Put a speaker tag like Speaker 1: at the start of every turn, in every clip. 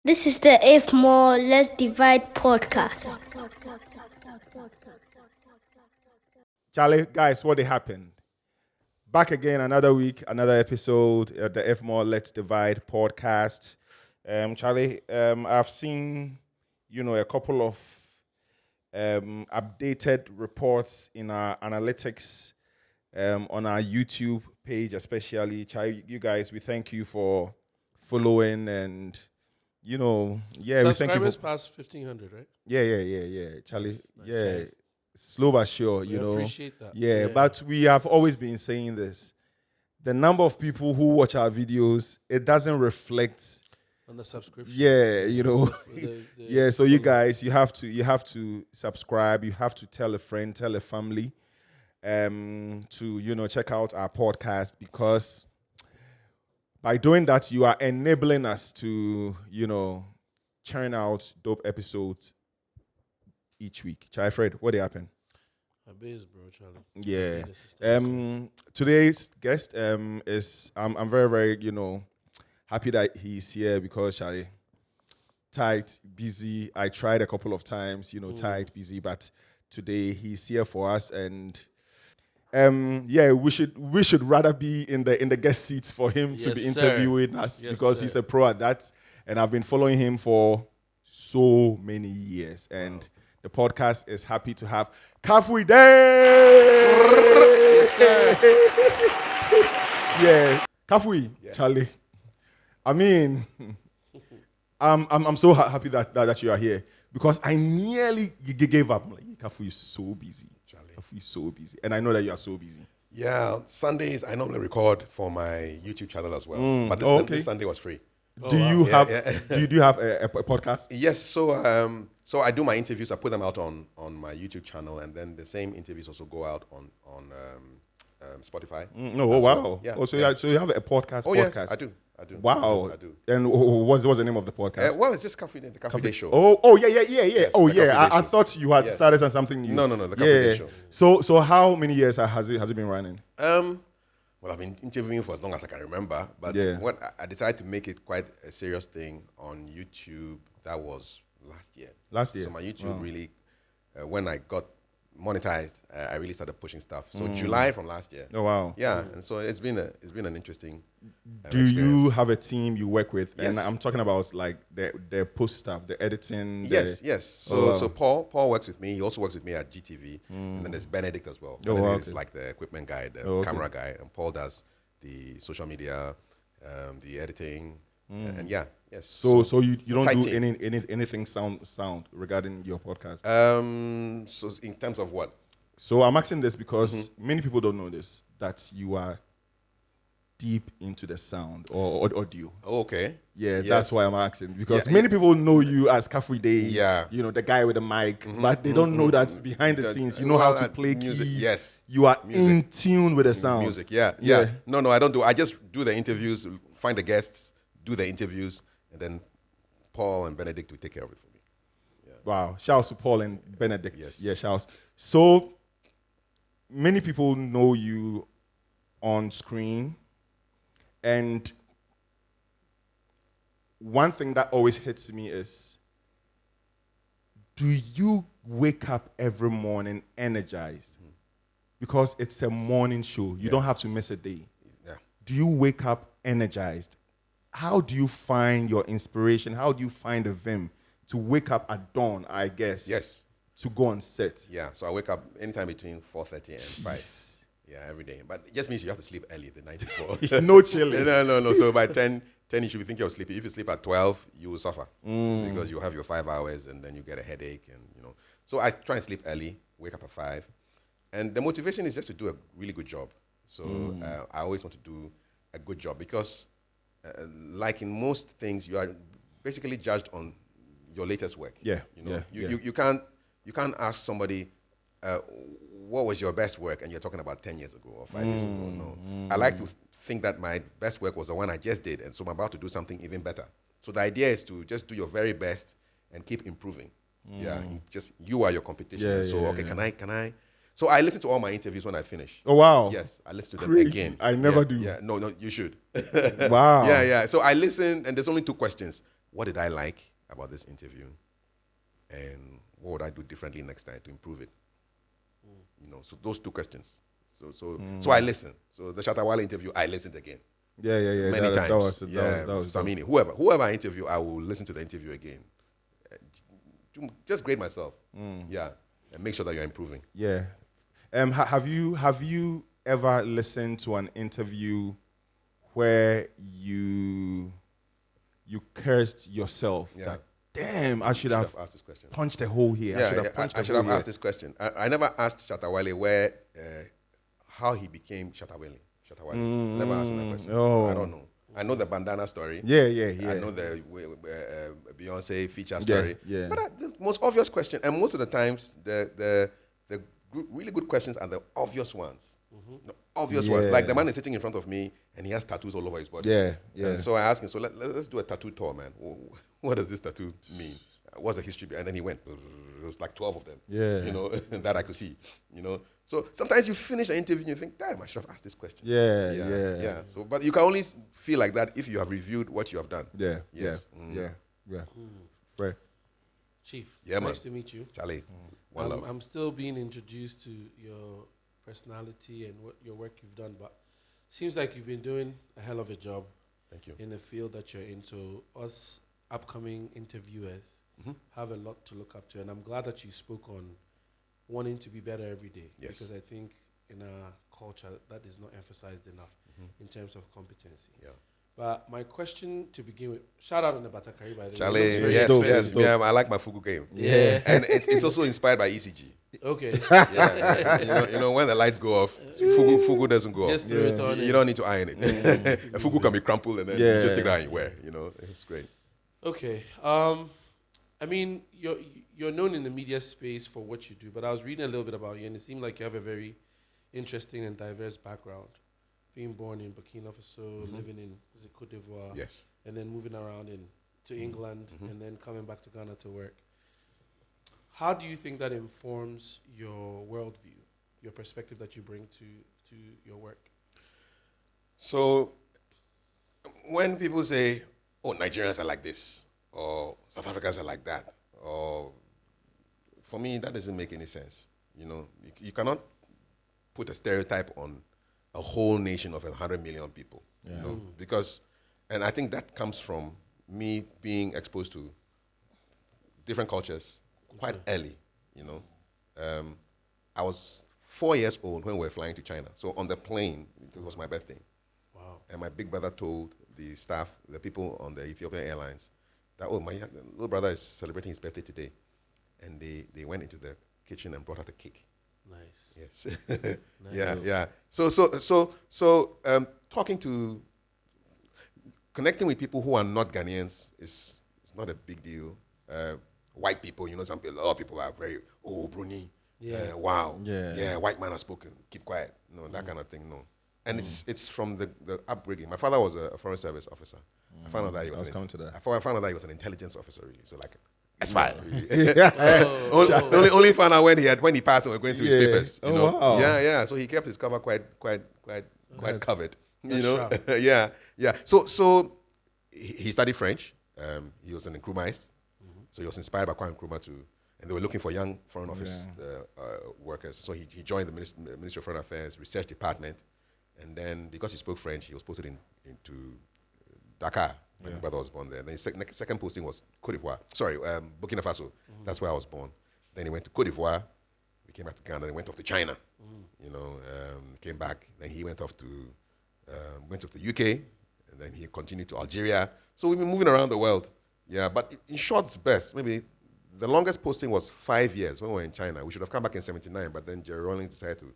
Speaker 1: This is the If More Let's Divide podcast.
Speaker 2: Charlie, guys, what happened? Back again, another week, another episode of the If More Let's Divide podcast. Charlie, I've seen, a couple of updated reports in our analytics on our YouTube page, especially. Charlie, you guys, we thank you for following and, we thank you for...
Speaker 3: Subscribers past 1,500, right?
Speaker 2: Yeah. Charlie,
Speaker 3: Nice.
Speaker 2: slow but sure,
Speaker 3: We appreciate that.
Speaker 2: Yeah, but we have always been saying this. The number of people who watch our videos, it doesn't reflect
Speaker 3: On the subscription.
Speaker 2: So you guys, you have to subscribe, you have to tell a friend, tell a family to check out our podcast, because by doing that you are enabling us to churn out dope episodes each week. Chai Fred, what happened?
Speaker 3: A biz, bro, Charlie.
Speaker 2: Yeah.
Speaker 3: This is
Speaker 2: Today's guest is I'm very, very, happy that he's here, because Charlie, tight, busy. I tried a couple of times, tight, busy, but today he's here for us, and we should rather be in the guest seats for him to
Speaker 3: Yes,
Speaker 2: be
Speaker 3: sir.
Speaker 2: interviewing us,
Speaker 3: Yes,
Speaker 2: because
Speaker 3: sir.
Speaker 2: he's a pro at that, and I've been following him for so many years, and the podcast is happy to have Kafui Dey.
Speaker 3: Yes, sir.
Speaker 2: Yeah, Kafui, Charlie. I mean, I'm so happy that you are here, because I nearly gave up. I'm like, Kafui is so busy,
Speaker 4: Charlie.
Speaker 2: Kafui is so busy, and I know that you are so busy.
Speaker 4: Yeah, Sundays I normally record for my YouTube channel as well. But this Sunday was free.
Speaker 2: Do you have do you have a podcast?
Speaker 4: Yes, so I do my interviews. I put them out on my YouTube channel, and then the same interviews also go out on Spotify.
Speaker 2: No,
Speaker 4: as
Speaker 2: wow.
Speaker 4: well. Yeah.
Speaker 2: Oh, so
Speaker 4: yeah.
Speaker 2: you have a podcast?
Speaker 4: Oh
Speaker 2: podcast.
Speaker 4: yes, I do.
Speaker 2: Wow.
Speaker 4: I do.
Speaker 2: And what's the name of the podcast?
Speaker 4: Well, it's just Kafui Dey, the Kafui Dey show.
Speaker 2: Oh yeah.
Speaker 4: Yes,
Speaker 2: Oh
Speaker 4: the
Speaker 2: yeah.
Speaker 4: Kafui Dey
Speaker 2: I
Speaker 4: show.
Speaker 2: thought you had
Speaker 4: Yeah.
Speaker 2: started on something new.
Speaker 4: No, the Kafui Dey show.
Speaker 2: So how many years has it been running?
Speaker 4: Well, I've been interviewing for as long as I can remember, but
Speaker 2: Yeah.
Speaker 4: when I decided to make it quite a serious thing on YouTube, that was last year.
Speaker 2: Last year.
Speaker 4: So my YouTube really, when I got monetized, I really started pushing stuff. So July from last year.
Speaker 2: Oh wow.
Speaker 4: Yeah, and so it's been an interesting.
Speaker 2: Do you
Speaker 4: experience.
Speaker 2: have a team you work with? And
Speaker 4: Yes.
Speaker 2: I'm talking about like the post stuff, the editing.
Speaker 4: Yes. So
Speaker 2: Oh, wow.
Speaker 4: so Paul works with me. He also works with me at GTV, and then there's Benedict as well.
Speaker 2: Oh, wow,
Speaker 4: Benedict is
Speaker 2: okay.
Speaker 4: like the equipment guy, the
Speaker 2: Oh, okay.
Speaker 4: camera guy, and Paul does the social media, the editing, and yes.
Speaker 2: So you don't
Speaker 4: tight
Speaker 2: do
Speaker 4: team.
Speaker 2: anything sound regarding your podcast.
Speaker 4: So in terms of what?
Speaker 2: So I'm asking this because many people don't know this, that you are deep into the sound or audio.
Speaker 4: Oh, okay.
Speaker 2: Yeah,
Speaker 4: Yes.
Speaker 2: that's why I'm asking, because
Speaker 4: Yeah,
Speaker 2: many people know you as Kafui Dey,
Speaker 4: Yeah.
Speaker 2: the guy with the mic, but they don't know that behind the scenes, you know how to play
Speaker 4: music.
Speaker 2: keys.
Speaker 4: Yes.
Speaker 2: You are
Speaker 4: Music.
Speaker 2: in tune with the sound.
Speaker 4: Music. Yeah.
Speaker 2: Yeah.
Speaker 4: No, I don't do. I just do the interviews, find the guests, do the interviews, and then Paul and Benedict will take care of it for me.
Speaker 2: Wow. Shouts to Paul and Benedict.
Speaker 4: Yes.
Speaker 2: Yeah, shouts. So many people know you on screen, and one thing that always hits me is, do you wake up every morning energized? Because it's a morning show. You don't have to miss a day.
Speaker 4: Yeah.
Speaker 2: Do you wake up energized? How do you find your inspiration? How do you find the vim to wake up at dawn, I guess?
Speaker 4: Yes.
Speaker 2: To go on set.
Speaker 4: Yeah. So I wake up anytime between 4:30 and 5. Yeah, every day. But it just means you have to sleep early the night before.
Speaker 2: No chilling.
Speaker 4: No. So by 10, you should be thinking of sleeping. If you sleep at 12, you will suffer because you have your 5 hours and then you get a headache and. So I try and sleep early, wake up at 5, and the motivation is just to do a really good job. So I always want to do a good job because, like in most things, you are basically judged on your latest work.
Speaker 2: Yeah,
Speaker 4: You can't ask somebody. What was your best work? And you're talking about 10 years ago or 5 years ago. No. I like to think that my best work was the one I just did. And so I'm about to do something even better. So the idea is to just do your very best and keep improving. Yeah. You are your competition.
Speaker 2: Yeah,
Speaker 4: so,
Speaker 2: yeah,
Speaker 4: okay,
Speaker 2: yeah.
Speaker 4: can I? So I listen to all my interviews when I finish.
Speaker 2: Oh, wow.
Speaker 4: Yes. I listen to
Speaker 2: Crazy.
Speaker 4: them again.
Speaker 2: I never
Speaker 4: Yeah,
Speaker 2: do.
Speaker 4: Yeah. No, you should.
Speaker 2: Wow.
Speaker 4: Yeah. So I listen and there's only 2 questions. what did I like about this interview, and what would I do differently next time to improve it? You know, so those two questions. So I listen. So the Shatawale interview, I listened again.
Speaker 2: Yeah.
Speaker 4: Many times.
Speaker 2: That was
Speaker 4: Samini, whoever I interview, I will listen to the interview again. Just grade myself. Yeah, and make sure that you're improving.
Speaker 2: Yeah. Have you ever listened to an interview where you cursed yourself?
Speaker 4: Yeah.
Speaker 2: That, damn, I should have
Speaker 4: asked this question.
Speaker 2: punched a hole here.
Speaker 4: I should have asked this question. I never asked Shatawale where how he became Shatawale. Never asked him that question.
Speaker 2: Oh.
Speaker 4: I don't know. I know the bandana story.
Speaker 2: Yeah.
Speaker 4: I know the Beyonce feature story.
Speaker 2: Yeah.
Speaker 4: But the most obvious question, and most of the times, the really good questions are the obvious ones. The obvious ones. Like the man is sitting in front of me and he has tattoos all over his body.
Speaker 2: Yeah.
Speaker 4: And so I asked him, so let's do a tattoo tour, man. What does this tattoo mean? What's the history? And then he went, there was like 12 of them.
Speaker 2: Yeah.
Speaker 4: You know, that I could see. You know. So sometimes you finish an interview and you think, damn, I should have asked this question.
Speaker 2: Yeah.
Speaker 4: So, but you can only feel like that if you have reviewed what you have done.
Speaker 2: Yeah.
Speaker 4: Yes.
Speaker 2: Yeah. Right.
Speaker 3: Chief,
Speaker 4: Yeah, man.
Speaker 3: nice to meet you.
Speaker 4: Charlie, one love.
Speaker 3: I'm still being introduced to your personality and your work you've done, but seems like you've been doing a hell of a job
Speaker 4: Thank you.
Speaker 3: in the field that you're in. So us upcoming interviewers have a lot to look up to, and I'm glad that you spoke on wanting to be better every day.
Speaker 4: Yes.
Speaker 3: Because I think in our culture that is not emphasized enough in terms of competency.
Speaker 4: Yeah.
Speaker 3: But my question to begin with, shout out on the Batakari, by the way.
Speaker 4: Charlie,
Speaker 3: It looks very
Speaker 2: dope,
Speaker 4: yes,
Speaker 3: expensive.
Speaker 4: yeah, I like my Fugu game.
Speaker 3: Yeah.
Speaker 4: And it's also inspired by ECG.
Speaker 3: Okay.
Speaker 4: Yeah, you know when the lights go off, Fugu doesn't go
Speaker 3: Just
Speaker 4: off.
Speaker 3: throw it on.
Speaker 4: You don't need to iron it. A Fugu can be crumpled and then you just take that and you wear. You know, it's great.
Speaker 3: Okay. I mean, you're known in the media space for what you do, but I was reading a little bit about you, and it seemed like you have a very interesting and diverse background. Being born in Burkina Faso, living in Cote d'Ivoire,
Speaker 4: Yes.
Speaker 3: and then moving around to England, and then coming back to Ghana to work. How do you think that informs your worldview, your perspective that you bring to your work?
Speaker 4: So when people say, "Oh, Nigerians are like this," or "South Africans are like that," or for me, that doesn't make any sense. You know, you cannot put a stereotype on a whole nation of 100 million people. You know, because, and I think that comes from me being exposed to different cultures quite early. You know, I was 4 years old when we were flying to China. So on the plane, it was my birthday.
Speaker 3: Wow.
Speaker 4: And my big brother told the staff, the people on the Ethiopian Airlines, that, oh, my little brother is celebrating his birthday today. And they went into the kitchen and brought out a cake.
Speaker 3: Nice.
Speaker 4: Yes.
Speaker 3: Nice.
Speaker 4: Yeah. So connecting with people who are not Ghanaians is not a big deal. White people, you know, a lot of people are very, oh, Bruni,
Speaker 3: Yeah.
Speaker 4: wow,
Speaker 2: Yeah.
Speaker 4: white man has spoken, keep quiet, no, that kind of thing, no. And it's from the upbringing. My father was a foreign service officer. I found out that he was
Speaker 2: coming to that.
Speaker 4: I found out that he was an intelligence officer, really. So like a spy.
Speaker 3: Oh.
Speaker 4: Only found out when he passed and we're going through his papers. You
Speaker 2: Oh,
Speaker 4: know?
Speaker 2: wow.
Speaker 4: Yeah. So he kept his cover quite covered. You know?
Speaker 3: sharp.
Speaker 4: Yeah. So he studied French. He was an Nkrumahist. So he was inspired by Kwame Nkrumah too. And they were looking for young foreign office workers. So he joined the Ministry of Foreign Affairs Research Department. And then because he spoke French, he was posted into Dakar. My brother was born there. Then his second posting was Burkina Faso. That's where I was born. Then he went to Cote d'Ivoire. We came back to Ghana. Then went off to China. You know, came back. Then he went off to the UK. And then he continued to Algeria. So we've been moving around the world. Yeah, but in short bursts, maybe the longest posting was 5 years when we were in China. We should have come back in 79, but then Jerry Rawlings decided to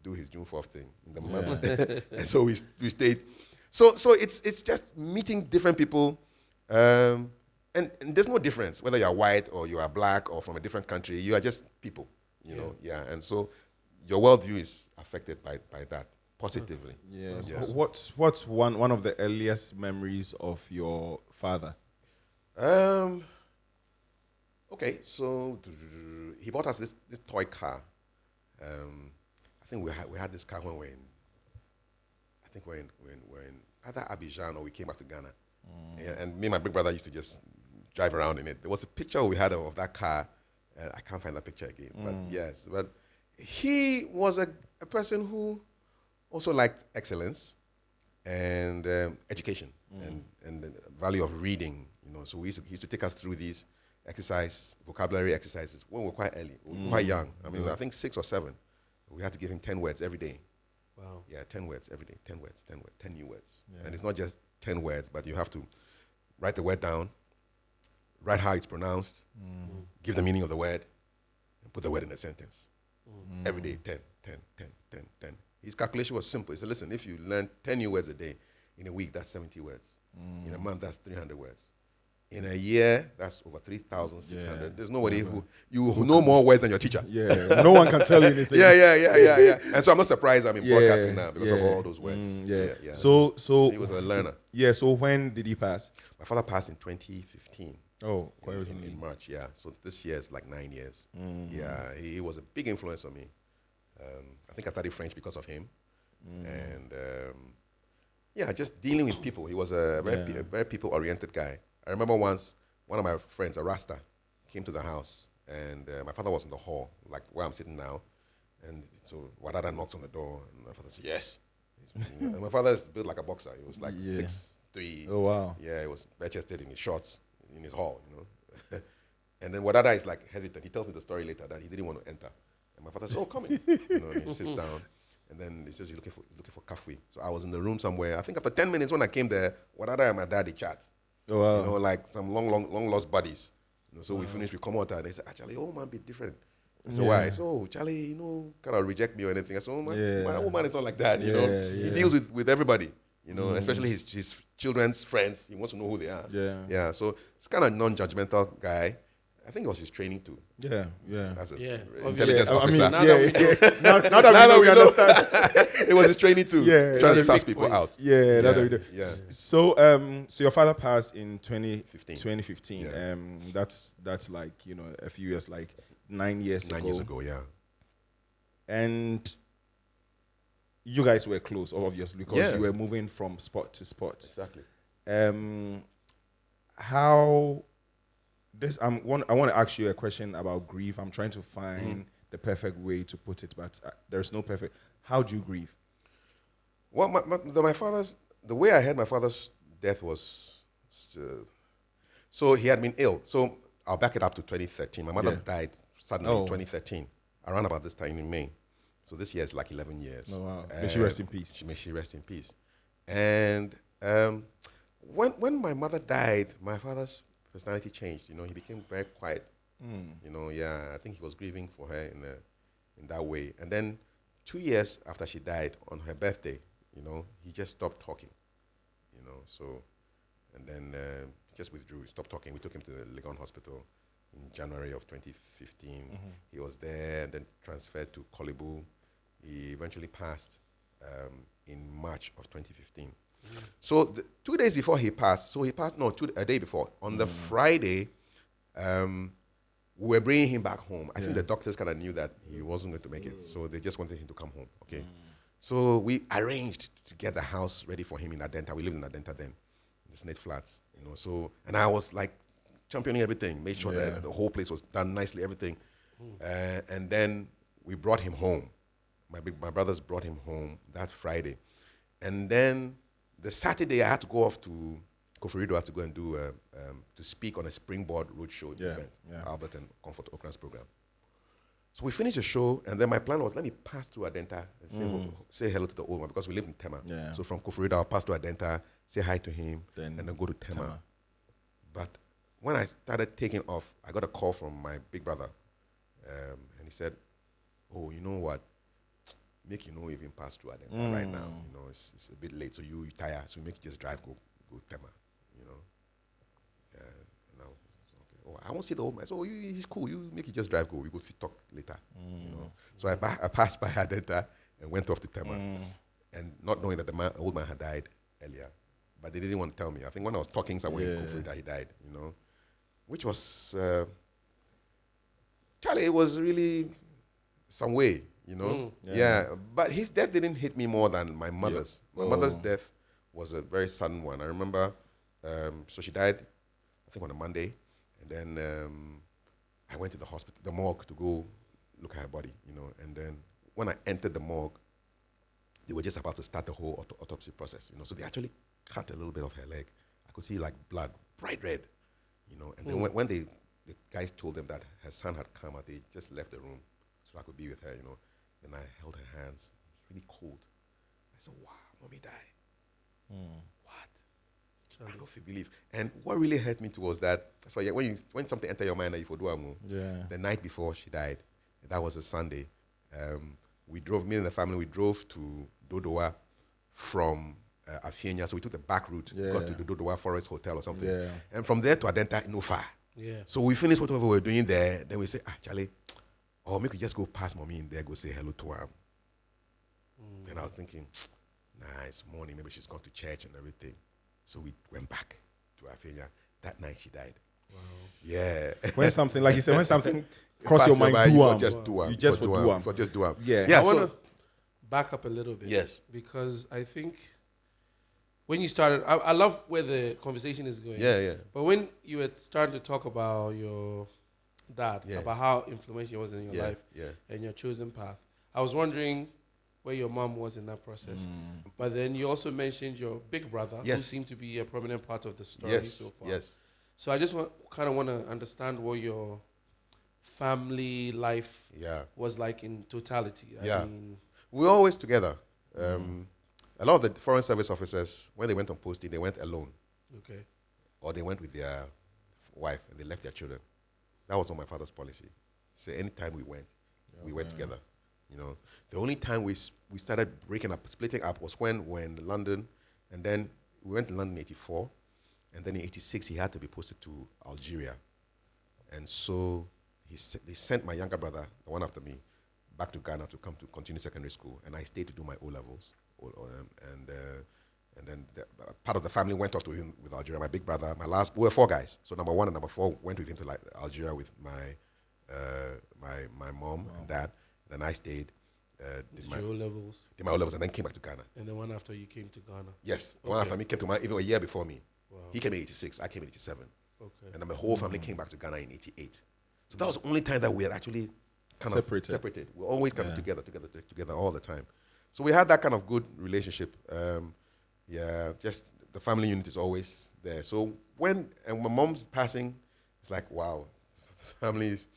Speaker 4: do his June 4th thing in the month. And so we stayed. So it's just meeting different people. And there's no difference whether you're white or you are black or from a different country. You are just people, you know. Yeah, and so your worldview is affected by that positively.
Speaker 2: Yeah. So
Speaker 4: Yes.
Speaker 2: what's one of the earliest memories of your father?
Speaker 4: Okay, so he bought us this toy car. I think we had this car when we're in either Abidjan or we came back to Ghana. And me and my big brother used to just drive around in it. There was a picture we had of that car. I can't find that picture again. But yes, but he was a person who also liked excellence and education and the value of reading. So he used to take us through these vocabulary exercises when we were quite early, we were quite young. I mean, I think 6 or 7. We had to give him 10 words every day.
Speaker 3: Wow.
Speaker 4: Yeah, 10 words every day. 10 words, 10 words, 10 new words. Yeah. And it's not just 10 words, but you have to write the word down, write how it's pronounced, give the meaning of the word, and put the word in a sentence. Every day, 10, 10, 10, 10, 10. His calculation was simple. He said, listen, if you learn 10 new words a day, in a week, that's 70 words. In a month, that's 300 words. In a year, that's over 3,600.
Speaker 2: Yeah.
Speaker 4: There's nobody who know more words than your teacher.
Speaker 2: Yeah, no one can tell you anything.
Speaker 4: Yeah. And so I'm not surprised I'm in broadcasting now because of all those words.
Speaker 2: Yeah. So
Speaker 4: he was a learner.
Speaker 2: Yeah. So when did he pass?
Speaker 4: My father passed in 2015.
Speaker 2: Oh, quite recently.
Speaker 4: In March, yeah. So this year is like 9 years. Yeah, he was a big influence on me. I think I studied French because of him. And just dealing with people. He was a very people-oriented guy. I remember once, one of my friends, a Rasta, came to the house, and my father was in the hall, like where I'm sitting now. And so Wadada knocks on the door, and my father says, yes. And my father is built like a boxer. He was like 6'3".
Speaker 2: Oh, wow.
Speaker 4: Yeah, he was bare-chested in his shorts, in his hall, And then Wadada is like hesitant. He tells me the story later that he didn't want to enter. And my father says, oh, come in. And he sits down. And then he says he's looking for Kafui. So I was in the room somewhere. I think after 10 minutes when I came there, Wadada and my daddy chat.
Speaker 2: Oh, wow.
Speaker 4: Like some long lost buddies. So we finished, we come out and they said, Charlie, old man be different. I said, why? So Charlie, kind of reject me or anything. I said, oh man, my old man is not like that, He deals with everybody, especially his children's friends. He wants to know who they are. Yeah. So it's kind of non-judgmental guy. I think it was his training too.
Speaker 2: Yeah.
Speaker 4: As an
Speaker 3: Obviously.
Speaker 4: intelligence officer.
Speaker 3: Now
Speaker 2: Now we understand.
Speaker 4: It was his training too. Trying to suss people out.
Speaker 2: Yeah, that's what we do.
Speaker 4: Yeah.
Speaker 2: So your father passed in 2015.
Speaker 4: 2015. Yeah.
Speaker 2: That's like, a few years, like 9 years ago.
Speaker 4: 9 years ago, yeah.
Speaker 2: And you guys were close, obviously, because you were moving from sport to sport.
Speaker 4: Exactly.
Speaker 2: How I want to ask you a question about grief. I'm trying to find the perfect way to put it, but there's no perfect. How do you grieve?
Speaker 4: Well, the way I heard my father's death was, so he had been ill. So I'll back it up to 2013. My mother died suddenly in 2013, around about this time in May. So this year is like 11 years.
Speaker 2: Oh, wow. May she rest in peace.
Speaker 4: May she rest in peace. And when my mother died, my father's personality changed. He became very quiet. I think he was grieving for her in that way. And then 2 years after she died, on her birthday, he just stopped talking. So, and then he just withdrew. He stopped talking. We took him to the Legon Hospital in January of 2015. He was there and then transferred to Kolibu. He eventually passed in March of 2015. So 2 days before he passed, a day before, on the Friday, we were bringing him back home. I think the doctors kind of knew that he wasn't going to make it, so they just wanted him to come home, okay? So we arranged to get the house ready for him in Adenta. We lived in Adenta then, in the Snake Flats, and I was like championing everything, made sure that the whole place was done nicely, everything. And then we brought him home. My brothers brought him home that Friday. And then the Saturday, I had to go off to Kafui Dey. I had to go and do to speak on a Springboard Roadshow event, Albert and Comfort Okran's program. So we finished the show, and then my plan was, let me pass through Adenta and say hello to the old man, because we live in Tema.
Speaker 2: Yeah.
Speaker 4: So from Kafui Dey, I'll pass to Adenta, say hi to him, and then go to Tema. But when I started taking off, I got a call from my big brother, and he said, oh, you know what? Make even pass through Adenta right now. It's a bit late, so you tired, so make you just drive, go Tema, And now, okay. Oh, I won't see the old man. So he's cool. You make you just drive, go. We go to talk later. So I passed by Adenta and went off to Tema, and not knowing that the old man had died earlier, but they didn't want to tell me. I think when I was talking somewhere in Kafui Dey, he died. Which was Charlie. It was really some way. But his death didn't hit me more than my mother's. My mother's death was a very sudden one. I remember, so she died, I think on a Monday, then I went to the hospital, the morgue, to go look at her body, and then when I entered the morgue, they were just about to start the whole autopsy process, so they actually cut a little bit of her leg. I could see like blood, bright red, and then when the guys told them that her son had come out, they just left the room so I could be with her, Then I held her hands. It was really cold. I said, wow, mommy died. What? I don't know if you believe. And what really hurt me too was that, that's why when something enters your mind that you fordo the night before she died, that was a Sunday, me and the family, we drove to Dodowa from Afienya, so we took the back route, got to the Dodowa Forest Hotel or something. Yeah. And from there to Adenta, no far. Yeah. So we finished whatever we were doing there, then we say, Charlie, or maybe we just go past mommy in there, go say hello to her. Then I was thinking, nice morning, maybe she's gone to church and everything. So we went back to Afienya. That night she died. Wow. Yeah.
Speaker 2: When something, like you said, when something cross your mind, do
Speaker 4: just do
Speaker 2: You just
Speaker 4: do them.
Speaker 3: Yeah. I want to back up a little bit.
Speaker 4: Yes.
Speaker 3: Because I think when you started, I love where the conversation is going.
Speaker 4: Yeah.
Speaker 3: But when you were starting to talk about your dad, about how influential he was in your life and your chosen path, I was wondering where your mom was in that process. But then you also mentioned your big brother, who seemed to be a prominent part of the story so far.
Speaker 4: Yes.
Speaker 3: So I just want to understand what your family life was like in totality. I mean,
Speaker 4: we were always together. A lot of the foreign service officers, when they went on posting, they went alone. Okay. Or they went with their wife and they left their children. That was not my father's policy. So anytime we went together. The only time we started splitting up was when we're in London, and then we went to London in 84, and then in 86 he had to be posted to Algeria. And so they sent my younger brother, the one after me, back to Ghana to come to continue secondary school, and I stayed to do my O-levels. And then part of the family went off to him with Algeria. My big brother, we were 4 guys. So number 1 and number 4 went with him to Algeria with my mom and dad. Then I stayed. Did my
Speaker 3: O-levels.
Speaker 4: Did my O-levels and then came back to Ghana.
Speaker 3: And the one after you came to Ghana?
Speaker 4: Yes. The one after me came to Ghana even a year before me. Wow. He came in 86. I came in 87. Okay. And then the whole family came back to Ghana in 88. So that was the only time that we had actually kind of separated. We were always kind of together all the time. So we had that kind of good relationship. Just the family unit is always there. So when my mom's passing, it's like, wow, the families,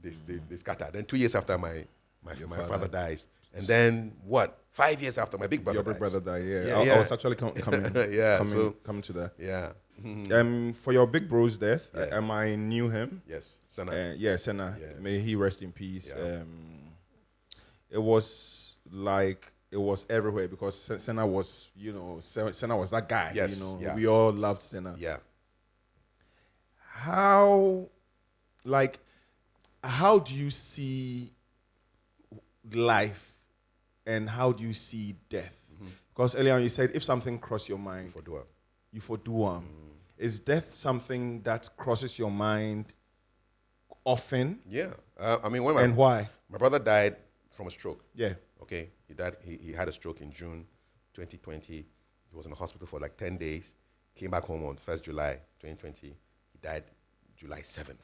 Speaker 4: they scatter. Then 2 years after my father dies. And then 5 years after my big brother dies.
Speaker 2: Your big brother died, I was actually coming to that.
Speaker 4: Yeah.
Speaker 2: For your big bro's death, I knew him.
Speaker 4: Yes, Senna.
Speaker 2: Senna. Yeah. May he rest in peace. Yeah. It was like, it was everywhere because Senna was, Senna was that guy.
Speaker 4: Yes.
Speaker 2: We all loved Senna.
Speaker 4: Yeah.
Speaker 2: How do you see life and how do you see death? Because earlier on you said if something crosses your mind, you fordo. Is death something that crosses your mind often?
Speaker 4: Yeah.
Speaker 2: Why?
Speaker 4: My brother died from a stroke.
Speaker 2: Yeah.
Speaker 4: Okay. He died. He had a stroke in June 2020. He was in the hospital for like 10 days. Came back home on 1st July 2020. He died July 7th.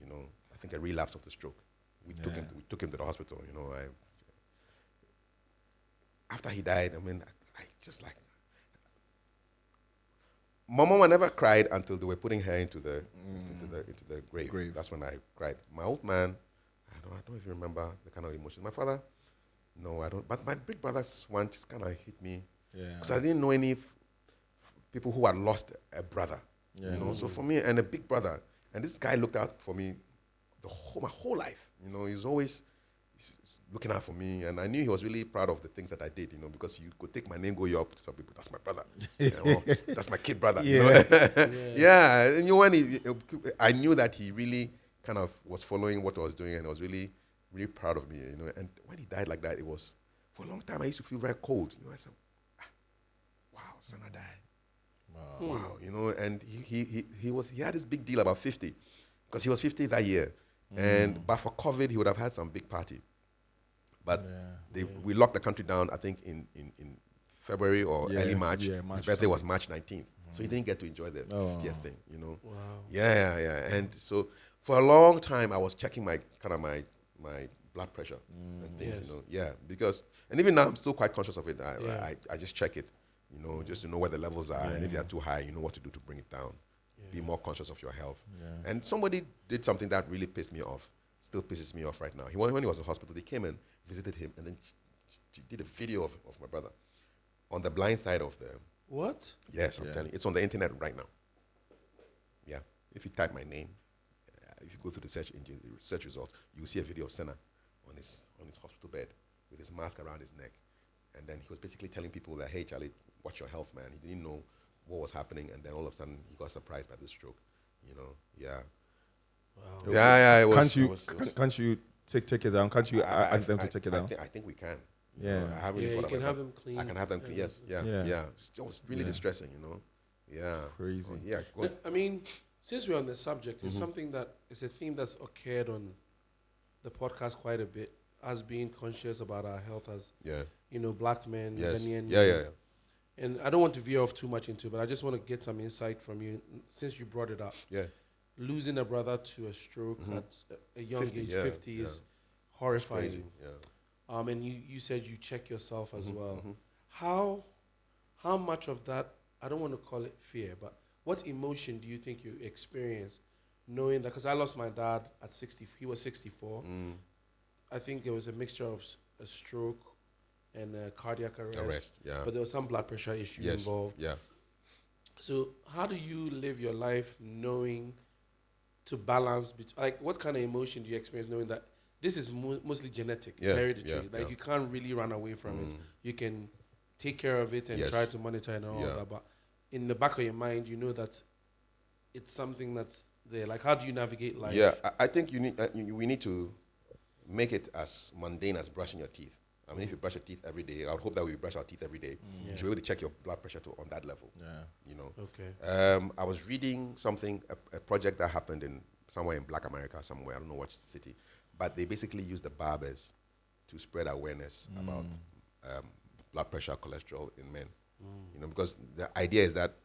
Speaker 4: I think a relapse of the stroke. We took him to the hospital. After he died, I just like. My mama never cried until they were putting her into the grave. That's when I cried. My old man, I don't even remember the kind of emotions. My father, no, I don't. But my big brother's one just kind of hit me because I didn't know any people who had lost a brother. So for me and a big brother, and this guy looked out for me my whole life. He's always looking out for me, and I knew he was really proud of the things that I did. Because you could take my name, go up to some people. That's my brother. That's my kid brother. And I knew that he really kind of was following what I was doing, and was really, really proud of me. And when he died like that, it was for a long time. I used to feel very cold. I said, "Wow, Senna died." Wow. And he had this big deal about 50, because he was 50 that year. But for COVID, he would have had some big party. But we locked the country down, I think, in February or early March. His birthday was March 19th. So he didn't get to enjoy the 50th thing, you know.
Speaker 3: Wow.
Speaker 4: Yeah. And so for a long time, I was checking my blood pressure and things,
Speaker 3: Yes.
Speaker 4: you know. Yeah, because, and even now I'm still quite conscious of it.
Speaker 3: Yeah.
Speaker 4: I just check it, you know, just to know where the levels are. And if they are too high, you know what to do to bring it down. Be more conscious of your health.
Speaker 2: Yeah.
Speaker 4: And somebody did something that really pissed me off. Still pisses me off right now. When he was in hospital, they came and visited him, and then she did a video of my brother on the blind side of the.
Speaker 3: What?
Speaker 4: Yes, I'm telling you, it's on the internet right now. Yeah, if you type my name, if you go to the search engine, search results, you will see a video of Senna on his hospital bed with his mask around his neck, and then he was basically telling people that, hey, Charlie, watch your health, man. He didn't know what was happening, and then all of a sudden he got surprised by this stroke. You know, yeah.
Speaker 3: Wow.
Speaker 4: Yeah, it was.
Speaker 2: Can't you take it down? Can't you ask them to take it down?
Speaker 4: I think we can. You
Speaker 2: Yeah.
Speaker 4: know, I haven't really
Speaker 3: Yeah,
Speaker 4: thought
Speaker 3: you can
Speaker 4: about
Speaker 3: have
Speaker 4: that.
Speaker 3: them clean.
Speaker 4: I can have them clean. Yes. Yeah. It was really distressing, you know. Yeah.
Speaker 2: Crazy.
Speaker 4: Yeah. Good.
Speaker 3: I mean, since we're on the subject,
Speaker 4: Mm-hmm.
Speaker 3: it's something that is a theme that's occurred on the podcast quite a bit, as being conscious about our health as,
Speaker 4: Yeah.
Speaker 3: you know, black men,
Speaker 4: Yes.
Speaker 3: Ghanaian
Speaker 4: Yeah.
Speaker 3: men. And I don't want to veer off too much into it, but I just want to get some insight from you since you brought it up.
Speaker 4: Yeah.
Speaker 3: Losing a brother to a stroke at a young
Speaker 4: 50,
Speaker 3: age,
Speaker 4: yeah,
Speaker 3: 50, is
Speaker 4: It's
Speaker 3: horrifying.
Speaker 4: crazy. Yeah.
Speaker 3: And you said you check yourself as well.
Speaker 4: mhm.
Speaker 3: How much of that, I don't want to call it fear, but what emotion do you think you experience knowing that? Because I lost my dad at 60, he was 64. I think there was a mixture of a stroke and a cardiac arrest.
Speaker 4: Yeah.
Speaker 3: But there was some blood pressure issue
Speaker 4: Yes.
Speaker 3: involved.
Speaker 4: Yeah.
Speaker 3: So how do you live your life knowing to balance like what kind of emotion do you experience knowing that this is mostly genetic, it's
Speaker 4: Yeah,
Speaker 3: hereditary,
Speaker 4: yeah,
Speaker 3: like
Speaker 4: yeah.
Speaker 3: you can't really run away from it. You can take care of it and
Speaker 4: Yes.
Speaker 3: try to monitor and all
Speaker 4: Yeah.
Speaker 3: that, but in the back of your mind you know that it's something that's there. Like how do you navigate life?
Speaker 4: Yeah. I think we need to make it as mundane as brushing your teeth. I mean, if you brush your teeth every day, I would hope that we brush our teeth every day. You should be able to check your blood pressure on that level.
Speaker 2: Yeah.
Speaker 4: You know.
Speaker 3: Okay.
Speaker 4: I was reading something, a project that happened in somewhere in Black America, somewhere, I don't know what city, but they basically used the barbers to spread awareness about blood pressure, cholesterol in men. You know, because the idea is that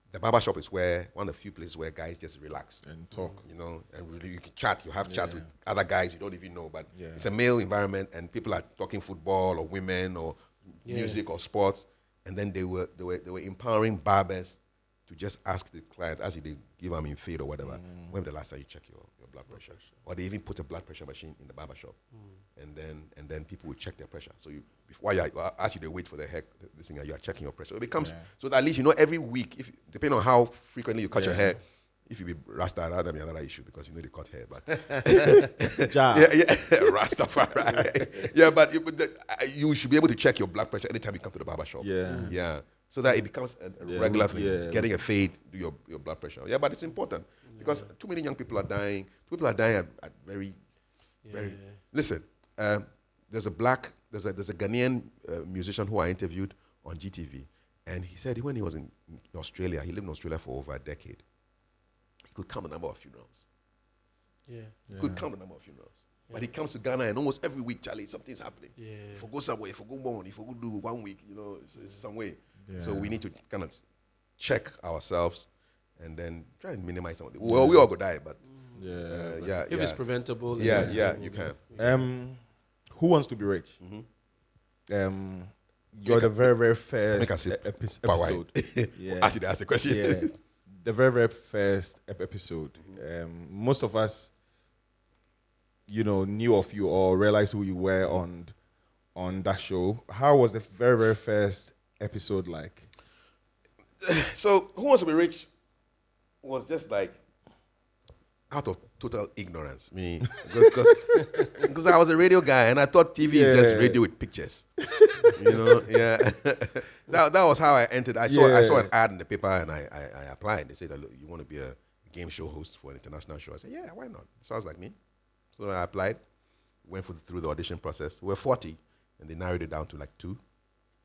Speaker 4: the barber shop is one of the few places where guys just relax
Speaker 2: And talk.
Speaker 4: you know, and really you can chat. You have chats with other guys you don't even know, but
Speaker 2: Yeah.
Speaker 4: it's a male environment, and people are talking football or women or music or sports, and then they were empowering barbers to just ask the client as they give them in fade or whatever, when the last time you check your blood pressure, or they even put a blood pressure machine in the barber shop, and then people will check their pressure. So as you wait for the hair, this thing, you are checking your pressure. It becomes so that at least you know every week, if depending on how frequently you cut your hair. If you be Rasta, that'd be another issue because you know they cut hair. But Rastafari. Yeah, but you should be able to check your blood pressure anytime you come to the barber shop. Yeah. So that it becomes a regular thing.
Speaker 2: Yeah.
Speaker 4: Getting a fade, do your blood pressure. Yeah, but it's important because too many young people are dying. People are dying at very. Listen, there's a Ghanaian musician who I interviewed on GTV, and he said when he was in Australia, he lived in Australia for over a decade. He could count the number of funerals.
Speaker 3: Yeah.
Speaker 4: He could count the number of funerals. But he comes to Ghana and almost every week, Charlie, something's happening.
Speaker 3: Yeah.
Speaker 4: If I go somewhere, if I go mourn, if I go do 1 week, you know, it's some way.
Speaker 2: Yeah.
Speaker 4: So we need to kind of check ourselves and then try and minimize some of it. Well, we all go die, but
Speaker 3: If it's preventable, then
Speaker 4: you can.
Speaker 2: Who wants to be rich? You're the very, very
Speaker 4: Make
Speaker 2: first
Speaker 4: us sip
Speaker 2: episode.
Speaker 4: Ask you the question.
Speaker 2: Yeah. The very, very first episode. Most of us, knew of you or realized who you were on that show. How was the very, very first episode like?
Speaker 4: So, Who Wants to Be Rich was just like out of total ignorance. Me, because I was a radio guy and I thought TV is just radio with pictures. That was how I entered. I saw an ad in the paper and I applied. They said, "Look, you want to be a game show host for an international show?" I said, "Yeah, why not? Sounds like me." So I applied, went through the audition process. We were 40, and they narrowed it down to like 2.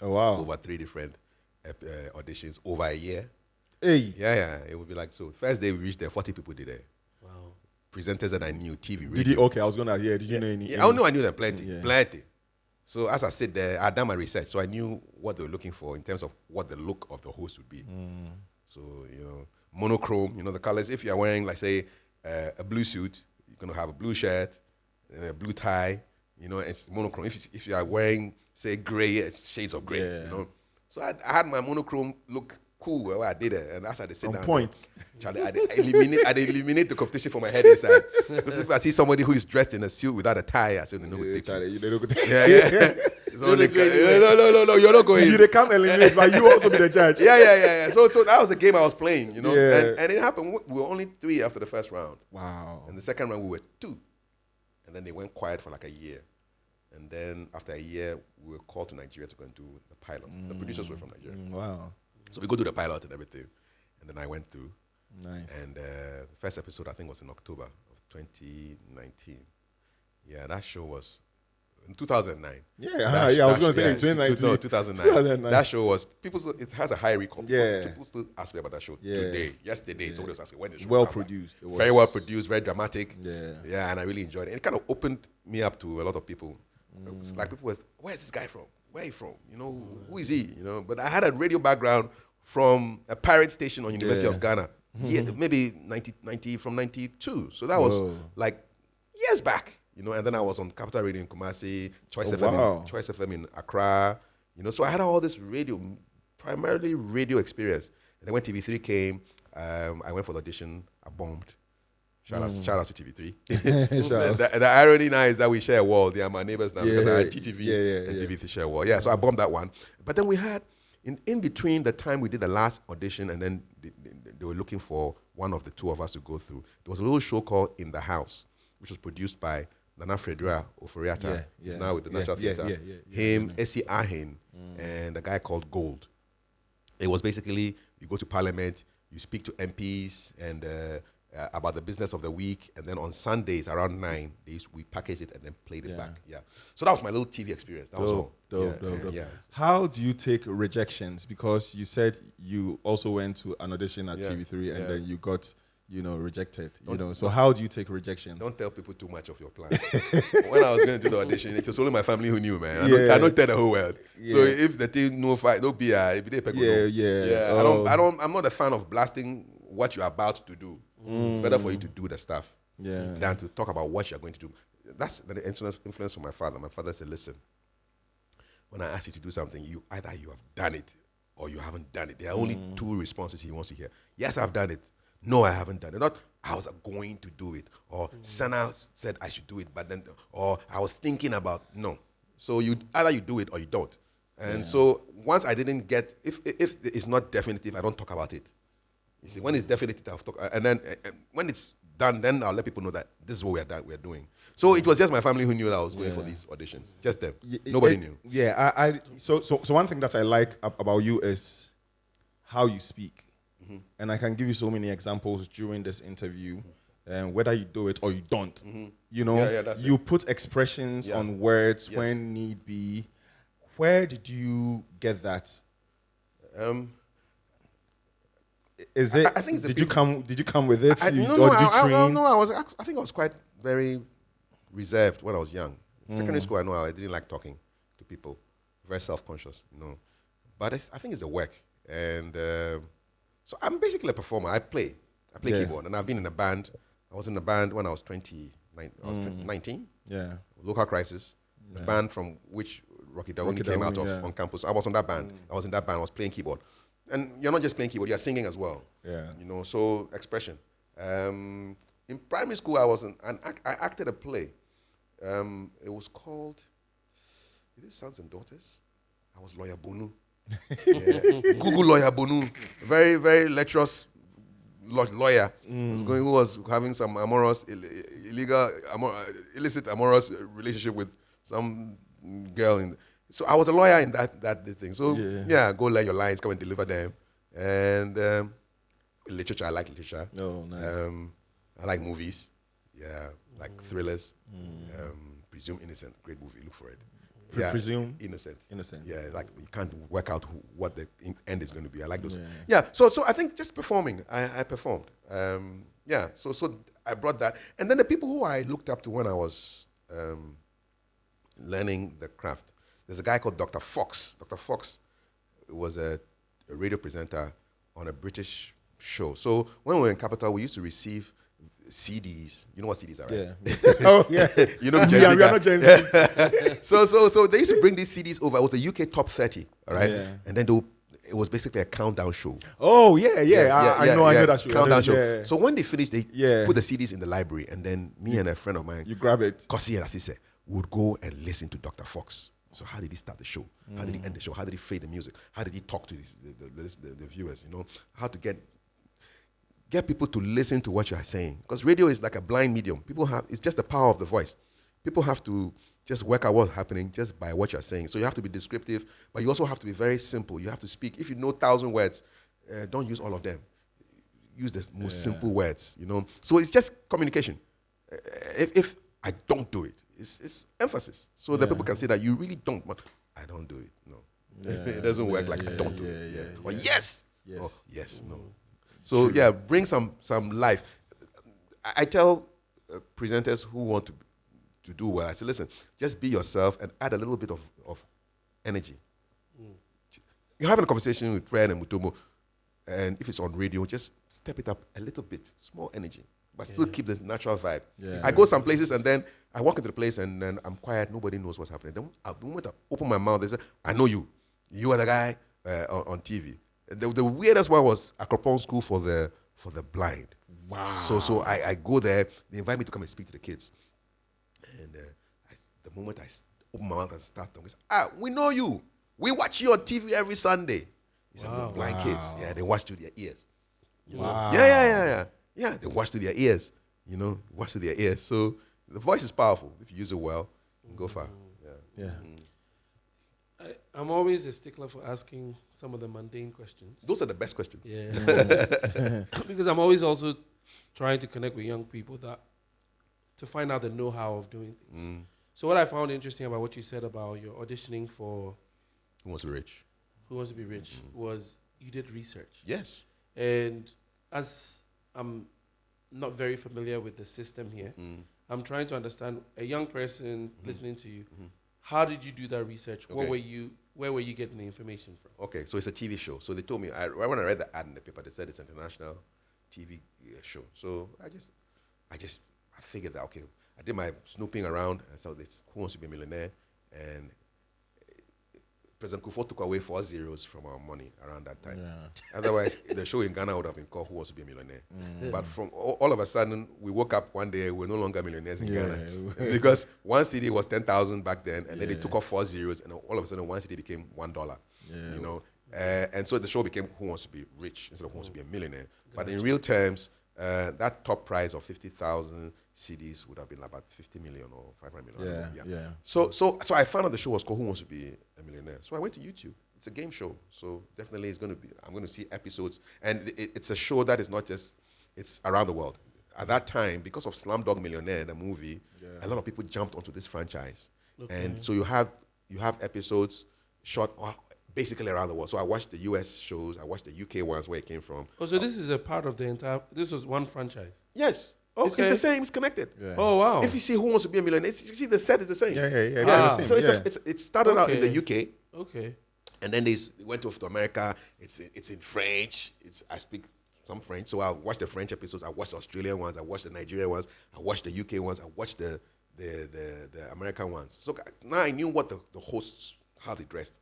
Speaker 2: Oh, wow.
Speaker 4: Over 3 different auditions over a year.
Speaker 2: Hey.
Speaker 4: Yeah. It would be like, so first day we reached there, 40 people did there.
Speaker 3: Wow.
Speaker 4: Presenters that I knew, TV, radio.
Speaker 2: Did you? Okay, I was gonna. Yeah. Did you know any?
Speaker 4: Yeah, I knew them plenty,
Speaker 2: Yeah.
Speaker 4: plenty. So as I sit there, I'd done my research, so I knew what they were looking for in terms of what the look of the host would be. So, monochrome, the colors. If you're wearing, like, say, a blue suit, you're going to have a blue shirt, a blue tie, it's monochrome. If you are wearing, say, gray, it's shades of gray, So I had my monochrome look cool where I did it. And as I sit
Speaker 2: On
Speaker 4: down.
Speaker 2: point.
Speaker 4: Charlie, I eliminate the competition from my head inside. Because if I see somebody who is dressed in a suit without a tie, I say, no,
Speaker 2: Charlie, you don't go
Speaker 4: yeah. It's only no, you're not going.
Speaker 2: they can't eliminate, but you also be the judge.
Speaker 4: Yeah. So that was the game I was playing,
Speaker 2: Yeah.
Speaker 4: And it happened. We were only 3 after the first round.
Speaker 2: Wow.
Speaker 4: And the second round, we were 2. And then they went quiet for like a year. And then after a year, we were called to Nigeria to go and do the pilot. The producers were from Nigeria.
Speaker 2: Wow.
Speaker 4: So we go to the pilot and everything. And then I went through.
Speaker 2: Nice.
Speaker 4: And the first episode, I think, was in October of 2019. Yeah, that show was in 2009.
Speaker 2: I was going to say in 2019.
Speaker 4: 2009. That show was, it has a high recall.
Speaker 2: Yeah.
Speaker 4: People still ask me about that show today. Yesterday, somebody was asking when the show
Speaker 2: Well
Speaker 4: was
Speaker 2: produced. It was
Speaker 4: very well produced, very dramatic.
Speaker 2: Yeah.
Speaker 4: And I really enjoyed it. It kind of opened me up to a lot of people. It's like people was, where's this guy from? Where are you from? Who is he? But I had a radio background from a pirate station on University of Ghana. Yeah, maybe 90 from 92. So that was like years back, and then I was on Capital Radio in Kumasi, Choice FM in Accra, So I had all this primarily radio experience. And then when TV3 came, I went for the audition. I bombed. Shout out to TV3. the irony now is that we share a wall. They are my neighbors now because I had GTV and TV3 share a wall. Yeah, so I bombed that one. But then we had, in between the time we did the last audition and then they were looking for one of the 2 of us to go through, there was a little show called In the House, which was produced by Nana Fredua Oforiata. He's now with the National Theatre. Him, Essie Ahin, and a guy called Gold. It was basically, you go to Parliament, you speak to MPs and about the business of the week, and then on Sundays around 9, we packaged it and then played it back. Yeah. So that was my little TV experience. That was all.
Speaker 2: Dope.
Speaker 4: Yeah.
Speaker 2: How do you take rejections? Because you said you also went to an audition at TV3 and then you got, rejected. So how do you take rejections?
Speaker 4: Don't tell people too much of your plans. When I was going to do the audition, it was only my family who knew, man. I don't tell the whole world. So if the thing no fight, no beer, if they pick I'm not a fan of blasting what you're about to do. It's better for you to do the stuff than to talk about what you're going to do. That's the influence from my father. My father said, listen, when I ask you to do something, either you have done it or you haven't done it. There are only 2 responses he wants to hear. Yes, I've done it. No, I haven't done it. Not, I was going to do it. Or Sana said I should do it, but then, or I was thinking about, no. So either you do it or you don't. And so once I didn't get, if it's not definitive, I don't talk about it. You see, when it's definitive, I'll talk. And then when it's done, then I'll let people know that this is what we're doing. So it was just my family who knew that I was going for these auditions. Just them. Nobody knew.
Speaker 2: Yeah, so one thing that I like about you is how you speak. And I can give you so many examples during this interview, whether you do it or you don't. You put expressions on words when need be. Where did you get that? Is it? I think did you come with it?
Speaker 4: I think I was quite very reserved when I was young. Secondary school, I didn't like talking to people. Very self-conscious, But I think it's a work, and so I'm basically a performer. I play keyboard, and I've been in a band. I was in a band when I was 19. Yeah. Local Crisis, the band from which Rocky Dawuni came out of on campus. I was on that band. I was in that band. I was playing keyboard. And you're not just playing keyboard, you're singing as well. Yeah. So expression. In primary school, I acted a play. It was called, is it Sons and Daughters? I was Lawyer Bonu. Google Lawyer Bonu. Very, very lecherous lawyer. Who was having some illicit amorous relationship with some girl. So I was a lawyer in that thing. So go learn your lines, come and deliver them. And literature, I like literature. Oh, nice. I like movies. Yeah, like thrillers. Presume Innocent, great movie. Look for it.
Speaker 2: Presume
Speaker 4: Innocent.
Speaker 2: Yeah,
Speaker 4: like you can't work out what the end is going to be. I like those. Yeah. So I think just performing, I performed. So I brought that, and then the people who I looked up to when I was learning the craft. There's a guy called Dr. Fox. Dr. Fox was a radio presenter on a British show. So when we were in Capital, we used to receive CDs. You know what CDs are, right?
Speaker 2: Yeah. Oh, yeah.
Speaker 4: You know,
Speaker 2: we are not Gen Zs.
Speaker 4: So they used to bring these CDs over. It was the UK top 30, all right?
Speaker 2: Yeah.
Speaker 4: And then it was basically a countdown show.
Speaker 2: Oh, yeah. I know that show.
Speaker 4: Countdown show.
Speaker 2: Yeah.
Speaker 4: So when they finished, they
Speaker 2: Yeah.
Speaker 4: put the CDs in the library, and then me and a friend of mine,
Speaker 2: You grab it.
Speaker 4: Kosi and Asise, would go and listen to Dr. Fox. So how did he start the show? How did he end the show? How did he fade the music? How did he talk to the viewers? You know, how to get people to listen to what you are saying. Because radio is like a blind medium. It's just the power of the voice. People have to just work out what's happening just by what you're saying. So you have to be descriptive, but you also have to be very simple. You have to speak. If you know 1,000 words, don't use all of them. Use the most simple words, you know. So it's just communication. If I don't do it, it's emphasis. So that people can say that you really don't, but I don't do it. No. It doesn't work like I don't do it. Yeah. Or yes. Oh, yes, no. So bring some life. I tell presenters who want to do well, I say, listen, just be yourself and add a little bit of energy. You're having a conversation with Fred and Mutomo, and if it's on radio, just step it up a little bit, small energy, but still keep the natural vibe.
Speaker 2: Yeah.
Speaker 4: I go some places and then I walk into the place and then I'm quiet, nobody knows what's happening. Then the moment I open my mouth, they say, I know you. You are the guy on TV. The weirdest one was Akropong School for the blind.
Speaker 2: Wow.
Speaker 4: So I go there. They invite me to come and speak to the kids. And the moment I open my mouth and start talking, they say, we know you. We watch you on TV every Sunday. These are blind kids. Yeah, they watch through their ears.
Speaker 2: Wow.
Speaker 4: Yeah. Yeah, they watch through their ears. You know, watch through their ears. So the voice is powerful. If you use it well, you can go far.
Speaker 2: Yeah.
Speaker 3: I'm always a stickler for asking some of the mundane questions.
Speaker 4: Those are the best questions.
Speaker 3: Yeah. Because I'm always also trying to connect with young people to find out the know-how of doing things. So what I found interesting about what you said about your auditioning for
Speaker 4: Who Wants to Be Rich?
Speaker 3: Who Wants to Be Rich was you did research.
Speaker 4: Yes.
Speaker 3: And as I'm not very familiar with the system here, I'm trying to understand a young person listening to you. How did you do that research?
Speaker 4: Okay.
Speaker 3: Where were you getting the information from?
Speaker 4: Okay, so it's a TV show. So they told me, when I read the ad in the paper, they said it's an international TV show. So I figured that, okay, I did my snooping around and saw this Who Wants to Be a Millionaire, and President Kufo took away 4 zeros from our money around that time. Yeah. Otherwise, the show in Ghana would have been called Who Wants to Be a Millionaire. But from all of a sudden, we woke up one day, we're no longer millionaires in Ghana. Because one CD was 10,000 back then, and then they took off 4 zeros, and all of a sudden, one CD became $1. You know, and so the show became Who Wants to Be Rich instead of Who Wants to Be a Millionaire. But in real terms, that top prize of 50,000 CDs would have been about 50 million or 500 million. So I found out the show was called Who Wants to Be a Millionaire. So I went to YouTube. It's a game show. So definitely I'm going to see episodes. And it's a show that is not just, it's around the world. At that time, because of Slumdog Millionaire, the movie, a lot of people jumped onto this franchise. Okay. And so you have episodes shot basically around the world. So I watched the US shows, I watched the UK ones where it came from.
Speaker 3: Oh, so this is a part of this was one franchise?
Speaker 4: Yes. Okay. It's the same, it's connected.
Speaker 3: Yeah. Oh, wow.
Speaker 4: If you see Who Wants to Be a Millionaire, you see the set is the same.
Speaker 2: So
Speaker 4: it started out in the UK.
Speaker 3: Okay.
Speaker 4: And then they went off to America. It's in French. I speak some French, so I watched the French episodes. I watched the Australian ones. I watched the Nigerian ones. I watched the UK ones. I watched the American ones. So now I knew what the hosts, how they dressed,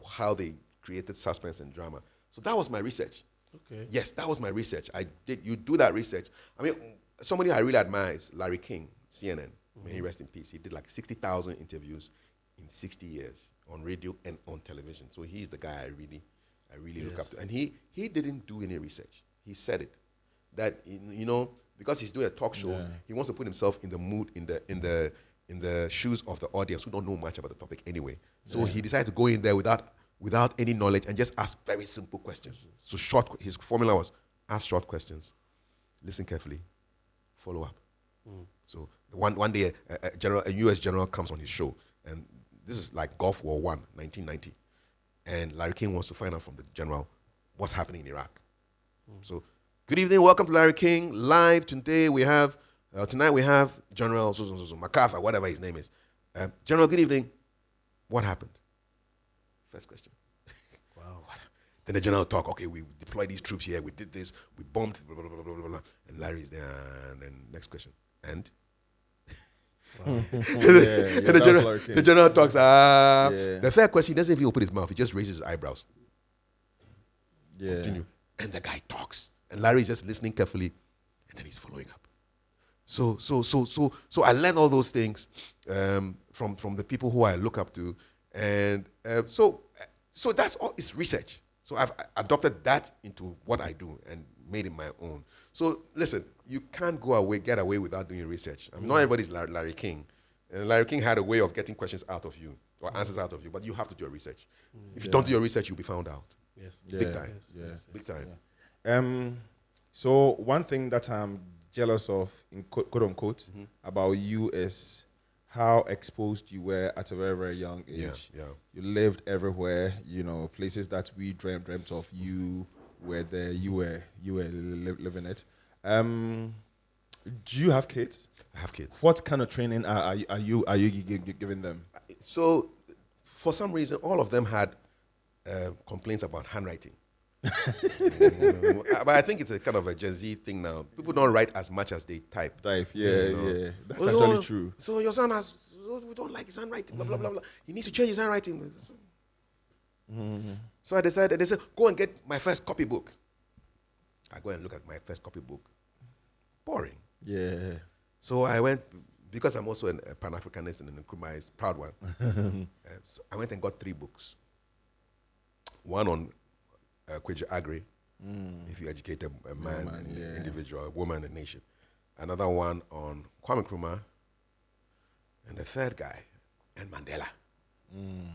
Speaker 4: how they created suspense and drama. So that was my research.
Speaker 3: Okay.
Speaker 4: Yes, that was my research. You do that research. I mean, somebody I really admire is Larry King, CNN. May he rest in peace. He did like 60,000 interviews in 60 years on radio and on television. So he's the guy I really look up to. And he didn't do any research. He said it. That, you know, because he's doing a talk show, he wants to put himself in the mood, in the shoes of the audience who don't know much about the topic anyway. So he decided to go in there without any knowledge and just ask very simple questions. So his formula was ask short questions, listen carefully, follow up. So one day a US general comes on his show, and this is like Gulf War I, 1990. And Larry King wants to find out from the general what's happening in Iraq. So, good evening, welcome to Larry King. Live today we have, tonight we have General MacArthur, whatever his name is. General, good evening. What happened? First question.
Speaker 3: Wow.
Speaker 4: Then the general talk, okay, we deployed these troops here, we did this, we bombed, blah, blah, blah, blah, blah, blah. And Larry's there, and then next question. And? And the general talks, the third question, he doesn't even open his mouth, he just raises his eyebrows.
Speaker 2: Yeah.
Speaker 4: Continue. And the guy talks. And Larry's just listening carefully, and then he's following up. So I learned all those things from the people who I look up to. And so that's all, it's research. So I've adopted that into what I do and made it my own. So listen, you can't get away without doing research. I mean, not everybody's Larry King. And Larry King had a way of getting questions out of you or answers out of you, but you have to do your research. If you don't do your research, you'll be found out.
Speaker 3: Yes.
Speaker 4: Big time.
Speaker 2: Yes.
Speaker 4: Big time.
Speaker 2: Yeah. So one thing that I'm jealous of, in quote unquote, about you is how exposed you were at a very, very young age.
Speaker 4: Yeah.
Speaker 2: You lived everywhere, places that we dreamt of. You were there. You were living it. Do you have kids?
Speaker 4: I have kids.
Speaker 2: What kind of training are you giving them?
Speaker 4: So, for some reason, all of them had complaints about handwriting. But I think it's a kind of a Gen Z thing now. People don't write as much as they type.
Speaker 2: Yeah. That's actually true.
Speaker 4: So your son we don't like his handwriting, blah, blah, blah, blah. He needs to change his handwriting. So I decided, they said, go and get my first copybook. I go and look at my first copybook. Boring.
Speaker 2: Yeah.
Speaker 4: So I went, because I'm also a Pan-Africanist and an Nkrumah proud one. So I went and got 3 books. One on Kweji Agri, if you educate a man, individual, a woman, a nation. Another one on Kwame Nkrumah, and the third guy, and Mandela.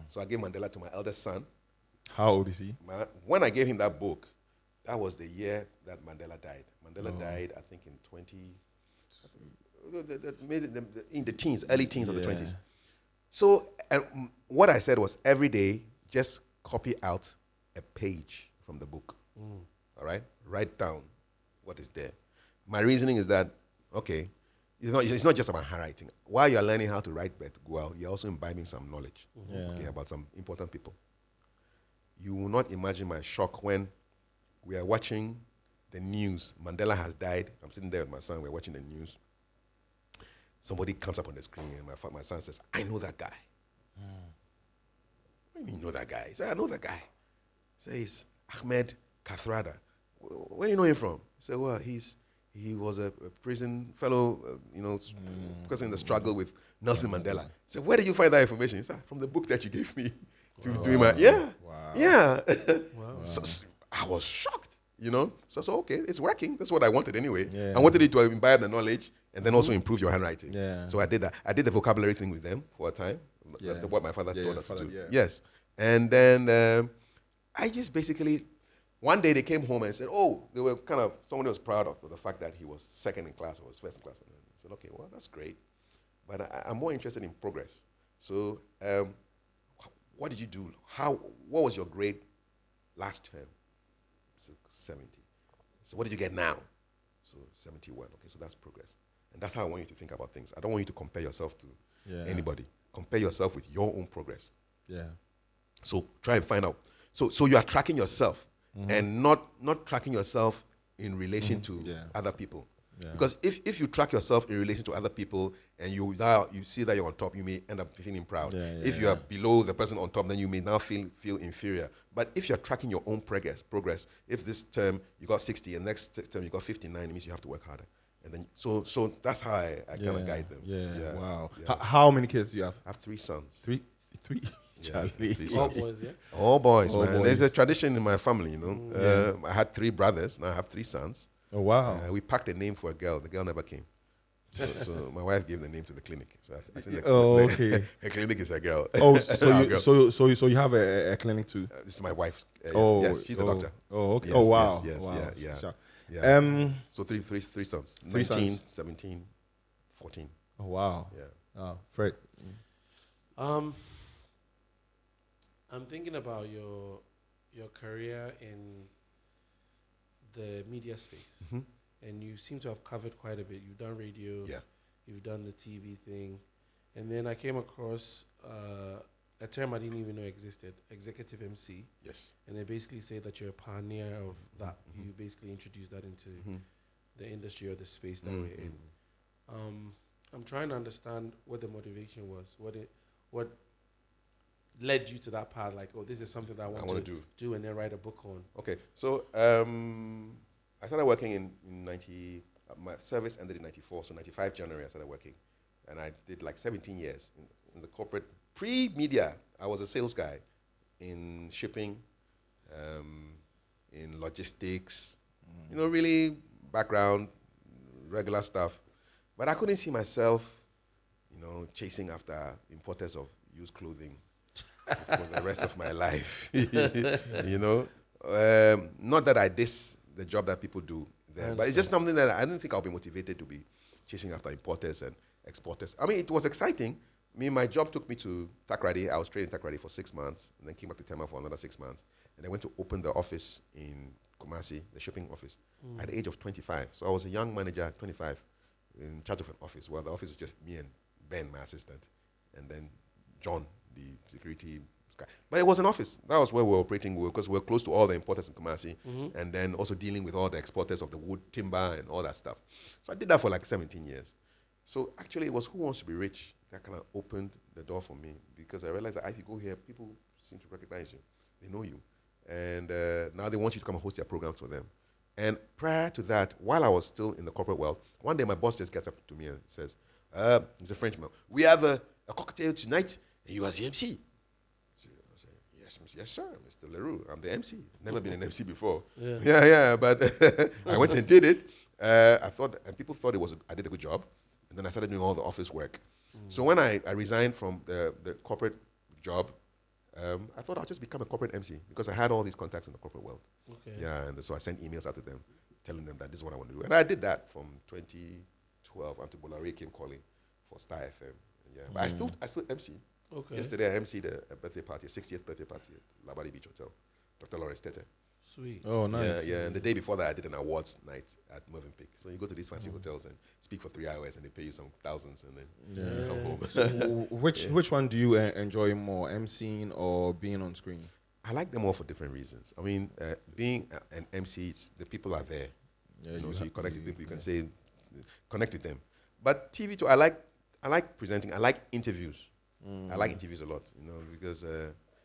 Speaker 4: So I gave Mandela to my eldest son.
Speaker 2: How old is he?
Speaker 4: When I gave him that book, that was the year that Mandela died. Mandela died, I think, in in the teens, early teens of the 20s. So what I said was, every day, just copy out a page from the book. All right? Write down what is there. My reasoning is that, okay, it's not just about handwriting. While you're learning how to write well, you're also imbibing some knowledge about some important people. You will not imagine my shock when we are watching the news. Mandela has died. I'm sitting there with my son. We're watching the news. Somebody comes up on the screen, and my son says, I know that guy. What do you mean you know that guy? He said, I know that guy. He says, Ahmed Kathrada. Where do you know him from? He said, well, he was a prison fellow, because in the struggle with Nelson Mandela. He said, where did you find that information? He said, from the book that you gave me to do my, So I was shocked, So I said, okay, it's working. That's what I wanted anyway. I wanted it to imbibe the knowledge and then also improve your handwriting. So I did that. I did the vocabulary thing with them for a time, what my father taught us to do. Yes. And then I just basically, one day they came home and said, they were somebody was proud of the fact that he was second in class or was first in class. And I said, okay, well, that's great. But I'm more interested in progress. So what did you do? What was your grade last term? So 70. So what did you get now? So 71. Okay, so that's progress. And that's how I want you to think about things. I don't want you to compare yourself to anybody. Compare yourself with your own progress. Yeah. So try and find out. So you are tracking yourself and not tracking yourself in relation to other people. Yeah. Because if you track yourself in relation to other people and you see that you're on top, you may end up feeling proud. If you are below the person on top, then you may now feel inferior. But if you're tracking your own progress, if this term you got 60 and next term you got 59, it means you have to work harder. And then so that's how I kind of guide them.
Speaker 2: Wow. Yeah. How many kids do you have?
Speaker 4: I have 3 sons.
Speaker 2: Three. Charlie.
Speaker 3: All boys, yeah?
Speaker 4: All boys, man. There's a tradition in my family, I had 3 brothers. Now I have 3 sons.
Speaker 2: Oh, wow.
Speaker 4: We packed a name for a girl. The girl never came. So my wife gave the name to the clinic. So I think
Speaker 2: okay.
Speaker 4: Her clinic is a girl.
Speaker 2: Oh, so you have a clinic too?
Speaker 4: This is my wife's.
Speaker 2: Yes,
Speaker 4: she's the doctor.
Speaker 2: Oh, okay.
Speaker 4: Yes,
Speaker 2: wow.
Speaker 4: Yes,
Speaker 2: wow.
Speaker 4: Yeah. So three sons. 19,
Speaker 2: sons.
Speaker 4: 17, 14.
Speaker 2: Oh, wow.
Speaker 4: Yeah.
Speaker 2: Oh, Fred.
Speaker 3: I'm thinking about your career in the media space, and you seem to have covered quite a bit. You've done radio, you've done the TV thing, and then I came across a term I didn't even know existed, executive MC.
Speaker 4: Yes.
Speaker 3: And they basically say that you're a pioneer of that. You basically introduce that into the industry or the space that we're in. I'm trying to understand what the motivation was, what led you to that path, like, oh, this is something that I want to do and then write a book on.
Speaker 4: Okay, so I started working in 90, my service ended in 94, so 95 January I started working. And I did like 17 years in the corporate, pre-media. I was a sales guy in shipping, in logistics, really background, regular stuff. But I couldn't see myself, chasing after importers of used clothing for the rest of my life. Not that I diss the job that people do there, but it's just something that I didn't think I'll be motivated to be chasing after importers and exporters. I mean, it was exciting. My job took me to Takrady. I was trained in Takrady for 6 months, and then came back to Tema for another 6 months. And I went to open the office in Kumasi, the shipping office, at the age of 25. So I was a young manager at 25 in charge of an office. Well, the office was just me and Ben, my assistant, and then John, the security guy. But it was an office. That was where we were operating because we were close to all the importers in Kumasi, and then also dealing with all the exporters of the wood, timber, and all that stuff. So I did that for like 17 years. So actually, it was Who Wants to Be Rich that kind of opened the door for me, because I realized that if you go here, people seem to recognize you. They know you. And now they want you to come and host their programs for them. And prior to that, while I was still in the corporate world, one day my boss just gets up to me and says, he's a Frenchman, we have a cocktail tonight, and you are the MC. So I say, yes, sir, Mr. Leroux, I'm the MC. Never been an MC before. Yeah, but I went and did it. I thought, and people thought I did a good job. And then I started doing all the office work. So when I resigned from the corporate job, I thought I'll just become a corporate MC because I had all these contacts in the corporate world.
Speaker 3: Okay.
Speaker 4: Yeah, and so I sent emails out to them, telling them that this is what I want to do. And I did that from 2012 until Bolare came calling for Star FM. Yeah, but I still MC.
Speaker 3: Okay.
Speaker 4: Yesterday I MC'd a birthday party, a 60th birthday party at Labadi Beach Hotel. Dr. Lawrence Tete.
Speaker 3: Sweet.
Speaker 2: Oh, nice.
Speaker 4: Yeah. And the day before that, I did an awards night at Movenpick. So you go to these fancy hotels and speak for 3 hours, and they pay you some thousands, and then you come home.
Speaker 2: So which one do you enjoy more, emceeing or being on screen?
Speaker 4: I like them all for different reasons. I mean, being an MC, the people are there.
Speaker 2: Yeah,
Speaker 4: so you connect with people. You can say, connect with them. But TV too. I like presenting. I like interviews. I like interviews a lot. Because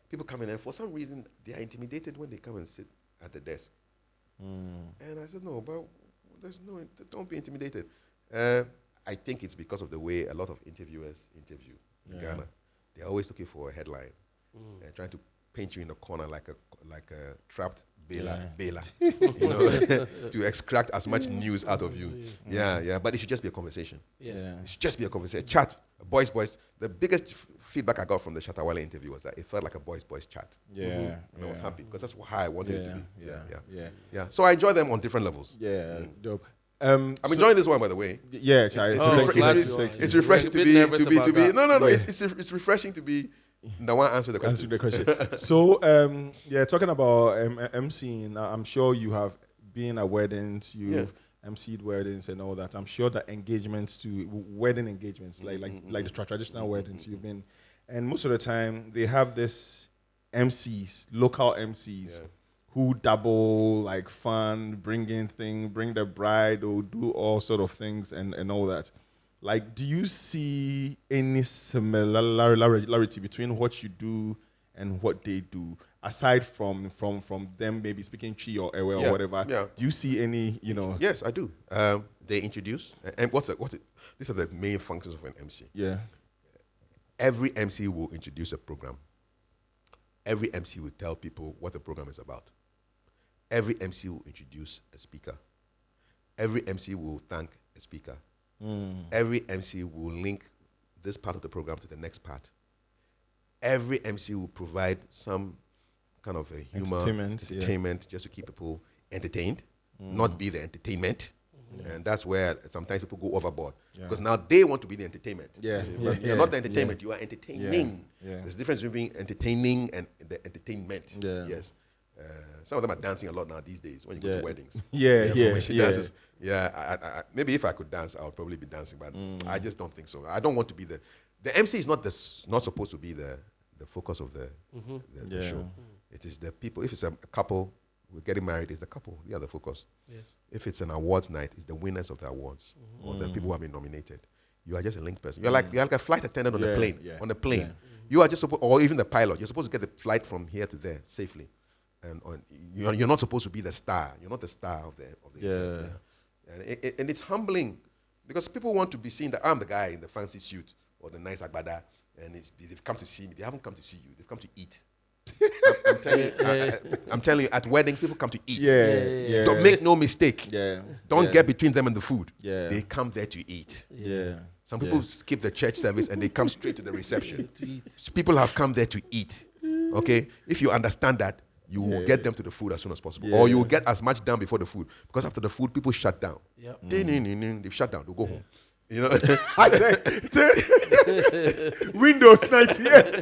Speaker 4: people come in and for some reason they are intimidated when they come and sit at the desk. And I said, no, but don't be intimidated. I think it's because of the way a lot of interviewers interview in Ghana. They're always looking for a headline and trying to paint you in a corner like a trapped bailer, to extract as much news out of you. Yeah. But it should just be a conversation.
Speaker 3: Yes.
Speaker 2: Yeah.
Speaker 4: It should just be a conversation, a chat, boys. The biggest feedback I got from the Shatawale interview was that it felt like a boys chat.
Speaker 2: Yeah.
Speaker 4: And I was happy because that's how I wanted it to be.
Speaker 2: Yeah.
Speaker 4: So I enjoy them on different levels.
Speaker 2: Yeah. Dope.
Speaker 4: I'm enjoying this one, by the way.
Speaker 2: Yeah,
Speaker 4: it's refreshing to be. No. It's refreshing to be the one answer the question.
Speaker 2: So, talking about emceeing, I'm sure you have been at weddings, you've emceed weddings and all that. I'm sure that wedding engagements, like the traditional weddings you've been, and most of the time they have this MCs, local MCs. Who double like fun, bring the bride or do all sort of things and all that. Like, do you see any similarity between what you do and what they do, aside from them maybe speaking Chi or Ewe or whatever?
Speaker 4: Yeah.
Speaker 2: Do you see any,
Speaker 4: Yes, I do. They introduce, and these are the main functions of an MC.
Speaker 2: Yeah.
Speaker 4: Every MC will introduce a program. Every MC will tell people what the program is about. Every MC will introduce a speaker. Every MC will thank a speaker. Every MC will link this part of the program to the next part. Every MC will provide some kind of a humor, entertainment just to keep people entertained, not be the entertainment. And that's where sometimes people go overboard because now they want to be the entertainment. You're not the entertainment, you are entertaining. There's a difference between entertaining and the entertainment. Yes. Some of them are dancing a lot now these days when you go to weddings. When she dances. I maybe if I could dance, I would probably be dancing, but I just don't think so. I don't want to be the MC is not supposed to be the the focus of the
Speaker 2: Yeah.
Speaker 4: show. It is the people. If it's a couple we're getting married, it's the couple. They are the focus.
Speaker 3: Yes.
Speaker 4: If it's an awards night, it's the winners of the awards or the people who have been nominated. You are just a link person. You're like a flight attendant on the plane. On the plane, you are just supposed, or even the pilot. You're supposed to get the flight from here to there safely, and you're not supposed to be the star. You're not the star of the event. And it's humbling because people want to be seen that I'm the guy in the fancy suit or the nice agbada, and they've come to see me. They haven't come to see you. They've come to eat. I'm telling you, at weddings, people come to eat. Don't make no mistake. Don't get between them and the food. They come there to eat. Some people skip the church service and they come straight to the reception. So people have come there to eat. Okay? If you understand that, you will get them to the food as soon as possible. Or you will get as much done before the food. Because after the food, people shut down. They've shut down. They'll go home. You know, Windows 98.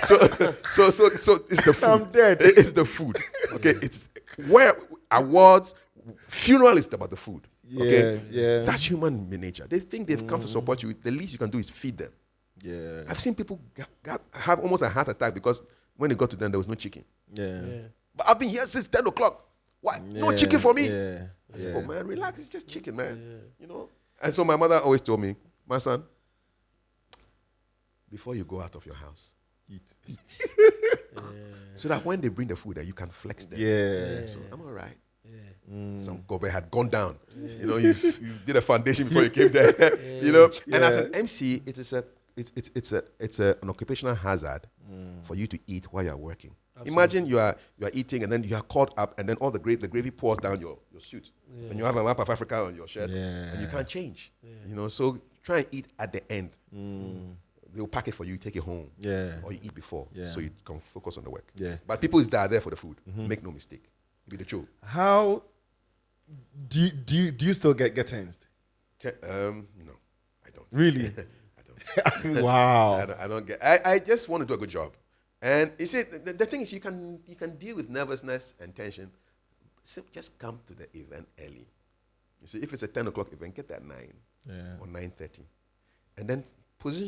Speaker 4: So it's the food. I'm dead. It's the food. Okay, it's where awards, funeral is about the food. Okay, that's human nature. They think they've come to support you. The least you can do is feed them. I've seen people have almost a heart attack because when they got to them, there was no chicken. But I've been here since 10 o'clock. What? No chicken for me? I said, oh man, relax, it's just chicken, man. You know? And so my mother always told me, my son, before you go out of your house, eat. So that when they bring the food, you can flex them. So I'm all right. Some gobe had gone down. You know, you did a foundation before you came there. You know? And as an MC, it's an occupational hazard for you to eat while you're working. Absolutely. Imagine you are eating and then you are caught up and then all the gravy pours down your suit. And you have a map of Africa on your shirt and you can't change. You know, so try and eat at the end. They'll pack it for you, take it home. Or you eat before so you can focus on the work. But people is there for the food. Make no mistake. Be the truth.
Speaker 2: How do you still get tensed?
Speaker 4: No, I don't.
Speaker 2: Really?
Speaker 4: I don't.
Speaker 2: Wow.
Speaker 4: I don't get. I just want to do a good job. And you see, the thing is, you can deal with nervousness and tension. So just come to the event early. You see, if it's a 10 o'clock event, get there at 9 or 9:30, and then position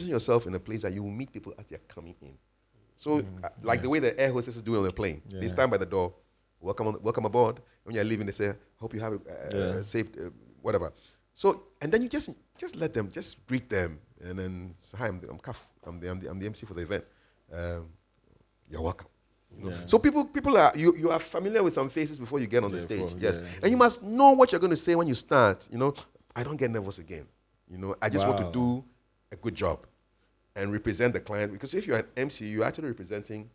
Speaker 4: yourself in a place that you will meet people as they're coming in. So, like the way the air hostesses do on the plane, they stand by the door, welcome aboard. When you're leaving, they say, "Hope you have a safe whatever." So, and then you just let them, just greet them, and then say, "Hi, I'm Kaf. I'm the MC for the event." You're welcome. You know? So people are you are familiar with some faces before you get on the stage. And you must know what you're going to say when you start. You know, I don't get nervous again. You know, I just want to do a good job and represent the client, because if you're an MC, you're actually representing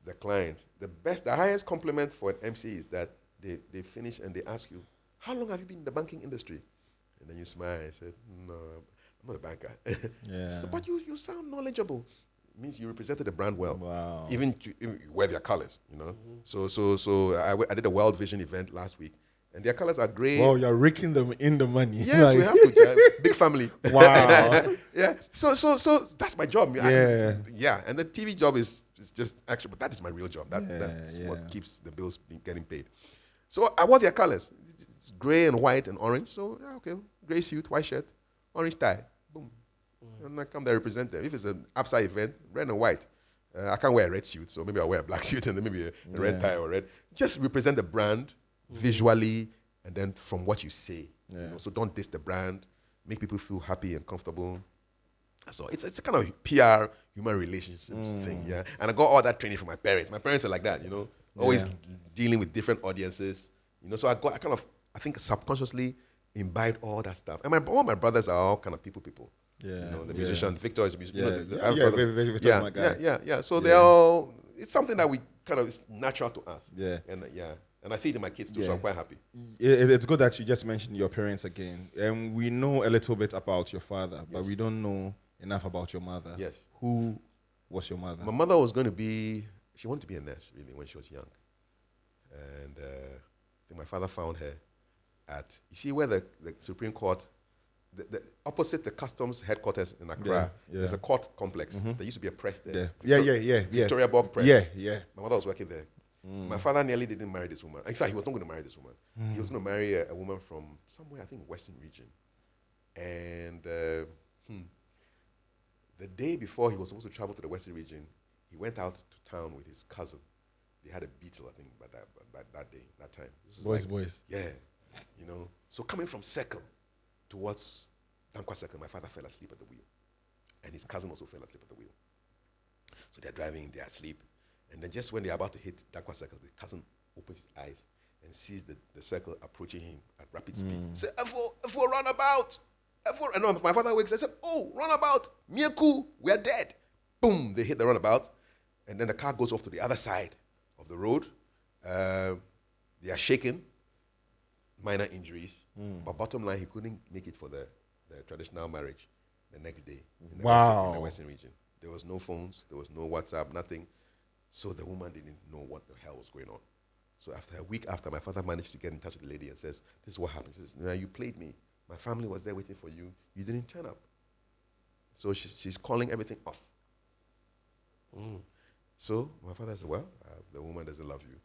Speaker 4: the client. The highest compliment for an MC is that they finish and they ask you, "How long have you been in the banking industry?" And then you smile and say, "No, I'm not a banker." But you sound knowledgeable. Means you represented the brand well.
Speaker 2: Wow.
Speaker 4: Even you wear their colors, you know. So I did a World Vision event last week, and their colors are gray.
Speaker 2: Wow, you're raking them in the money.
Speaker 4: Yes, we have to. Big family.
Speaker 2: Wow.
Speaker 4: So that's my job.
Speaker 2: Yeah.
Speaker 4: And the TV job is just extra, but that is my real job. That's what keeps the bills getting paid. So I wore their colors. It's gray and white and orange. So okay, gray suit, white shirt, orange tie. Boom. And I come there represent them. If it's an upside event, red and white. I can't wear a red suit, so maybe I'll wear a black suit and then maybe a red tie or red. Just represent the brand visually and then from what you say. You know? So don't diss the brand. Make people feel happy and comfortable. So it's a kind of PR, human relationships thing, And I got all that training from my parents. My parents are like that, you know, always dealing with different audiences. You know, so I think subconsciously imbibed all that stuff. And all my brothers are all kind of people. You know, the musician, Victor is a musician.
Speaker 2: Victor's my guy.
Speaker 4: So they're all, it's something that we kind of, it's natural to us. And I see it in my kids too, so I'm quite happy.
Speaker 2: It's good that you just mentioned your parents again. We know a little bit about your father, but we don't know enough about your mother.
Speaker 4: Yes.
Speaker 2: Who was your mother?
Speaker 4: My mother was she wanted to be a nurse, really, when she was young. And I think my father found her you see where the Supreme Court, the opposite the customs headquarters in Accra, there's a court complex. There used to be a press there. Victoria Bob Press. My mother was working there. My father nearly didn't marry this woman. In fact, he was not going to marry this woman. He was going to marry a woman from somewhere, I think, Western region. And The day before he was supposed to travel to the Western region, he went out to town with his cousin. They had a beetle, I think, by that day, that time. This is
Speaker 2: Boys.
Speaker 4: Yeah, you know. So coming from Circle towards Dankwa Circle, my father fell asleep at the wheel. And his cousin also fell asleep at the wheel. So they're driving, they're asleep. And then just when they're about to hit Dankwa Circle, the cousin opens his eyes and sees the circle approaching him at rapid speed. He said, F4, run about. F4. And my father wakes. I said, oh, runabout. Miaku, we're dead. Boom, they hit the runabout. And then the car goes off to the other side of the road. They are shaken. Minor injuries. But bottom line, he couldn't make it for the traditional marriage the next day in the Western region. There was no phones. There was no WhatsApp, nothing. So the woman didn't know what the hell was going on. So after a week after, my father managed to get in touch with the lady and says, this is what happened. She says, no, you played me. My family was there waiting for you. You didn't turn up. So she's calling everything off. So my father said, well, the woman doesn't love you.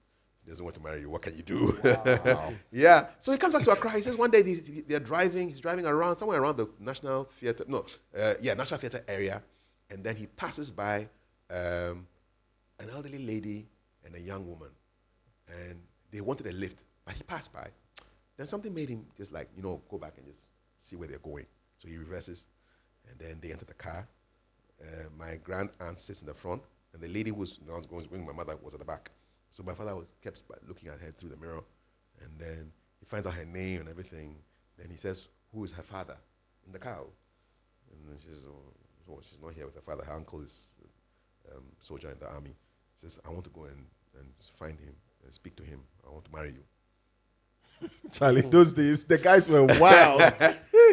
Speaker 4: She doesn't want to marry you. What can you do? Wow. Yeah. So he comes back to Accra. He says one day they're driving. He's driving around, somewhere around the National Theatre. National Theatre area. And then he passes by an elderly lady and a young woman. And they wanted a lift, but he passed by. Then something made him just go back and just see where they're going. So he reverses, and then they enter the car. My grand aunt sits in the front, and the lady who was going, my mother was at the back. So my father kept looking at her through the mirror, and then he finds out her name and everything. Then he says, who is her father in the car? And then she says, oh, she's not here with her father. Her uncle is soldier in the army. He says, I want to go and find him and speak to him. I want to marry you.
Speaker 2: Charlie, those days, the guys were wild.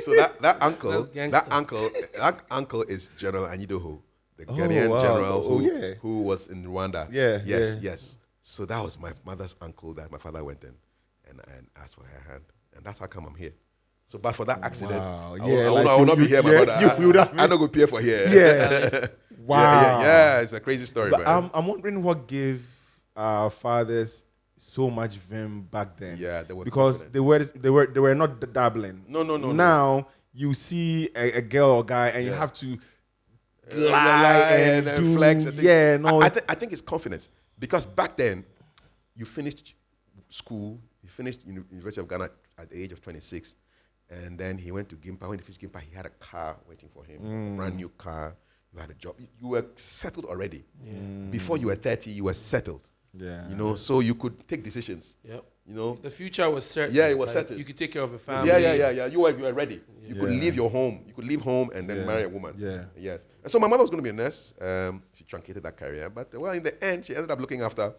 Speaker 4: So that uncle is General Anyidoho, the Ghanaian general who was in Rwanda. Yes. So that was my mother's uncle that my father went in and asked for her hand. And that's how come I'm here. So, but for that accident, I will not be here, my brother. I'm not going to pay for here.
Speaker 2: Yeah. Wow.
Speaker 4: Yeah, it's a crazy story,
Speaker 2: but
Speaker 4: man.
Speaker 2: I'm wondering what gave our fathers so much vim back then.
Speaker 4: Yeah, they were
Speaker 2: because
Speaker 4: confident.
Speaker 2: they were not dabbling.
Speaker 4: No.
Speaker 2: Now you see a girl or guy and you have to lie and do,
Speaker 4: flex.
Speaker 2: I
Speaker 4: think it's confidence because back then you finished school, you finished University of Ghana at the age of 26, and then he went to Gimpa. When he finished Gimpa, he had a car waiting for him, a brand new car. You had a job. You were settled already. Before you were 30, you were settled.
Speaker 2: Yeah.
Speaker 4: So you could take decisions.
Speaker 3: Yep.
Speaker 4: The
Speaker 3: future was certain.
Speaker 4: Yeah, it was certain.
Speaker 3: You could take care of a family.
Speaker 4: Yeah. You were ready. You could leave your home. You could leave home and then marry a woman.
Speaker 2: Yeah.
Speaker 4: Yes. And so my mother was going to be a nurse. She truncated that career, but in the end, she ended up looking after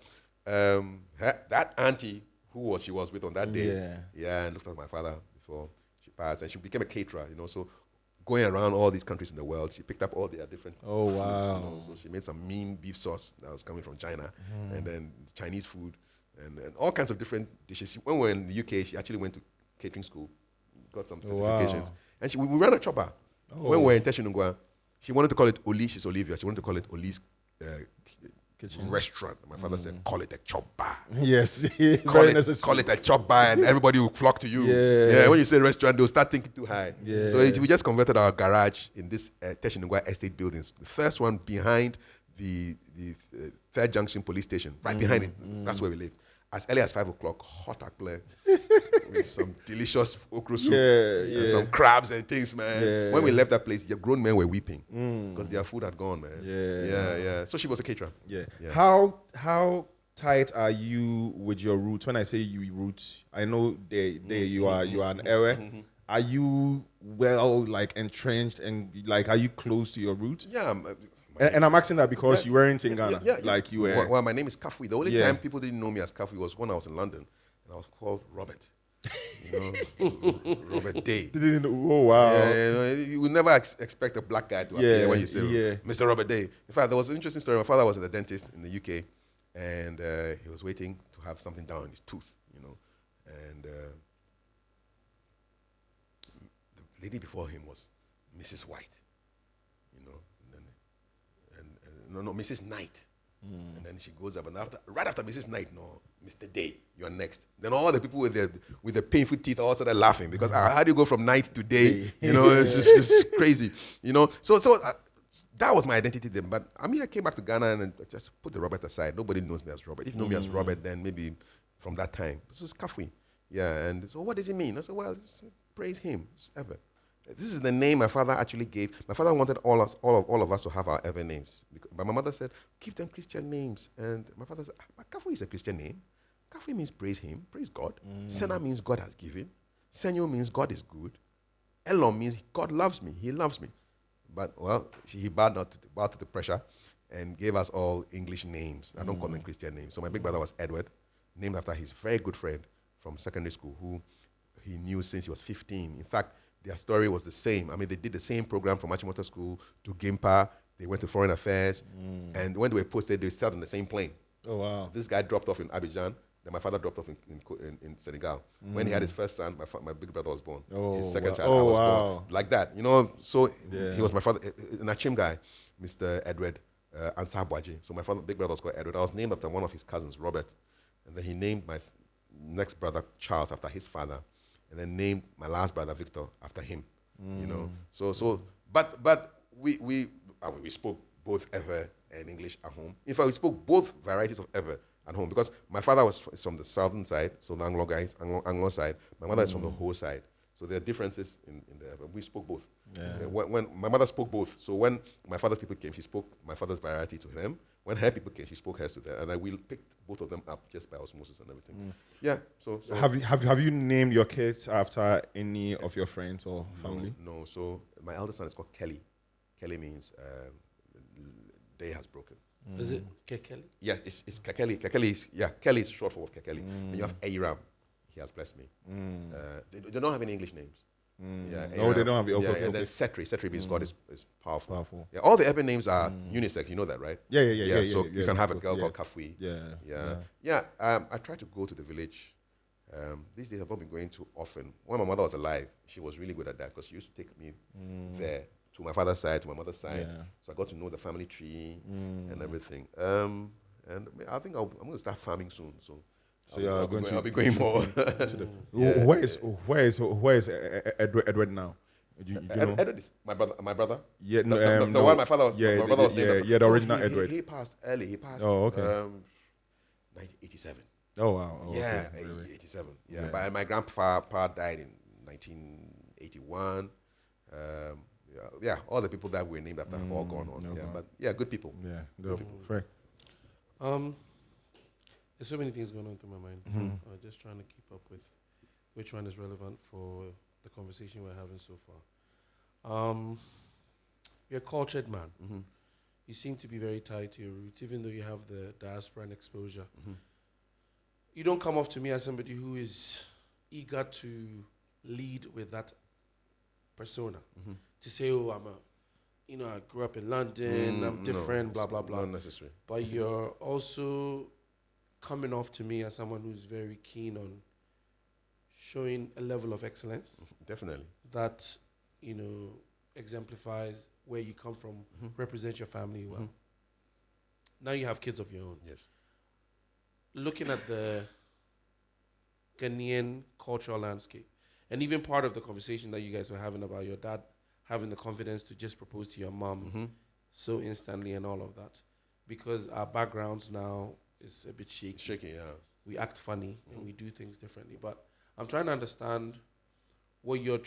Speaker 4: that auntie she was with on that day. Yeah, and looked after my father before she passed, and she became a caterer. So going around all these countries in the world, she picked up all their different foods.
Speaker 2: Wow.
Speaker 4: So she made some mean beef sauce that was coming from China, and then Chinese food, and all kinds of different dishes. When we were in the UK, she actually went to catering school, got some certifications. And we ran a chopper. When we were in Teshinungwa, she wanted to call it Oli, she's Olivia, she wanted to call it Oli's kitchen restaurant. My father said, call it a chop bar.
Speaker 2: Yes.
Speaker 4: Call it a chop bar, and everybody will flock to you. Yeah. When you say restaurant, they'll start thinking too high.
Speaker 2: Yeah.
Speaker 4: So we just converted our garage in this Teshinungwa estate buildings. The first one behind the Third Junction police station, right behind it. That's where we lived. As early as 5 o'clock, hot akple with some delicious okra soup and some crabs and things, man.
Speaker 2: Yeah.
Speaker 4: When we left that place, the grown men were weeping because their food had gone, man. Yeah. So she was a caterer.
Speaker 2: Yeah. How tight are you with your roots? When I say you roots, I know you are an Ewe. Are you entrenched and are you close to your roots?
Speaker 4: Yeah.
Speaker 2: And I'm asking that because you weren't in Ghana, you were.
Speaker 4: Well, my name is Kafui. The only time people didn't know me as Kafui was when I was in London, and I was called Robert. Robert Day.
Speaker 2: Oh, wow.
Speaker 4: Yeah, you would never expect a black guy to appear when you say Mr. Robert Day. In fact, there was an interesting story. My father was a dentist in the UK, and he was waiting to have something done on his tooth, and the lady before him was Mrs. White, No, Mrs. Knight. And then she goes up, and right after Mrs. Knight, no, Mr. Day, you're next. Then all the people with the painful teeth all started laughing because how do you go from night to day? It's just crazy. So that was my identity then. But I mean, I came back to Ghana and I just put the Robert aside. Nobody knows me as Robert. If you know me as Robert, then maybe from that time. This is Kafui. Yeah, and so what does it mean? I said, well, praise him. Ever. This is the name my father actually gave. My father wanted all of us to have our ever names. But my mother said, give them Christian names. And my father said, but Kafui is a Christian name. Kafui means praise him, praise God. Sena means God has given. Senyo means God is good. Elon means God loves me. He loves me. But, well, he bowed to the pressure and gave us all English names. I don't call them Christian names. So my big brother was Edward, named after his very good friend from secondary school who he knew since he was 15. In fact, their story was the same. I mean, they did the same program from Achimota School to Gimpa. They went to Foreign Affairs. And when they were posted, they sat on the same plane.
Speaker 2: Oh, wow.
Speaker 4: This guy dropped off in Abidjan. Then my father dropped off in Senegal. When he had his first son, my big brother was born. His second child, I was born. Like that, you know. So he was my father, an Achim guy, Mr. Edward Ansah Bwaji. So my big brother was called Edward. I was named after one of his cousins, Robert. And then he named my next brother, Charles, after his father. And then named my last brother, Victor, after him. You know. But we spoke both Ewe and English at home. In fact, we spoke both varieties of Ewe at home because my father is from the southern side, so the Anglo guys, Anglo side. My mother is from the Ho side. So there are differences in there, but we spoke both. When my mother spoke both, so when my father's people came, she spoke my father's variety to them. When her people came, she spoke hers to them, and I will pick both of them up just by osmosis and everything. Yeah. So
Speaker 2: have you named your kids after any of your friends or family?
Speaker 4: No. So my eldest son is called Kelly. Kelly means day has broken.
Speaker 3: Is it Kekeli?
Speaker 4: Yeah, it's Kekeli. Kekeli is Kelly is short for Kekeli. And you have Aram. He has blessed me. They don't have any English names. Yeah,
Speaker 2: no, they don't have.
Speaker 4: Okay. And then Setri means God is powerful. Yeah, all the Ewe names are unisex. You know that, right?
Speaker 2: Yeah.
Speaker 4: So you can have a girl called Kafui.
Speaker 2: Yeah.
Speaker 4: I try to go to the village. These days I've not been going too often. When my mother was alive, she was really good at that because she used to take me there to my father's side, to my mother's side. So I got to know the family tree and everything. And I think I'm going to start farming soon. So I'll be going more.
Speaker 2: Where is Edward now? You know?
Speaker 4: Edward is my brother.
Speaker 2: Yeah,
Speaker 4: the one my father was. my brother was named after.
Speaker 2: the original Edward.
Speaker 4: He passed early. He passed. 1987.
Speaker 2: Oh wow. Oh,
Speaker 4: yeah,
Speaker 2: okay.
Speaker 4: 87. Yeah, but my grandpa died in 1981. All the people that were named after have all gone on. Good people.
Speaker 2: Yeah, good people. Right.
Speaker 3: There's so many things going on through my mind. Just trying to keep up with which one is relevant for the conversation we're having so far. You're a cultured man. You seem to be very tied to your roots, even though you have the diaspora and exposure. You don't come off to me as somebody who is eager to lead with that persona. To say, oh, I grew up in London, I'm different, blah, blah, blah.
Speaker 4: Not necessary.
Speaker 3: But you're also coming off to me as someone who's very keen on showing a level of excellence.
Speaker 4: Definitely.
Speaker 3: That, exemplifies where you come from, represents your family well. Now you have kids of your own.
Speaker 4: Yes.
Speaker 3: Looking at the Ghanaian cultural landscape, and even part of the conversation that you guys were having about your dad having the confidence to just propose to your mom so instantly and all of that, because our backgrounds now is a bit shaky.
Speaker 4: Shaky, yeah.
Speaker 3: We act funny and we do things differently. But I'm trying to understand what your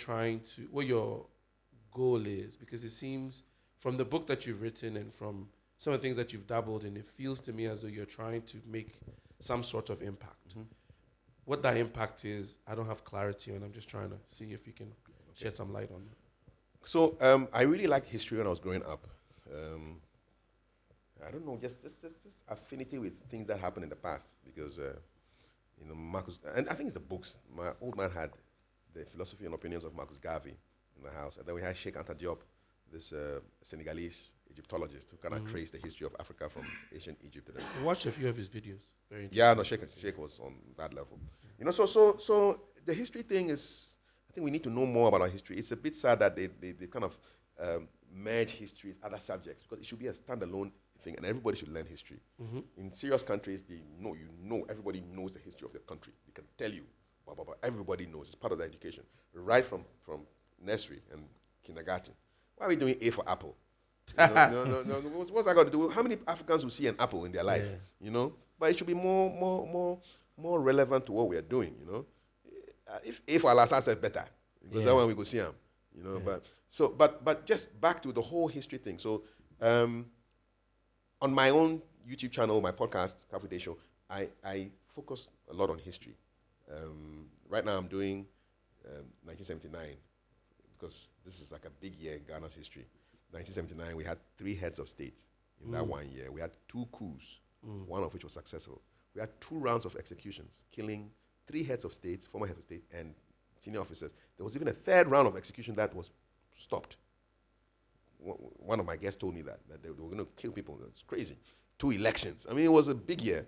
Speaker 3: goal is, because it seems from the book that you've written and from some of the things that you've dabbled in, it feels to me as though you're trying to make some sort of impact. What that impact is, I don't have clarity on. I'm just trying to see if you can shed some light on it. So
Speaker 4: I really liked history when I was growing up. I don't know, just affinity with things that happened in the past, because Marcus, and I think it's the books. My old man had the philosophy and opinions of Marcus Garvey in the house, and then we had Sheikh Anta Diop, this Senegalese Egyptologist who kind of traced the history of Africa from ancient Egypt.
Speaker 3: I watched a few of his videos. Very interesting.
Speaker 4: Yeah, no, Sheikh was on that level. So the history thing is, I think we need to know more about our history. It's a bit sad that they kind of merge history with other subjects, because it should be a standalone thing, and everybody should learn history. In serious countries, everybody knows the history of their country. They can tell you, blah, blah, blah. Everybody knows. It's part of the education, right from nursery and kindergarten. Why are we doing A for apple? What's that got to do? How many Africans will see an apple in their life? You know, but it should be more relevant to what we are doing. You know, if Allah said better, because that one we go see him. You know, but just back to the whole history thing. So, on my own YouTube channel, my podcast, Kafui Dey Show, I focus a lot on history. Right now, I'm doing 1979 because this is like a big year in Ghana's history. 1979, we had 3 heads of state in that 1 year. We had 2 coups, one of which was successful. We had 2 rounds of executions, killing 3 heads of state, former heads of state, and senior officers. There was even a 3rd round of execution that was stopped. One of my guests told me that they were going to kill people. That's crazy. 2 elections. I mean, it was a big year.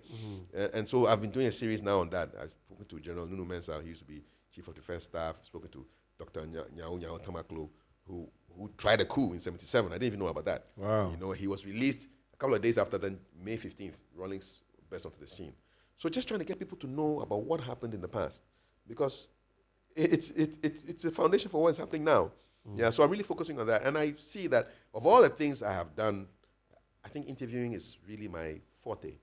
Speaker 4: And so I've been doing a series now on that. I've spoken to General Nunu Mensah, he used to be Chief of Defense Staff. I've spoken to Dr. Nyao Tamaklo, who tried a coup in 1977. I didn't even know about that.
Speaker 2: Wow.
Speaker 4: You know, he was released a couple of days after then, May 15th, Rawlings burst onto the scene. So just trying to get people to know about what happened in the past, because it's a foundation for what's happening now. Yeah, so I'm really focusing on that. And I see that of all the things I have done, I think interviewing is really my forte.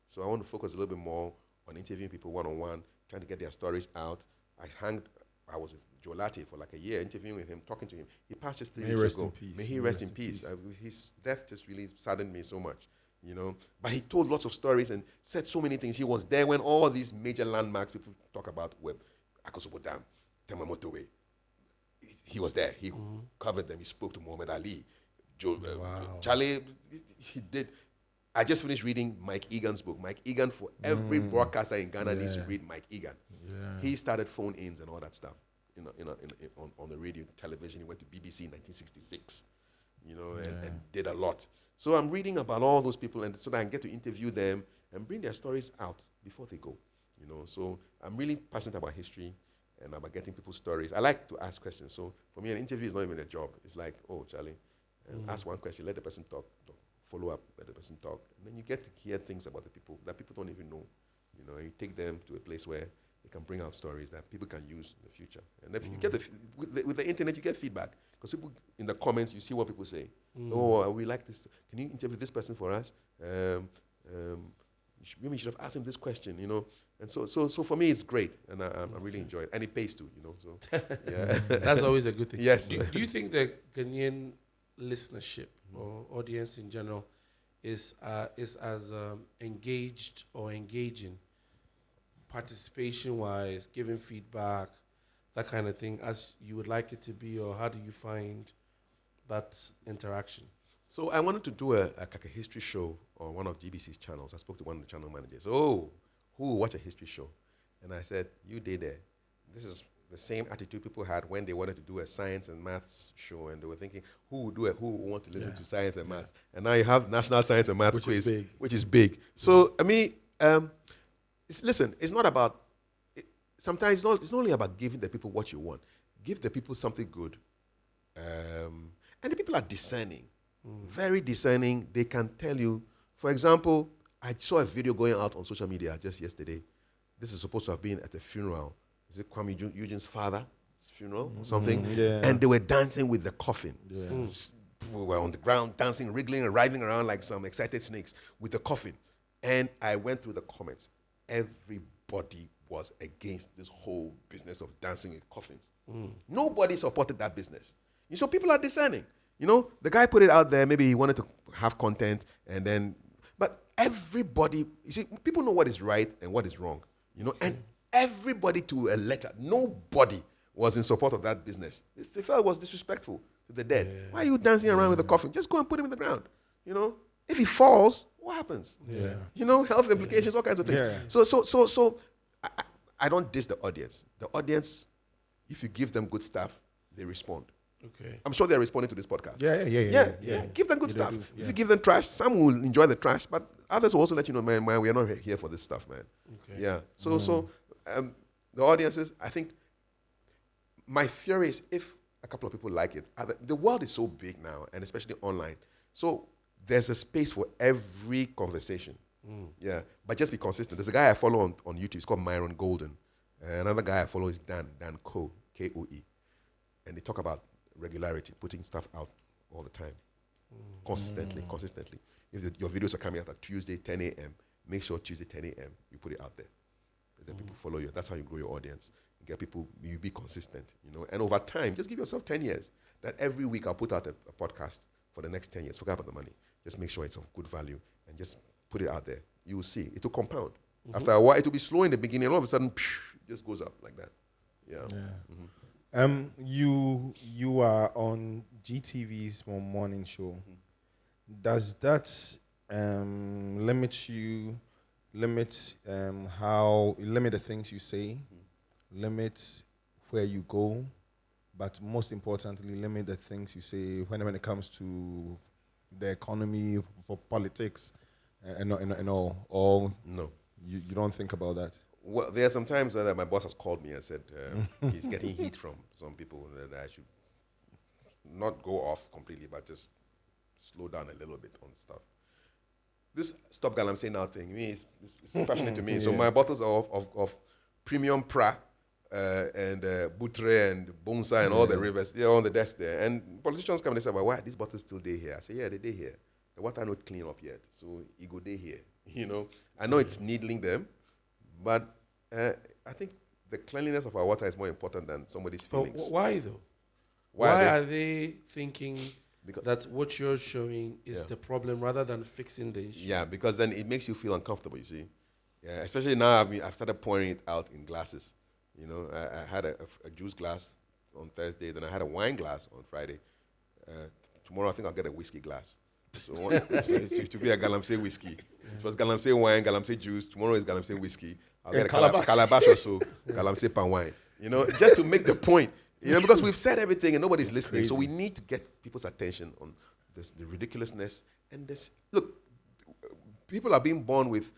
Speaker 4: So I want to focus a little bit more on interviewing people one-on-one, trying to get their stories out. I was with Joe Latte for like a year, interviewing with him, talking to him. He passed just 3 weeks ago. May he rest in peace. His death just really saddened me so much, you know. But he told lots of stories and said so many things. He was there when all these major landmarks people talk about were Akosombo Dam, Tema Motorway. He was there. He covered them. He spoke to Muhammad Ali. Charlie, he did. I just finished reading Mike Egan's book. Mike Egan, for every broadcaster in Ghana needs to read Mike Egan. He started phone-ins and all that stuff, on the radio, television. He went to BBC in 1966, and did a lot. So I'm reading about all those people, and so that I can get to interview them and bring their stories out before they go. So I'm really passionate about history and about getting people's stories. I like to ask questions. So for me, an interview is not even a job. It's like, oh, Charlie, ask one question, let the person talk, follow up, let the person talk. And then you get to hear things about the people that people don't even know. And you take them to a place where they can bring out stories that people can use in the future. And if you get with the internet, you get feedback. Because people, in the comments, you see what people say. Oh, we like this. Can you interview this person for us? Maybe you should have asked him this question, And so for me, it's great. And I really enjoy it. And it pays too, So, yeah.
Speaker 3: That's always a good thing.
Speaker 4: Yes.
Speaker 3: Do you think the Ghanaian listenership or audience in general is as engaged or engaging, participation-wise, giving feedback, that kind of thing, as you would like it to be, or how do you find that interaction?
Speaker 4: So I wanted to do a history show on one of GBC's channels. I spoke to one of the channel managers. Oh, who will watch a history show? And I said, you did there. This is the same attitude people had when they wanted to do a science and maths show, and they were thinking, who would want to listen to science and maths? And now you have National Science and Maths quiz, which is big. So, I mean, it's not about, sometimes it's not only about giving the people what you want. Give the people something good. And the people are discerning, very discerning. They can tell you, for example, I saw a video going out on social media just yesterday. This is supposed to have been at a funeral. Is it Kwame Eugene's father's funeral or something? And they were dancing with the coffin. People were on the ground dancing, wriggling and writhing around like some excited snakes with the coffin. And I went through the comments. Everybody was against this whole business of dancing with coffins. Nobody supported that business. So people are discerning. The guy put it out there. Maybe he wanted to have content, but everybody, you see, people know what is right and what is wrong. And everybody to a letter, nobody was in support of that business. They felt it was disrespectful to the dead. Why are you dancing around with the coffin? Just go and put him in the ground. If he falls, what happens? Health implications, all kinds of things. So I don't diss the audience. The audience, if you give them good stuff, they respond.
Speaker 2: Okay.
Speaker 4: I'm sure they're responding to this podcast.
Speaker 2: Yeah.
Speaker 4: Give them good stuff. If you give them trash, some will enjoy the trash, but others will also let you know, man, we are not here for this stuff, man.
Speaker 3: Okay.
Speaker 4: Yeah. So the audiences, I think, my theory is if a couple of people like it, the world is so big now, and especially online, so there's a space for every conversation. Yeah. But just be consistent. There's a guy I follow on YouTube. It's called Myron Golden. Another guy I follow is Dan Koe, Koe. And they talk about regularity, putting stuff out all the time. consistently. If your videos are coming out at Tuesday 10 a.m., make sure Tuesday 10 a.m. you put it out there. And then people follow you. That's how you grow your audience. You get people, you be consistent, And over time, just give yourself 10 years. That every week I'll put out a podcast for the next 10 years. Forget about the money. Just make sure it's of good value and just put it out there. You will see. It will compound. After a while, it will be slow in the beginning. And all of a sudden, it just goes up like that.
Speaker 2: You are on GTV's morning show. Does that limit the things you say, limit where you go, but most importantly, limit the things you say when it comes to the economy, for politics, and all? Or
Speaker 4: no,
Speaker 2: you don't think about that?
Speaker 4: Well, there are some times that my boss has called me and said he's getting heat from some people that I should not go off completely, but just slow down a little bit on stuff. This Stop Galamsey Now thing, it's passionate to me. Yeah. So my bottles are of premium Pra and Boutre and Bonsa and all the rivers, they're on the desk there. And politicians come and they say, well, why are these bottles still day here? I say, yeah, they here. The water not clean up yet, so it go day here. I know it's needling them, but I think the cleanliness of our water is more important than somebody's feelings.
Speaker 3: But why though? Why are they thinking that what you're showing is the problem rather than fixing the issue?
Speaker 4: Yeah, because then it makes you feel uncomfortable, you see. Yeah, especially now I've started pouring it out in glasses. I had a juice glass on Thursday, then I had a wine glass on Friday. Tomorrow I think I'll get a whiskey glass. So it should be a Galamsey whiskey. It was Galamsey wine, Galamsey juice. Tomorrow is Galamsey whiskey. I'll get a calabash or so, Galamsey palmwine. Just to make the point. Because we've said everything and nobody's listening. Crazy. So we need to get people's attention on the ridiculousness and this. Look, people are being born with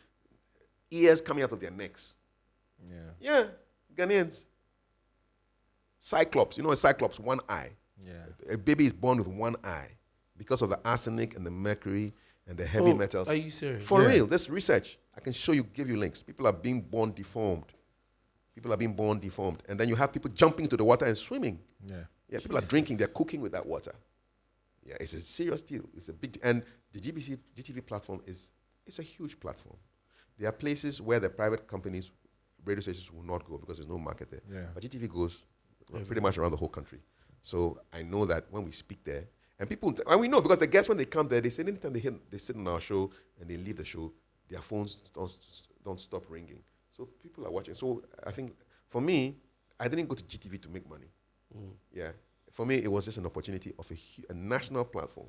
Speaker 4: ears coming out of their necks. Yeah, Ghanaians. Cyclops, a cyclops, one eye. Yeah. A baby is born with one eye because of the arsenic and the mercury and the heavy metals.
Speaker 3: Are you serious?
Speaker 4: For real, this research. I can show you, give you links. People are being born deformed. And then you have people jumping into the water and swimming. Yeah, people are drinking, they're cooking with that water. Yeah, it's a serious deal. It's a big and the GTV platform is a huge platform. There are places where the private companies, radio stations will not go because there's no market there. Yeah. But GTV goes pretty much around the whole country. So I know that when we speak there, and we know because the guests, when they come there, they say anytime they sit on our show and they leave the show, their phones don't stop ringing. So people are watching. So I think, for me, I didn't go to GTV to make money. Yeah. For me, it was just an opportunity of a national platform.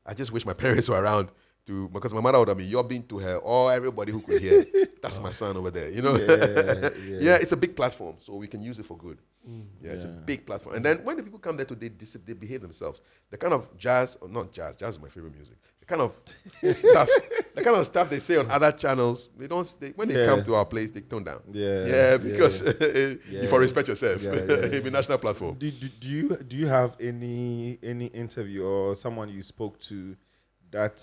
Speaker 4: I just wish my parents were around because my mother would have been yobbing to her or everybody who could hear. That's my son over there, Yeah, it's a big platform, so we can use it for good. It's a big platform. And then when the people come there they behave themselves. The kind of jazz is my favorite music. The kind of stuff they say on other channels, when they come to our place, they tone down. Because you for respect yourself. It'll be national platform.
Speaker 2: Do you have any interview or someone you spoke to that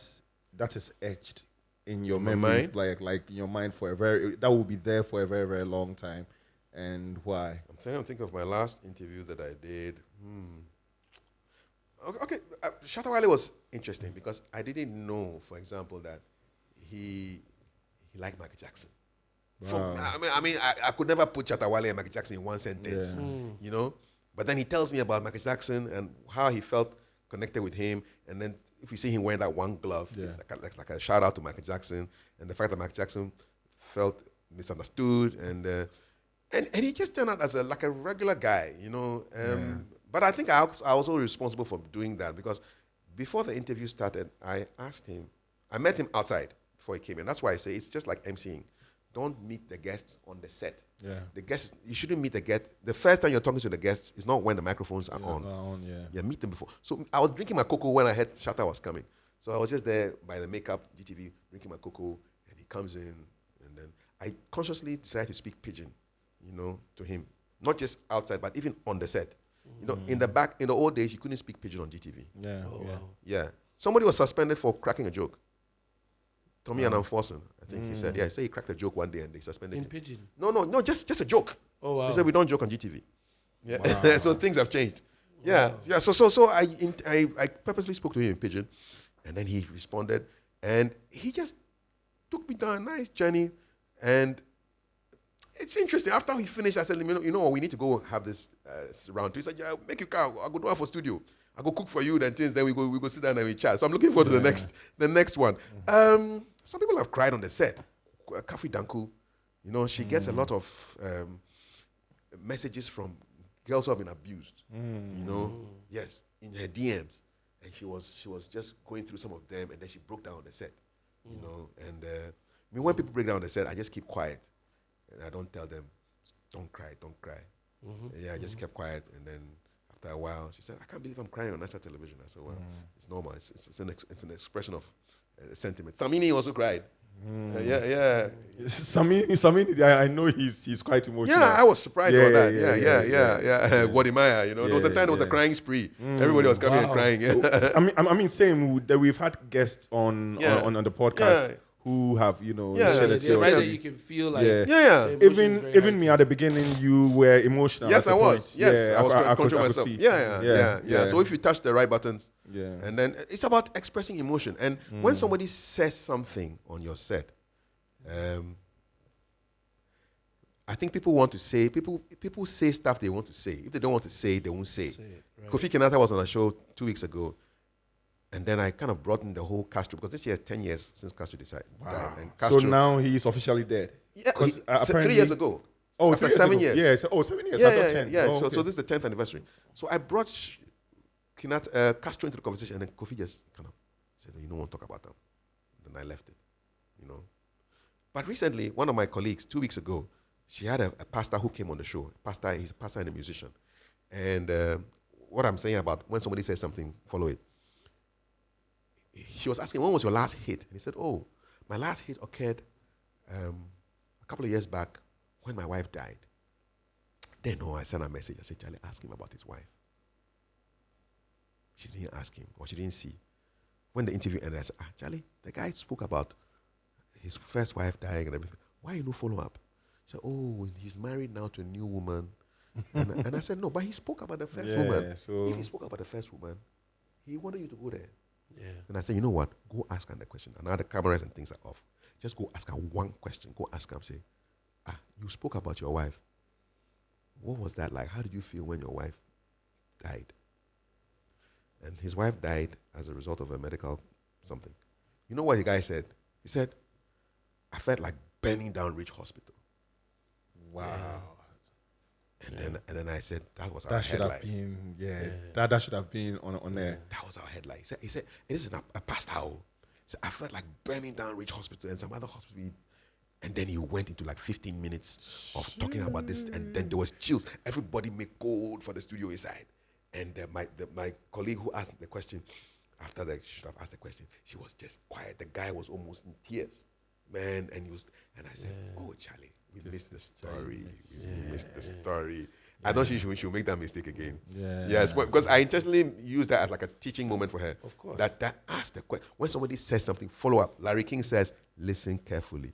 Speaker 2: is etched in your memory, like in your mind that will be there for a very, very long time, and why?
Speaker 4: I'm trying to think of my last interview that I did. Okay, Shatta Wale was interesting because I didn't know, for example, that he liked Michael Jackson. Wow. I could never put Shatta Wale and Michael Jackson in one sentence, But then he tells me about Michael Jackson and how he felt connected with him, and then if you see him wearing that one glove, it's like a shout out to Michael Jackson and the fact that Michael Jackson felt misunderstood and he just turned out as a regular guy, But I think I was also responsible for doing that because before the interview started, I met him outside before he came in. That's why I say it's just like emceeing. Don't meet the guests on the set. Yeah. The guests, you shouldn't meet the guest. The first time you're talking to the guests is not when the microphones are on. Yeah, meet them before. So I was drinking my cocoa when I heard Shatta was coming. So I was just there by the makeup, GTV, drinking my cocoa, and he comes in, and then I consciously decided to speak pidgin, to him. Not just outside, but even on the set. In the old days, you couldn't speak pidgin on GTV. Yeah. Somebody was suspended for cracking a joke. Tommy and Amforson, I think he said, he said he cracked a joke one day and they suspended him.
Speaker 3: In pidgin?
Speaker 4: No, just a joke.
Speaker 3: Oh, wow.
Speaker 4: They said we don't joke on GTV. Yeah. Wow. So things have changed. Yeah, yeah. So I purposely spoke to him in Pidgin, and then he responded, and he just took me down a nice journey, and it's interesting. After he finished, I said, you know what, we need to go have this round two. He said, yeah, make you come. I'll go do one for studio. I'll go cook for you, then things. Then we go sit down and we chat. So I'm looking forward to the next one. Some people have cried on the set. Kafui Dey, she gets a lot of messages from girls who have been abused. Yes, in her DMs, and she was just going through some of them, and then she broke down on the set. And when people break down on the set, I just keep quiet. And I don't tell them, don't cry. Yeah, I just kept quiet. And then after a while, she said, I can't believe I'm crying on national television. I said, well, it's normal. It's an expression of sentiment. Samini also cried. Yeah.
Speaker 2: Samini, I know he's quite emotional.
Speaker 4: Yeah, I was surprised about that. Yeah. Wadimaya, there was a time there was a crying spree. Everybody was coming and crying.
Speaker 2: So, same that we've had guests on the podcast. Who have shed a tear?
Speaker 3: Right that you can feel like
Speaker 2: Even me at the beginning, you were emotional.
Speaker 4: Yes, I was. Yes, I was trying to control myself.
Speaker 2: See.
Speaker 4: Yeah. So if you touch the right buttons, and then it's about expressing emotion. And when somebody says something on your set, I think people want to say people say stuff they want to say. If they don't want to say, they won't say. Right. Kofi Kenyatta was on a show 2 weeks ago. And then I kind of brought in the whole Castro, because this year is 10 years since Castro died. And Castro,
Speaker 2: so now he's officially dead?
Speaker 4: Yeah, 3 years ago.
Speaker 2: Oh,
Speaker 4: after 7 years.
Speaker 2: Yeah, 7 years after 10.
Speaker 4: Yeah.
Speaker 2: Oh,
Speaker 4: So this is the 10th anniversary. So I brought Castro into the conversation, and then Kofi just kind of said, you don't want to talk about them. And then I left it, But recently, one of my colleagues, 2 weeks ago, she had a pastor who came on the show. He's a pastor and a musician. And what I'm saying about when somebody says something, follow it. She was asking, when was your last hit? And he said, my last hit occurred a couple of years back when my wife died. Then I sent a message. I said, Charlie, ask him about his wife. She didn't ask him, or she didn't see. When the interview ended, I said, Charlie, the guy spoke about his first wife dying and everything. Why you no follow up? He said, he's married now to a new woman. and I said, no, but he spoke about the first woman. So if he spoke about the first woman, he wanted you to go there. Yeah. And I said, you know what? Go ask her the question. And now the cameras and things are off. Just go ask her one question. Go ask her and say, you spoke about your wife. What was that like? How did you feel when your wife died? And his wife died as a result of a medical something. You know what the guy said? He said, I felt like burning down Rich Hospital.
Speaker 2: Wow.
Speaker 4: And then I said, that was our headline.
Speaker 2: That should have been on there.
Speaker 4: That was our headline. He said it is a pastor. He said, I felt like burning down Rich Hospital and some other hospital. And then he went into like 15 minutes of talking about this. And then there was chills. Everybody made gold for the studio inside. And my colleague who asked the question, after she should have asked the question, she was just quiet. The guy was almost in tears. Man, and I said, Charlie, we missed the story. We missed the story. I know she should make that mistake again. Yes, because I intentionally used that as like a teaching moment for her. Of course. That ask the question. When somebody says something, follow up. Larry King says, listen carefully.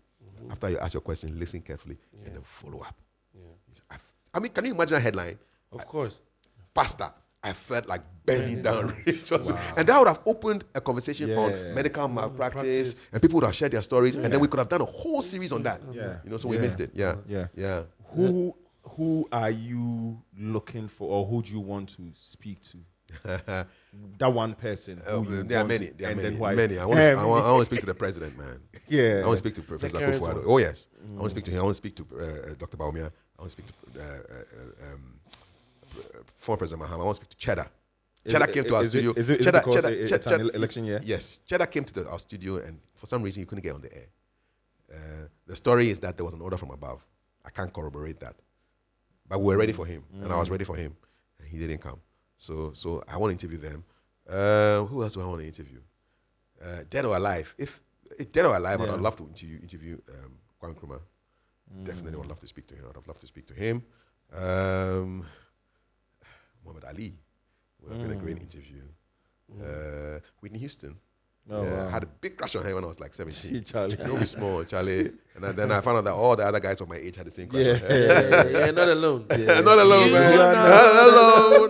Speaker 4: After you ask your question, listen carefully, and then follow up. I mean, can you imagine a headline?
Speaker 3: Of course.
Speaker 4: Pastor, I felt like burning down Rich Hospital. And that would have opened a conversation on medical malpractice, and people would have shared their stories, and then we could have done a whole series on that. So we missed it. Yeah.
Speaker 2: Who are you looking for, or who do you want to speak to? That one person.
Speaker 4: There are many.
Speaker 2: Why?
Speaker 4: Many. I want to speak to the president, man.
Speaker 2: Yeah.
Speaker 4: I want to speak to Professor Kafui Dey. Oh yes. I want to speak to him. I want to speak to Dr. Baumia. I want to speak to former President Mahama. I want to speak to Cheddar. Cheddar came to our studio.
Speaker 2: Is it because it's an election year?
Speaker 4: Yes. Cheddar came to our studio, and for some reason he couldn't get on the air. The story is that there was an order from above. I can't corroborate that. But we were ready for him, and I was ready for him, and he didn't come. So I want to interview them. Who else do I want to interview? Dead or alive? If dead or alive, I'd love to interview Kwan Nkrumah. Definitely would love to speak to him. I'd love to speak to him. Muhammad Ali would have been a great interview. Whitney Houston.
Speaker 2: Wow.
Speaker 4: I had a big crush on her when I was like 17.
Speaker 2: Charlie.
Speaker 4: Don't be small, Charlie. And then I found out that all the other guys of my age had the same crush on her.
Speaker 3: Yeah, not alone.
Speaker 4: Not alone,
Speaker 3: You
Speaker 4: man.
Speaker 3: are
Speaker 4: Not alone.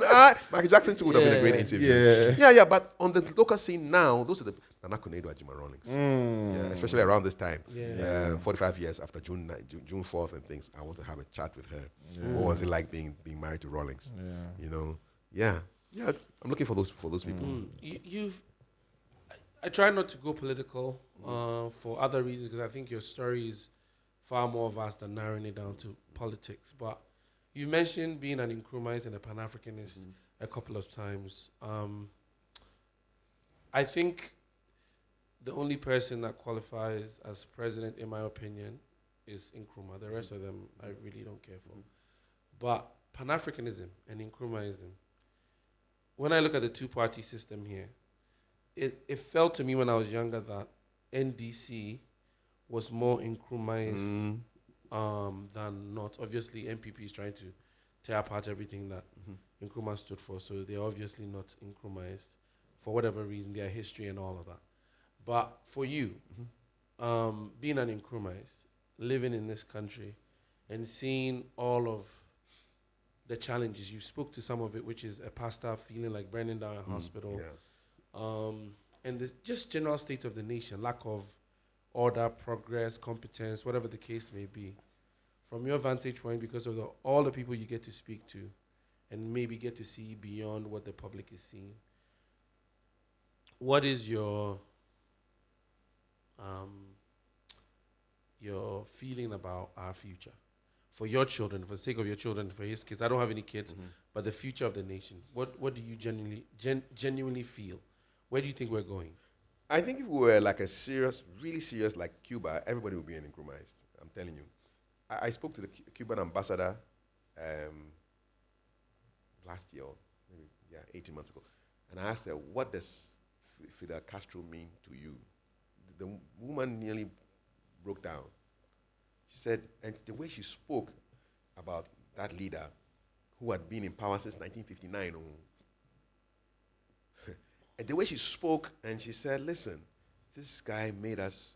Speaker 4: Michael Jackson too would have been a great
Speaker 3: Yeah.
Speaker 4: interview. Yeah. But on the local scene now, those are the Nana Konedo and Jima Rawlings. Yeah, especially around this time.
Speaker 3: Yeah.
Speaker 4: 45 years after June 4th and things, I want to have a chat with her. What was it like being married to Rawlings? You know? Yeah. I'm looking for those people.
Speaker 3: I try not to go political for other reasons because I think your story is far more vast than narrowing it down to politics. But you've mentioned being an Nkrumahist and a Pan-Africanist a couple of times. I think the only person that qualifies as president, in my opinion, is Nkrumah. The rest of them, I really don't care for. But Pan-Africanism and Nkrumahism, when I look at the two-party system here, it felt to me when I was younger that NDC was more Nkrumahist than not. Obviously, NPP is trying to tear apart everything that Nkrumah stood for, so they're obviously not Nkrumahist for whatever reason, their history and all of that. But for you, being an Nkrumahist, living in this country, and seeing all of the challenges, you spoke to some of it, which is a pastor feeling like burning down a hospital, and the just general state of the nation, lack of order, progress, competence, whatever the case may be. From your vantage point, because of all the people you get to speak to, and maybe get to see beyond what the public is seeing, what is your feeling about our future? For your children, for the sake of your children, for his kids. I don't have any kids, but the future of the nation. What do you genuinely feel? Where do you think we're going?
Speaker 4: I think if we were like a really serious like Cuba, everybody would be an Nkrumahist. I'm telling you. I spoke to the Cuban ambassador last year, maybe 18 months ago, and I asked her, what does Fidel Castro mean to you? The woman nearly broke down. She said, and the way she spoke about that leader who had been in power since 1959, and the way she spoke, and she said, listen, this guy made us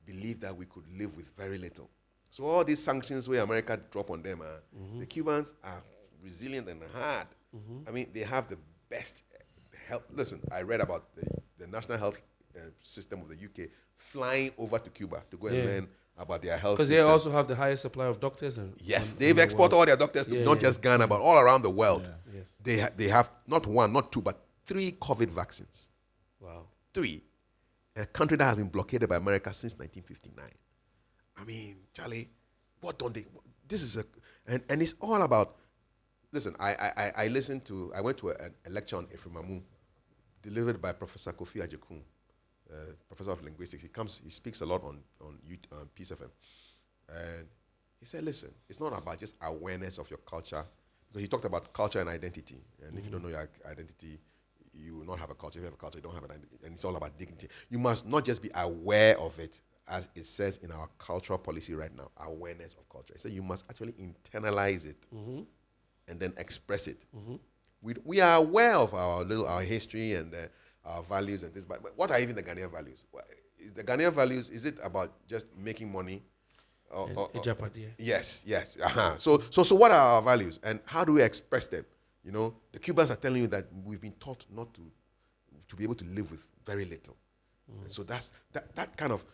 Speaker 4: believe that we could live with very little. So all these sanctions where America drop on them, the Cubans are resilient and hard. I mean, they have the best health. Listen, I read about the national health system of the UK flying over to Cuba to go and learn about their health system.
Speaker 3: Because they also have the highest supply of doctors.
Speaker 4: Yes, they've exported all their doctors to not just Ghana, but all around the world.
Speaker 3: Yes.
Speaker 4: They have not one, not two, but 3 COVID vaccines.
Speaker 3: Wow.
Speaker 4: 3. A country that has been blockaded by America since 1959. I mean, Charlie, what don't they? This is and it's all about. Listen, I went to a lecture on Efremamu, delivered by Professor Kafui Dey, professor of linguistics. He speaks a lot on Peace FM, and he said, listen, it's not about just awareness of your culture, because he talked about culture and identity, and if you don't know your identity, you will not have a culture. If you have a culture, you don't have an identity, and it's all about dignity. You must not just be aware of it, as it says in our cultural policy right now, awareness of culture. So you must actually internalize it and then express it. We are aware of our history and our values and this, but what are even the Ghanaian values? Is the Ghanaian values, is it about just making money? Yes. So what are our values and how do we express them? You know, the Cubans are telling you that we've been taught not to be able to live with very little. And so that's that kind of.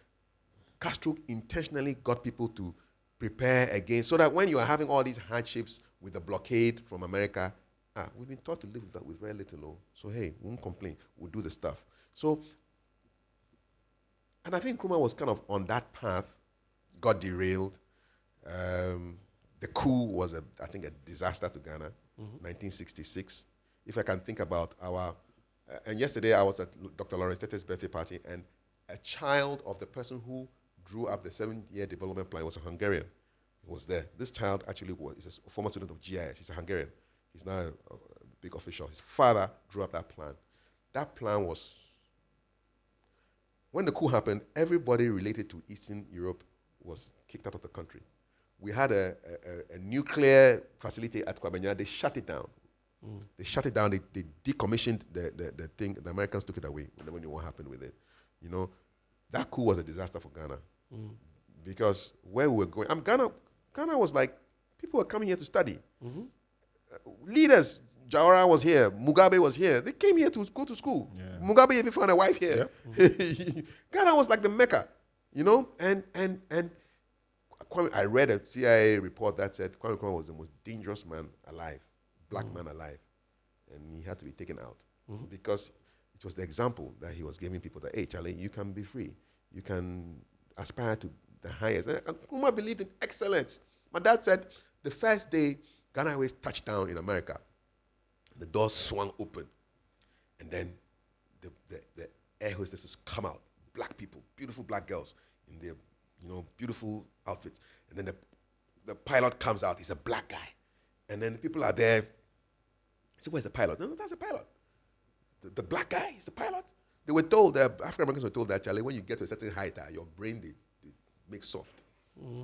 Speaker 4: Castro intentionally got people to prepare against, so that when you are having all these hardships with the blockade from America, we've been taught to live with very little. So hey, we won't complain. We'll do the stuff. So, and I think Nkrumah was kind of on that path, got derailed. The coup was, I think, a disaster to Ghana, 1966. If I can think about and yesterday I was at Dr. Lawrence Tete's birthday party, and a child of the person who drew up the 7-year development plan was a Hungarian. He was there. This child actually is a former student of GIS. He's a Hungarian. He's now a big official. His father drew up that plan. That plan was, when the coup happened, everybody related to Eastern Europe was kicked out of the country. We had a nuclear facility at Kwabenya. They shut it down. They shut it down. They decommissioned the thing. The Americans took it away. We never knew what happened with it. You know, that coup was a disaster for Ghana because where we were going, Ghana was like, people were coming here to study. Leaders, Jawara was here, Mugabe was here. They came here to go to school. Yeah. Mugabe even found a wife here. Yep. Ghana was like the Mecca, you know. And I read a CIA report that said Kwame Nkrumah was the most dangerous man alive, black man alive, and he had to be taken out because it was the example that he was giving people that, hey, Charlie, you can be free, you can aspire to the highest. And Nkrumah believed in excellence. My dad said the first day Ghana Airways touched down in America, the doors swung open, and then the air hostesses come out, black people, beautiful black girls in their, you know, beautiful outfits, and then the pilot comes out. He's a black guy, and then the people are there. I said, "Where's the pilot?" No, that's the pilot. The black guy is the pilot. They were told, the African Americans were told that, Charlie, when you get to a certain height, your brain they make soft.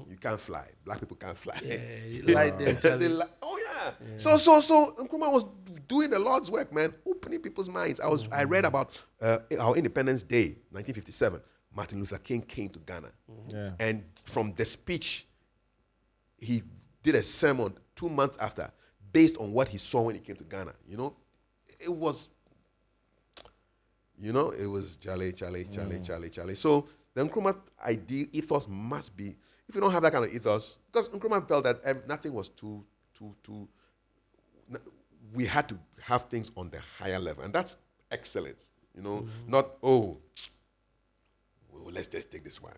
Speaker 4: You can't fly. Black people can't fly.
Speaker 3: Yeah, you like them, Charlie.
Speaker 4: Oh yeah. So Nkrumah was doing the Lord's work, man, opening people's minds. I read about our Independence Day, 1957. Martin Luther King came to Ghana, and from the speech, he did a sermon 2 months after, based on what he saw when he came to Ghana. You know, it was Charlie. So the Nkrumah ethos must be. If you don't have that kind of ethos, because Nkrumah felt that nothing was too, we had to have things on the higher level, and that's excellence. You know, not let's just take this one.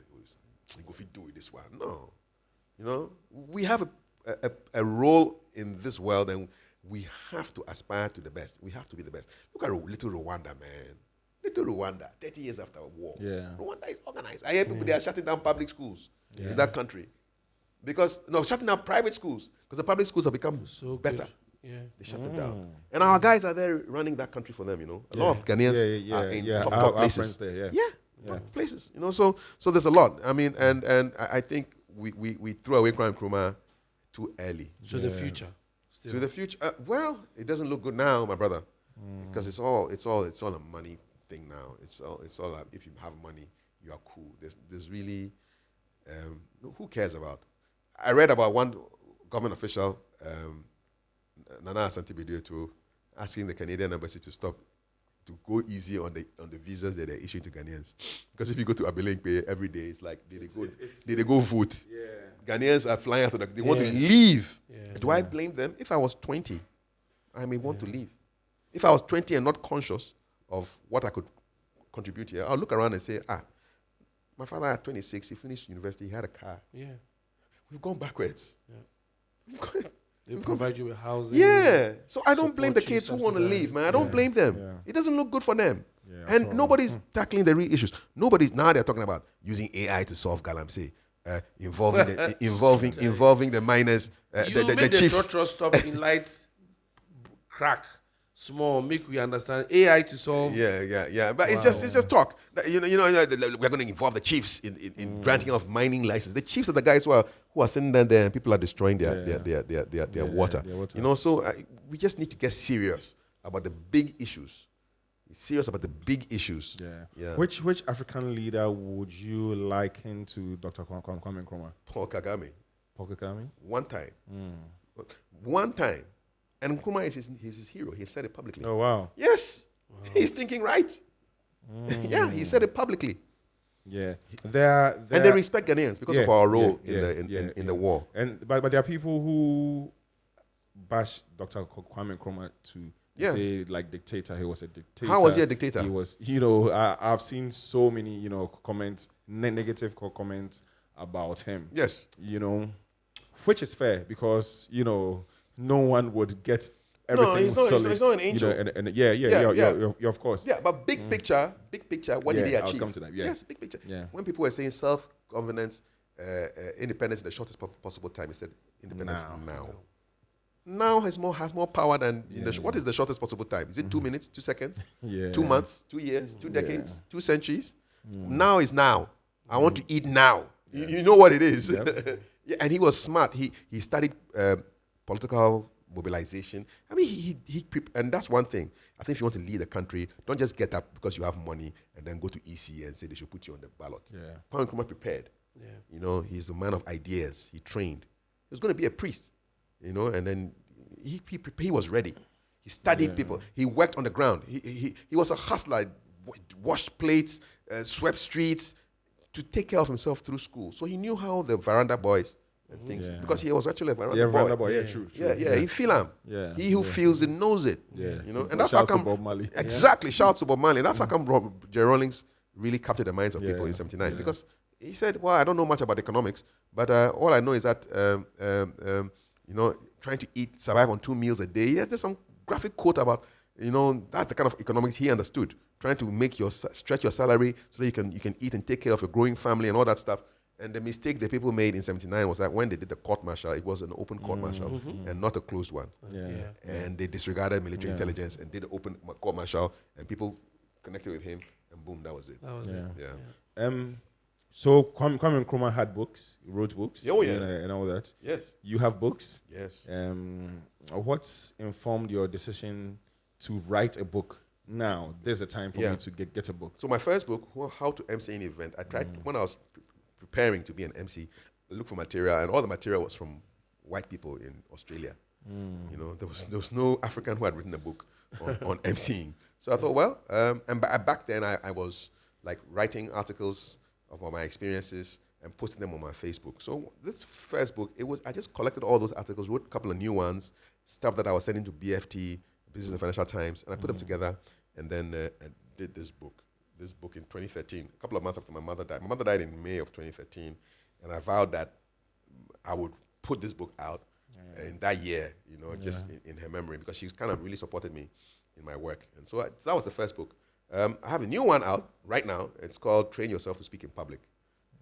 Speaker 4: If we do it this one, no. You know, we have a role in this world, and we have to aspire to the best. We have to be the best. Look at little Rwanda, man. Little Rwanda, 30 years after a war. Yeah. Rwanda is organized. I hear people they are shutting down public schools in that country. Shutting down private schools because the public schools have become better. Good. Yeah. They shut them down. And our guys are there running that country for them, you know. A lot of Ghanaians are in top places. Our friends there, top places. You know, so there's a lot. I mean, and I think we threw away Kwame Nkrumah too early.
Speaker 3: So the future.
Speaker 4: Still. To the future. Well, it doesn't look good now, my brother. Because it's all a money thing now. It's all if you have money, you are cool. There's really who cares about? I read about one government official, Nana Asante-Bediatu, asking the Canadian embassy to go easy on the visas that they're issuing to Ghanaians. Because if you go to Abelemkpe every day, it's like did they go vote? Yeah. Ghanaians are flying out of they want to leave. Yeah. Do I blame them? If I was 20, I may want to leave. If I was 20 and not conscious of what I could contribute here, I'll look around and say, my father at 26, he finished university, he had a car. Yeah. We've gone backwards. Yeah.
Speaker 3: They provide you with housing.
Speaker 4: Yeah. So I don't blame the kids who want to leave, man. I don't blame them. Yeah. It doesn't look good for them. Yeah, and nobody's tackling the real issues. Now they're talking about using AI to solve galamsey, involving the miners, the chiefs.
Speaker 3: The stop in lights crack. Small, make we understand AI to solve.
Speaker 4: Yeah. But it's just talk. You know, we're going to involve the chiefs in granting of mining license. The chiefs are the guys who are sitting down there and people are destroying their water. You know, so we just need to get serious about the big issues. Serious about the big issues.
Speaker 2: Yeah. Which African leader would you liken to Dr. Kwame Nkrumah?
Speaker 4: Paul Kagame. One time. And Nkrumah is his hero. He said it publicly.
Speaker 2: Oh, wow.
Speaker 4: Yes. Wow. He's thinking right. Yeah, he said it publicly.
Speaker 2: Yeah.
Speaker 4: And they respect Ghanaians because of our role in the war.
Speaker 2: But there are people who bash Dr. Kwame Nkrumah to say, like, dictator. He was a dictator.
Speaker 4: How was he a dictator?
Speaker 2: He was, I've seen so many, comments, negative comments about him.
Speaker 4: Yes.
Speaker 2: Which is fair because, no one would get everything.
Speaker 4: No, he's not an angel.
Speaker 2: Of course.
Speaker 4: Yeah, but big picture, what did he achieve?
Speaker 2: I was coming to that. Yeah.
Speaker 4: Yes, big picture. Yeah. When people were saying self-governance, independence in the shortest possible time, he said independence now. Now has more power than what is the shortest possible time? Is it 2 minutes, 2 seconds, 2 months, 2 years, 2 decades, 2 centuries? Now is now. I want to eat now. You know what it is. Yep. And he was smart. He studied political mobilization. I mean, and that's one thing. I think if you want to lead a country, don't just get up because you have money and then go to EC and say they should put you on the ballot.
Speaker 2: Yeah.
Speaker 4: Kwame Nkrumah prepared.
Speaker 3: Yeah.
Speaker 4: You know, he's a man of ideas. He trained. He was going to be a priest, you know, and then he was ready. He studied people. He worked on the ground. He was a hustler, washed plates, swept streets to take care of himself through school. So he knew how the veranda boys and things, because he was actually a veranda boy.
Speaker 2: Yeah, true.
Speaker 4: He feel him.
Speaker 2: Yeah.
Speaker 4: He who feels it knows it.
Speaker 2: Yeah.
Speaker 4: You know, and that's how come
Speaker 2: Bob Marley.
Speaker 4: Exactly, shout to Bob Marley. That's how come Jerry Rawlings really captured the minds of people in '79 because he said, "Well, I don't know much about economics, but all I know is that you know, trying to survive on 2 meals a day." Yeah, there's some graphic quote about, you know, that's the kind of economics he understood. Trying to make stretch your salary so that you can eat and take care of a growing family and all that stuff. And the mistake that people made in '79 was that when they did the court martial, it was an open court martial and not a closed one. And they disregarded military intelligence and did an open court martial, and people connected with him, and boom, that was it.
Speaker 2: So Kwame Nkrumah had books, wrote books, and all that.
Speaker 4: Yes.
Speaker 2: You have books.
Speaker 4: Yes.
Speaker 2: What's informed your decision to write a book now? There's a time for me to get a book.
Speaker 4: So my first book, How to MC an Event, I tried when I was preparing to be an MC, I looked for material, and all the material was from white people in Australia. You know, there was no African who had written a book on MCing. So I thought, well, and back then I was like writing articles about my experiences and posting them on my Facebook. So this first book, I just collected all those articles, wrote a couple of new ones, stuff that I was sending to BFT, Business and Financial Times, and I put them together, and then I did this book. This book in 2013, a couple of months after my mother died. My mother died in May of 2013, and I vowed that I would put this book out in that year, you know, just in her memory, because she kind of really supported me in my work. And so that was the first book. I have a new one out right now. It's called Train Yourself to Speak in Public.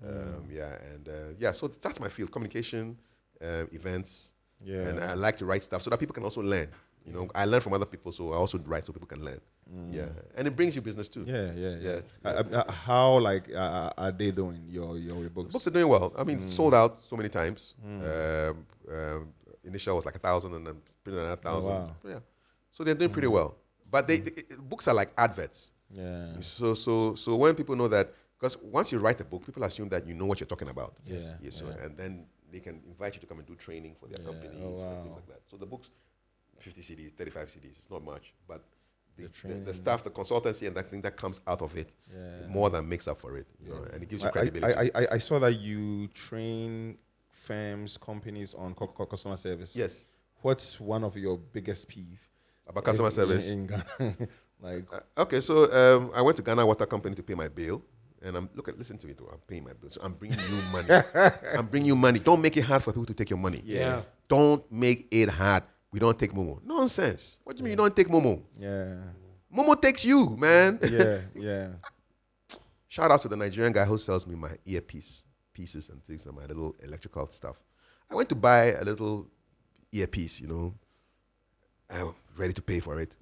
Speaker 4: So that's my field, communication, events, and I like to write stuff so that people can also learn. You know, I learn from other people, so I also write so people can learn. And it brings you business too.
Speaker 2: How are they doing your books?
Speaker 4: Books are doing well. I mean, sold out so many times. Initial was like 1,000, and then printed another 1,000.
Speaker 2: Oh, wow.
Speaker 4: Yeah, so they're doing pretty well. But books are like adverts.
Speaker 2: Yeah.
Speaker 4: So when people know that, because once you write a book, people assume that you know what you're talking about. And then they can invite you to come and do training for their companies and things like that. So the books, 50 CDs, 35 CDs, it's not much, but the staff, the consultancy, and that thing that comes out of it more than makes up for it, you know, and it gives you credibility.
Speaker 2: I saw that you train firms, companies on customer service.
Speaker 4: Yes.
Speaker 2: What's one of your biggest peeve
Speaker 4: about customer service
Speaker 2: in Ghana?
Speaker 4: Okay, so I went to Ghana Water Company to pay my bill, and listen to me, I'm paying my bill. So I'm bringing you money. I'm bringing you money. Don't make it hard for people to take your money. Don't make it hard. We don't take Momo. Nonsense. What do you mean you don't take Momo? Momo takes you, man. Shout out to the Nigerian guy who sells me my pieces and things and my little electrical stuff. I went to buy a little earpiece, you know. I'm ready to pay for it.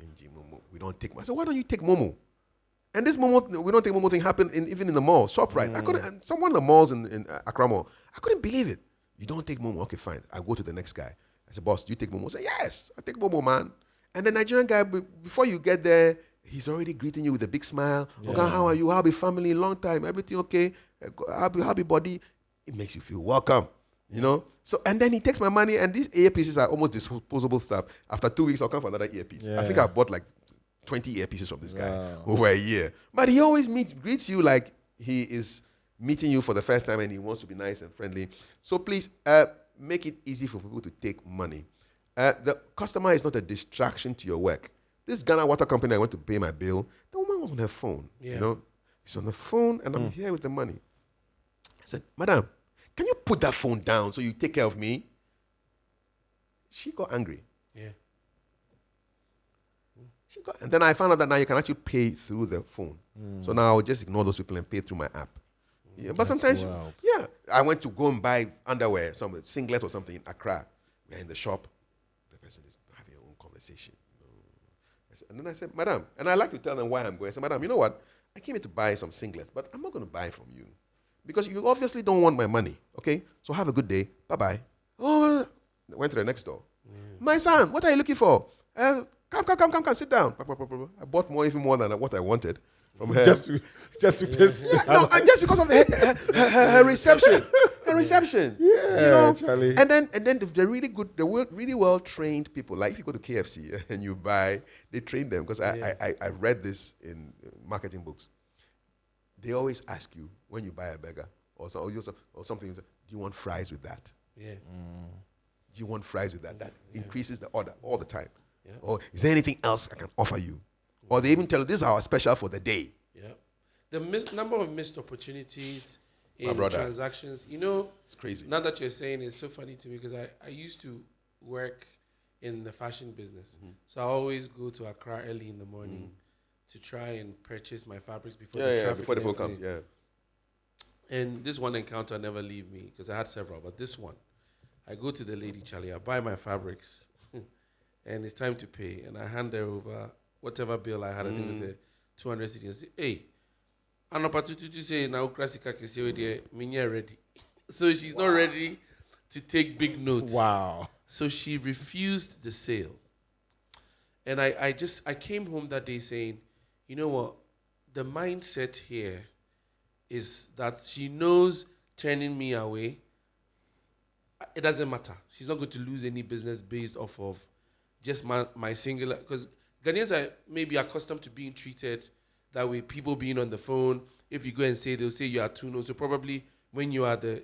Speaker 4: Momo, we don't take Momo. I said, why don't you take Momo? And this Momo, we don't take Momo thing happened even in the mall, ShopRite. I couldn't, and one of the malls in Accra Mall, I couldn't believe it. You don't take Momo? Okay, fine. I go to the next guy. I said, boss, do you take Momo? I said, yes, I take Momo, man. And the Nigerian guy, before you get there, he's already greeting you with a big smile. Okay, how are you? How be family? Long time. Everything okay? Happy body. It makes you feel welcome, you know? So, and then he takes my money, and these earpieces are almost disposable stuff. After 2 weeks, I'll come for another earpiece. I think I bought like 20 earpieces from this guy over a year. But he always greets you like he is meeting you for the first time, and he wants to be nice and friendly. So please make it easy for people to take money. The customer is not a distraction to your work. This Ghana Water Company, I went to pay my bill. The woman was on her phone. You know, she's on the phone, and I'm here with the money. I said, madam, can you put that phone down so you take care of me? She got angry. And then I found out that now you can actually pay through the phone. So now I'll just ignore those people and pay through my app. But sometimes, I went to go and buy underwear, some singlet or something in Accra. We're in the shop. The person is having their own conversation. And then I said, madam, and I like to tell them why I'm going. I said, madam, you know what? I came here to buy some singlets, but I'm not going to buy from you because you obviously don't want my money, okay? So have a good day. Bye-bye. Oh, went to the next door. My son, what are you looking for? Come, sit down. I bought even more than what I wanted from her.
Speaker 2: Just to piss.
Speaker 4: No, and just because of her reception. Her reception.
Speaker 2: Yeah, Charlie.
Speaker 4: And then they're really good, really well trained people. Like if you go to KFC and you buy, they train them. Because I read this in marketing books. They always ask you when you buy a burger or something, do you want fries with that?
Speaker 3: Yeah.
Speaker 4: Do you want fries with that? That increases the order all the time.
Speaker 3: Yeah.
Speaker 4: Or is there anything else I can offer you? Or they even tell you, this is our special for the day.
Speaker 3: Yeah. The number of missed opportunities
Speaker 4: My
Speaker 3: in
Speaker 4: brother.
Speaker 3: transactions, you know,
Speaker 4: It's crazy.
Speaker 3: now that you're saying it's so funny to me because I used to work in the fashion business. So I always go to Accra early in the morning to try and purchase my fabrics before the traffic
Speaker 4: before the
Speaker 3: and
Speaker 4: boat comes.
Speaker 3: everything.
Speaker 4: Yeah.
Speaker 3: And this one encounter never leave me because I had several, but this one, I go to the lady, Charlie, I buy my fabrics and it's time to pay. And I hand her over whatever bill I had. I think it was a 200 cedi. And say, hey, an opportunity to say, now Krasika can say, Minya ready. So she's not ready to take big notes.
Speaker 2: Wow.
Speaker 3: So she refused the sale. And I came home that day saying, you know what? The mindset here is that she knows turning me away, it doesn't matter. She's not going to lose any business based off of just my singular. Because Ghanaians are maybe accustomed to being treated that way, people being on the phone. If you go and say, they'll say you are too no. So probably when you are the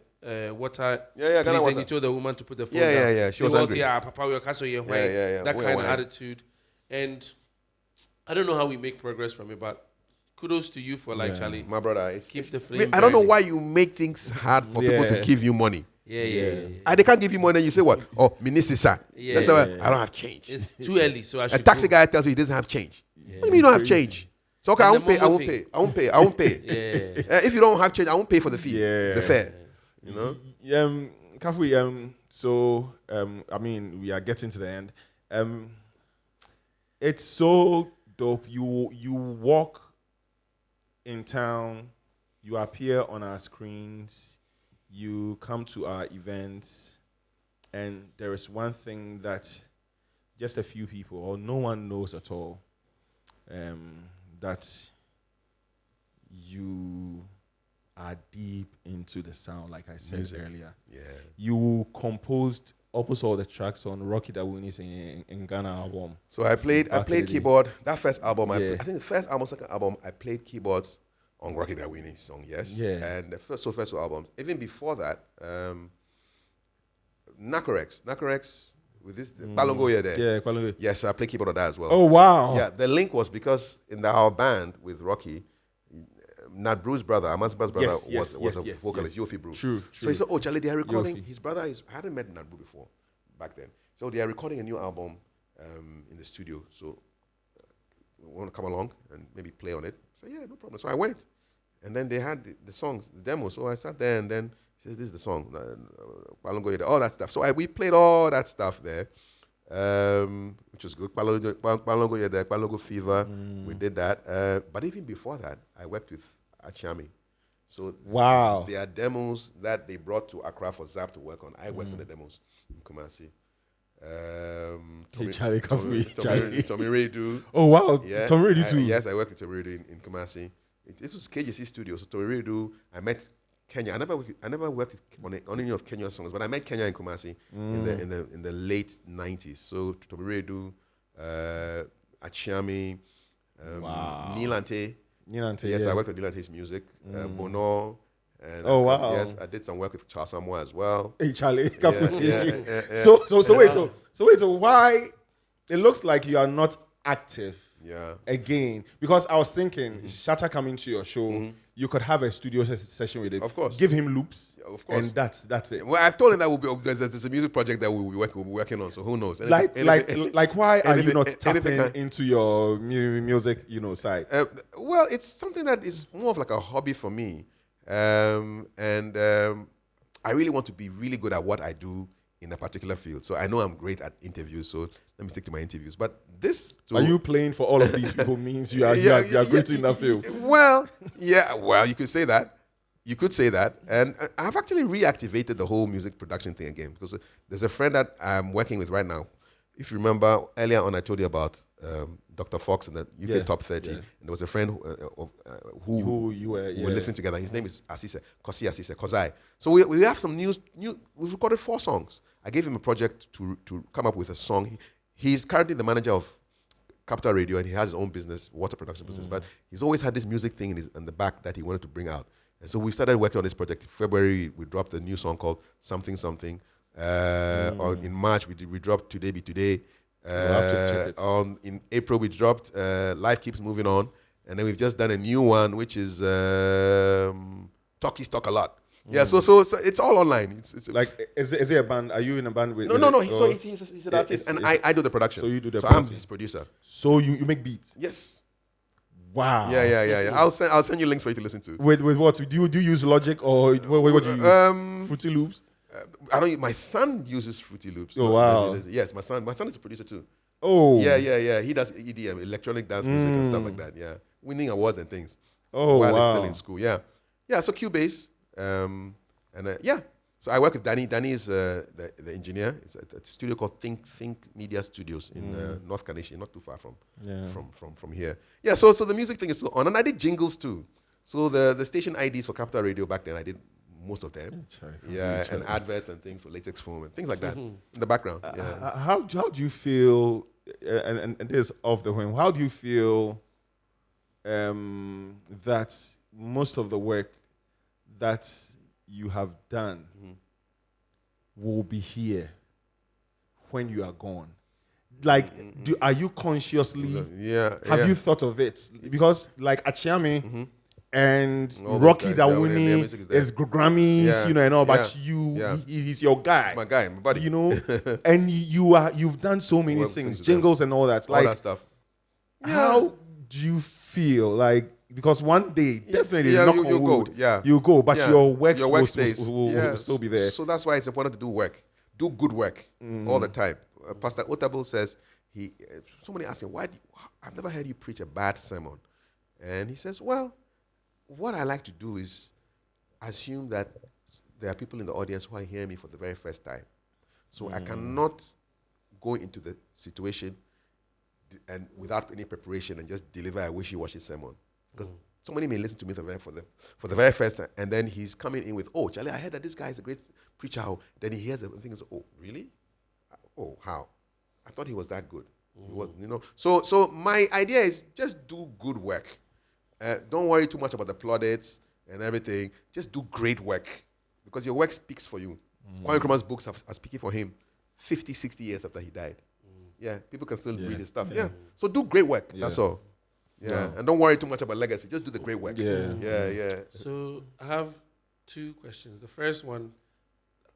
Speaker 3: water
Speaker 4: Ghana
Speaker 3: place
Speaker 4: Water.
Speaker 3: and you told the woman to put the phone
Speaker 4: Yeah,
Speaker 3: down.
Speaker 4: yeah. She
Speaker 3: They
Speaker 4: was
Speaker 3: will
Speaker 4: angry.
Speaker 3: say, Papa, we are castle, yeah. That
Speaker 4: We are
Speaker 3: kind of
Speaker 4: white.
Speaker 3: attitude. And I don't know how we make progress from it, but kudos to you for Charlie.
Speaker 4: My brother,
Speaker 3: Keep the flame
Speaker 4: I don't know
Speaker 3: burning.
Speaker 4: why you make things hard for people to give you money.
Speaker 3: Yeah.
Speaker 4: And they can't give you money, and you say what? Oh, Minister.
Speaker 3: Yeah.
Speaker 4: That's why I don't have change.
Speaker 3: It's too early, so I
Speaker 4: A
Speaker 3: should
Speaker 4: taxi
Speaker 3: go.
Speaker 4: guy tells you he doesn't have change. What do you mean you don't have
Speaker 2: Crazy.
Speaker 4: change? So okay, I
Speaker 3: And
Speaker 4: won't
Speaker 3: the
Speaker 4: pay. I
Speaker 3: Momo
Speaker 4: won't
Speaker 3: thing.
Speaker 4: pay. I won't pay. I won't pay.
Speaker 3: Yeah.
Speaker 4: If you don't have change, I won't pay for the fee.
Speaker 2: Yeah.
Speaker 4: The fare. You know.
Speaker 2: Kafui, so I mean, we are getting to the end. It's so dope. You walk in town, you appear on our screens, you come to our events, and there is one thing that just a few people or no one knows at all, that you are deep into the sound, like I said
Speaker 4: Music.
Speaker 2: earlier.
Speaker 4: Yeah.
Speaker 2: You composed almost all the tracks on Rocky Dawuni's in Ghana album.
Speaker 4: So I played
Speaker 2: Back in the day.
Speaker 4: keyboard. That first album,
Speaker 2: Yeah.
Speaker 4: I think the first album, second album, I played keyboards on Rocky Dawini's song, yes.
Speaker 2: Yeah.
Speaker 4: And the first two albums. Even before that, Nakorex with this Palongo here there.
Speaker 2: Yeah, Kwalungu.
Speaker 4: Yes, I played keyboard on that as well.
Speaker 2: Oh, wow.
Speaker 4: Yeah, the link was because in our band with Rocky, Nat Bruce's brother, Amasba's brother, was a vocalist, Yofi Bruce.
Speaker 2: True,
Speaker 4: So he said, oh, Charlie, they are recording.
Speaker 2: Yofi.
Speaker 4: His brother I hadn't met Nat Bruce before back then. So they are recording a new album in the studio. So want to come along and maybe play on it? So yeah, no problem. So I went. And then they had the songs, the demo. So I sat there and then he says, this is the song. All that stuff. So we played all that stuff there. Which was good. Palongo Fever. We did that. But even before that, I worked with Achami. So
Speaker 2: Wow.
Speaker 4: there are demos that they brought to Accra for Zap to work on. I worked on the demos in Kumasi.
Speaker 2: Charlie, Charlie.
Speaker 4: Tommy Redu.
Speaker 2: Oh, wow.
Speaker 4: Yeah,
Speaker 2: Tom Ready too.
Speaker 4: Yes, I worked with Tommy Redu in Kumasi. This was KGC Studio. So Tommy Redu, I met Kenya. I never worked on any of Kenya's songs, but I met Kenya in Kumasi in the late 90s. So Tommy Redu, Achiami,
Speaker 2: Wow.
Speaker 4: Nilante.
Speaker 2: Nilante,
Speaker 4: Yes,
Speaker 2: yeah.
Speaker 4: I worked with Nilante's music. Bono. And
Speaker 2: Oh, wow.
Speaker 4: Yes, I did some work with Charles Samoa as well.
Speaker 2: Hey, Charlie.
Speaker 4: Yeah.
Speaker 2: So wait, so why it looks like you are not active
Speaker 4: Yeah.
Speaker 2: again? Because I was thinking, Shatta coming to your show, you could have a studio session with it.
Speaker 4: Of course.
Speaker 2: Give him loops.
Speaker 4: Yeah, of course.
Speaker 2: And that's it.
Speaker 4: Well, I've told him that there's a music project that we'll be working on. So who knows?
Speaker 2: Like why are you
Speaker 4: anything-
Speaker 2: not
Speaker 4: anything
Speaker 2: tapping
Speaker 4: can-
Speaker 2: into your music, side?
Speaker 4: Well, it's something that is more of like a hobby for me, and I really want to be really good at what I do in a particular field. So I know I'm great at interviews. So let me stick to my interviews. But this,
Speaker 2: Are you playing for all of these people means you are great in that field?
Speaker 4: Well, yeah. Well, you could say that. You could say that. And I've actually reactivated the whole music production thing again because there's a friend that I'm working with right now. If you remember earlier on, I told you about Dr. Fox and the UK Top 30. And there was a friend who you were listening together. His name is Kosi Asise, Kozai. So we have some new. We've recorded 4 songs. I gave him a project to come up with a song. He's currently the manager of Capital Radio and he has his own business, water production business. But he's always had this music thing in the back that he wanted to bring out. And so we started working on this project. In February, we dropped a new song called Something Something. Or in March, we dropped Today Be Today. In April, we dropped Life Keeps Moving On. And then we've just done a new one, which is Talkies Talk A Lot. Yeah, so it's all online. It's
Speaker 2: like, is it a band? Are you in a band with?
Speaker 4: No. He's an artist, and I do the production.
Speaker 2: So you do the
Speaker 4: production.
Speaker 2: production.
Speaker 4: I'm his producer.
Speaker 2: So you make beats?
Speaker 4: Yes.
Speaker 2: Wow.
Speaker 4: Yeah. I'll send you links for you to listen to.
Speaker 2: With what? Do you use Logic or what do you use? Fruity Loops?
Speaker 4: I don't. My son uses Fruity Loops.
Speaker 2: Oh wow.
Speaker 4: Yes, my son is a producer too.
Speaker 2: Oh.
Speaker 4: Yeah. He does EDM, electronic dance music and stuff like that. Yeah, winning awards and things.
Speaker 2: Oh
Speaker 4: while
Speaker 2: wow.
Speaker 4: he's still in school. Yeah. So Cubase, yeah. So I work with Danny. Danny is the engineer. It's a studio called Think Media Studios in North Kaneshie, not too far from here. Yeah. So the music thing is still on, and I did jingles too. So the station IDs for Capital Radio back then, I did most of them. And adverts and things for Latex Foam and things like that in the background.
Speaker 2: How do you feel? And this off the whim. How do you feel that most of the work that you have done will be here when you are gone? Like, are you consciously? Have you thought of it? Because like Achiame and Rocky Dawuni is Grammys, and all. But he's your guy.
Speaker 4: It's my guy, my buddy.
Speaker 2: And you've done so many things, jingles and all that.
Speaker 4: All that stuff.
Speaker 2: How do you feel like? Because one day, definitely, you'll go, but your work will still be there.
Speaker 4: So that's why it's important to do work. Do good work all the time. Pastor Otabel says, somebody asked him, I've never heard you preach a bad sermon. And he says, well, what I like to do is assume that there are people in the audience who are hearing me for the very first time. So I cannot go into the situation and without any preparation and just deliver a wishy-washy sermon. Because somebody may listen to me for the very first time, and then he's coming in with, oh, Charlie, I heard that this guy is a great preacher. Then he hears it and thinks, oh, really? Oh, how? I thought he was that good. He wasn't, So my idea is just do good work. Don't worry too much about the plaudits and everything. Just do great work because your work speaks for you. Kwame Nkrumah's books are speaking for him 50, 60 years after he died. Yeah, people can still read his stuff. Yeah. So do great work. That's all. Yeah. And don't worry too much about legacy. Just do the great work. Yeah.
Speaker 3: So I have 2 questions. The first one,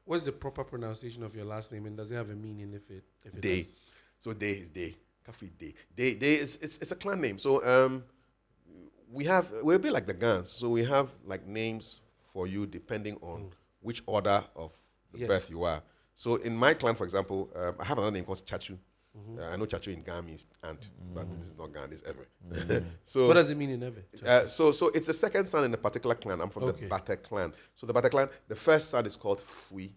Speaker 3: what's the proper pronunciation of your last name, and does it have a meaning if it
Speaker 4: Dey.
Speaker 3: does?
Speaker 4: So Dey is Dey. Kafui Dey. Dey is it's a clan name. So we're a bit like the Gans. So we have like names for you depending on which order of the birth you are. So in my clan, for example, I have another name called Chachu. I know Chachu in Ga means aunt, but this is not Ga, this is Ever. So
Speaker 3: what does it mean in Ever?
Speaker 4: So it's the second son in a particular clan. I'm from the Bata clan. So the Bata clan, the first son is called Fui.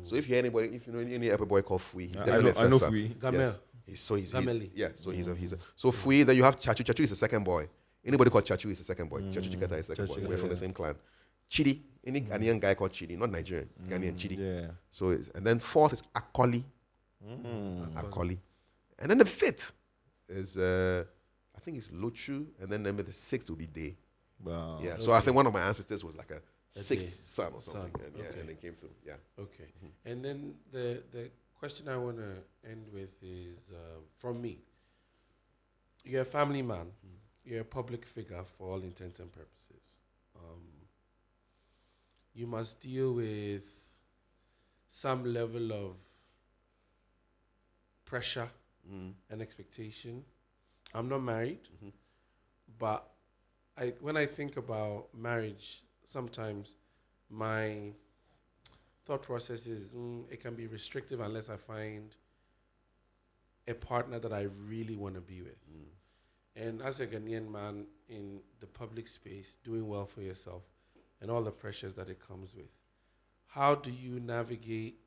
Speaker 4: So if you know any Ever boy called Fui, he's definitely
Speaker 2: I know
Speaker 4: son.
Speaker 2: Fui.
Speaker 3: Gamel.
Speaker 4: He's so Fui. Then you have Chachu. Chachu is the second boy. Anybody called Chachu is the second boy. Chachu Chikata is the second boy. We're from the same clan. Chidi, any Ghanaian guy called Chidi, not Nigerian, Ghanaian Chidi.
Speaker 2: Yeah.
Speaker 4: So and then fourth is Akoli. Akoli. And then the fifth is I think it's Lochu, and then the 6th will be Dey.
Speaker 2: Wow.
Speaker 4: Yeah. So I think one of my ancestors was like a 6th son or something. And they came through. Yeah.
Speaker 3: Okay. And then the question I want to end with is from me. You're a family man. You're a public figure for all intents and purposes. You must deal with some level of pressure and expectation. I'm not married, but when I think about marriage, sometimes my thought process is it can be restrictive unless I find a partner that I really want to be with. And as a Ghanaian man in the public space, doing well for yourself, and all the pressures that it comes with. How do you navigate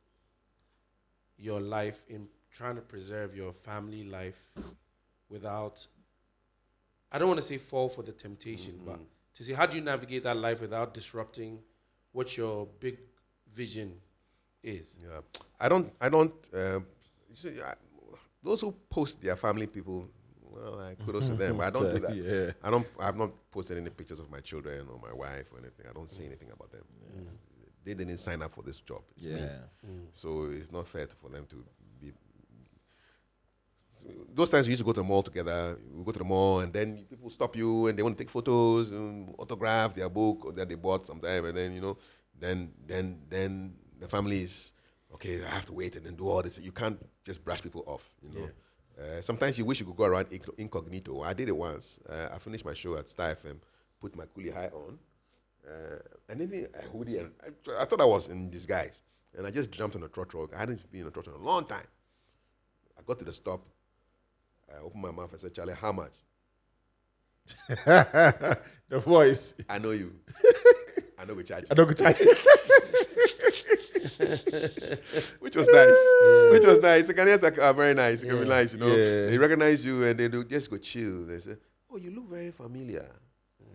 Speaker 3: your life in trying to preserve your family life without, I don't want to say fall for the temptation, but to say, how do you navigate that life without disrupting what your big vision is?
Speaker 4: Yeah, those who post their family people, well, kudos to them, but I don't do that.
Speaker 2: Yeah.
Speaker 4: I've not posted any pictures of my children or my wife or anything. I don't say anything about them. They didn't sign up for this job. It's me. So it's not fair for them to be. Those times we used to go to the mall together. We go to the mall and then people stop you and they want to take photos and autograph their book that they bought sometime, and then then the family is okay. I have to wait and then do all this. You can't just brush people off. Sometimes you wish you could go around incognito. I did it once. I finished my show at Star FM, put my coolie high on, and then a hoodie, and I thought I was in disguise. And I just jumped on a trot truck. I hadn't been on a trot truck in a long time. I got to the stop. I opened my mouth. I said, "Charlie, how much?"
Speaker 2: The voice.
Speaker 4: I know you. I know we charge.
Speaker 2: I don't go charge.
Speaker 4: Which was nice. Which was nice. The Ghanaians are very nice. They can be nice,
Speaker 2: Yeah.
Speaker 4: They recognize you and they do just go chill. They say, "Oh, you look very familiar."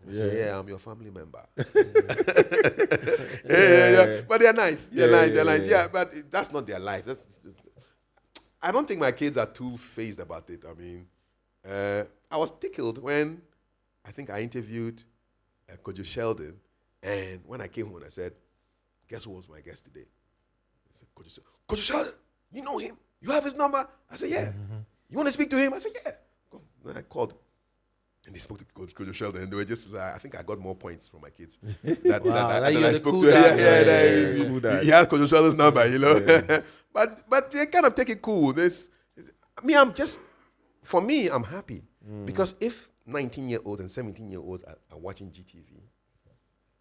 Speaker 4: I say, "Yeah, I'm your family member." yeah. But they're nice. They're nice. Yeah, but that's not their life. I don't think my kids are too phased about it. I mean, I was tickled when I think I interviewed Kojo Sheldon, and when I came home and I said, "Guess who was my guest today?" I said, Kojo Sheldon, you know him? You have his number? I said, "Yeah." You want to speak to him? I said, "Yeah." Come. Then I called. And they spoke to Kojo Sheldon, and they were just, I think I got more points from my kids. That I spoke to him. He has Kojo Sheldon's number,
Speaker 2: Yeah.
Speaker 4: but they kind of take it cool. For me, I'm happy. Because if 19-year-olds and 17-year-olds are watching GTV,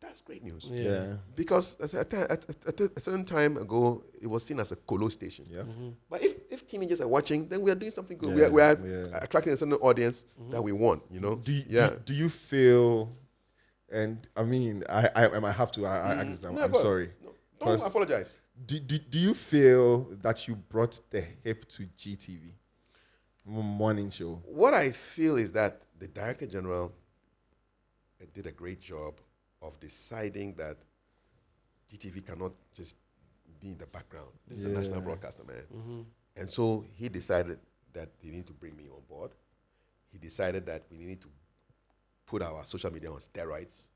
Speaker 4: that's great news.
Speaker 2: Yeah.
Speaker 4: Because at a certain time ago, it was seen as a colo station.
Speaker 2: Yeah.
Speaker 4: But if teenagers are watching, then we are doing something good.
Speaker 2: Yeah.
Speaker 4: We are attracting a certain audience that we want,
Speaker 2: Do you feel, and I mean, I might have to, I'm sorry.
Speaker 4: No, don't apologize.
Speaker 2: Do you feel that you brought the hip to GTV? Morning show.
Speaker 4: What I feel is that the Director General did a great job of deciding that GTV cannot just be in the background. This is a national broadcaster, man. And so he decided that they need to bring me on board. He decided that we need to put our social media on steroids.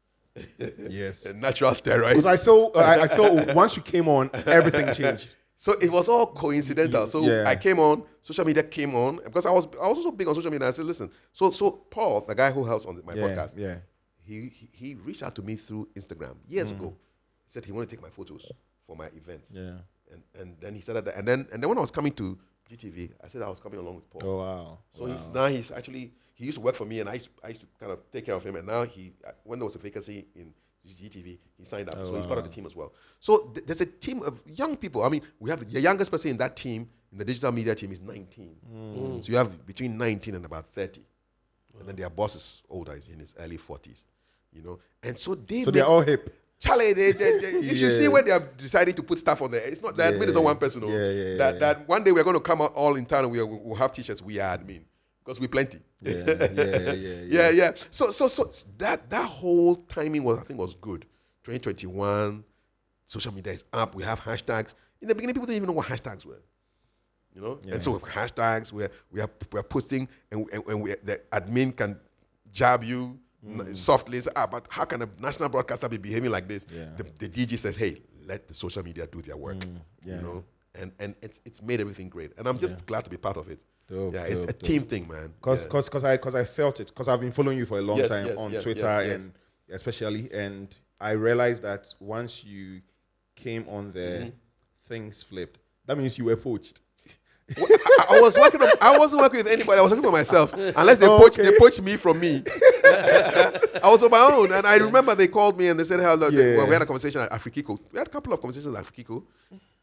Speaker 2: Yes.
Speaker 4: Natural steroids.
Speaker 2: Because I felt once you came on, everything changed.
Speaker 4: So it was all coincidental. So I came on, social media came on, because I was also big on social media. I said, listen, so Paul, the guy who helps on my podcast, he reached out to me through Instagram years ago. He said he wanted to take my photos for my events.
Speaker 2: Yeah.
Speaker 4: And then he said that, and then when I was coming to GTV, I said I was coming along with Paul.
Speaker 2: Oh wow.
Speaker 4: So he used to work for me, and I used to kind of take care of him. And now when there was a vacancy in GTV, he signed up. So he's part of the team as well. So there's a team of young people. I mean, we have the youngest person in that team, in the digital media team, is 19. So you have between 19 and about 30. And then their boss is older, he's in his early 40s. And so
Speaker 2: they're all hip.
Speaker 4: Charlie, you should see when they have decided to put stuff on there. It's not the admin is not one person. That one day we're going to come out all in town and we'll have t-shirts. We are admin because we're plenty. Yeah. So that whole timing was good. 2021, social media is up. We have hashtags. In the beginning, people didn't even know what hashtags were. And so hashtags we are posting and the admin can jab you. Softly, but how can a national broadcaster be behaving like this? The DG says, "Hey, let the social media do their work." And it's made everything great, and I'm just glad to be part of it. It's a team thing, man.
Speaker 2: Because I felt it, because I've been following you for a long time on Twitter and especially, and I realized that once you came on there, things flipped. That means you were poached.
Speaker 4: I wasn't working with anybody. I was working for myself. Unless they poached me from me. I was on my own. And I remember they called me and they said, we had a conversation at Afrikiko. We had a couple of conversations at Afrikiko.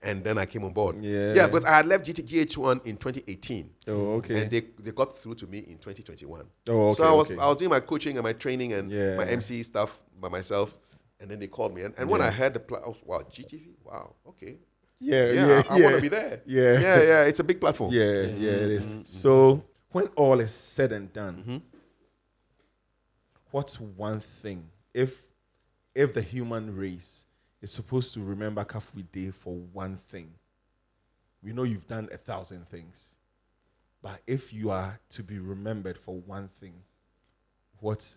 Speaker 4: And then I came on board. Yeah, because I had left GH1 in 2018.
Speaker 2: Oh, okay.
Speaker 4: And they got through to me in 2021.
Speaker 2: Oh, okay.
Speaker 4: So I was doing my coaching and my training and my MC stuff by myself. And then they called me. And when I heard the I was, wow, GTV? Wow, okay.
Speaker 2: Yeah.
Speaker 4: I want to be there. Yeah. It's a big platform.
Speaker 2: Yeah, it is. So when all is said and done, what's one thing, if the human race is supposed to remember Kafui Dey for one thing, we know you've done 1,000 things, but if you are to be remembered for one thing, what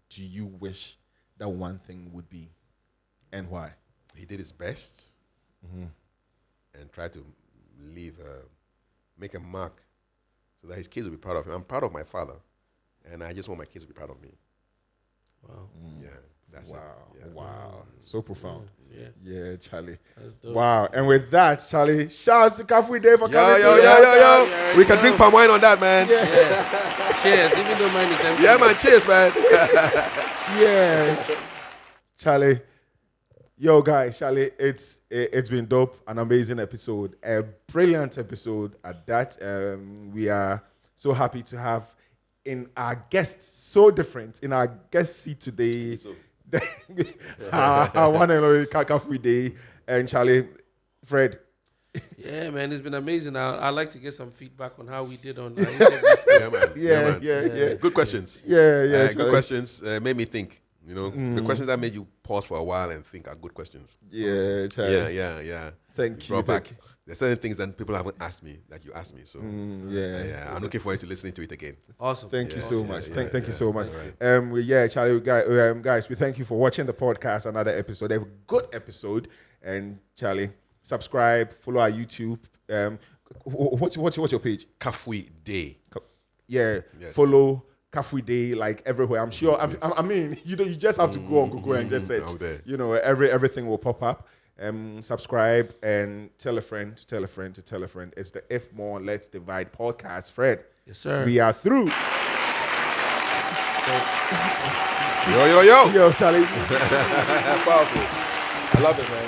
Speaker 2: do you wish that one thing would be, and why?
Speaker 4: He did his best and tried to make a mark so that his kids will be proud of him. I'm proud of my father, and I just want my kids to be proud of me.
Speaker 3: Wow.
Speaker 4: Yeah, that's
Speaker 2: Wow,
Speaker 4: it. Yeah.
Speaker 2: wow, so profound. Yeah, Charlie.
Speaker 3: That's dope.
Speaker 2: Wow, and with that, Charlie, shout out to Kafui Dey for coming.
Speaker 4: Yo. We can drink palm wine on that, man.
Speaker 3: Yeah. Cheers, even though mine is empty.
Speaker 4: Yeah, man. Cheers, man.
Speaker 2: Yeah, Charlie. Yo, guys, Charlie, it's been dope, an amazing episode, a brilliant episode at that. We are so happy to have in our guest, so different, in our guest seat today, our one and only Kafui Dey, and Charlie, Fred.
Speaker 3: Yeah, man, it's been amazing. I'd like to get some feedback on how we did on
Speaker 4: Yeah, man.
Speaker 2: Yeah.
Speaker 4: Good questions.
Speaker 2: Yeah,
Speaker 4: good questions. Made me think. You know, the questions that made you pause for a while and think are good questions.
Speaker 2: Yeah, Charlie.
Speaker 4: Yeah.
Speaker 2: Thank you.
Speaker 4: Brought back. There's certain things that people haven't asked me that you asked me. So
Speaker 2: Yeah.
Speaker 4: I'm looking forward to listening to it again.
Speaker 3: Awesome.
Speaker 2: Thank you so much. Thank you so much.
Speaker 4: Right.
Speaker 2: Charlie, guys, we thank you for watching the podcast. Another episode, a good episode. And Charlie, subscribe, follow our YouTube. What's your page?
Speaker 4: Kafui Dey.
Speaker 2: Yeah,
Speaker 4: Yes.
Speaker 2: follow Kafui Dey like everywhere. I'm sure. I mean, you just have to go on Google and just search.
Speaker 4: out there.
Speaker 2: You know, everything will pop up. Subscribe and tell a friend to tell a friend to tell a friend. It's the If More Let's Divide podcast. Fred.
Speaker 3: Yes, sir.
Speaker 2: We are through.
Speaker 4: Yo.
Speaker 2: Yo, Charlie.
Speaker 4: Powerful.
Speaker 2: I love it, man.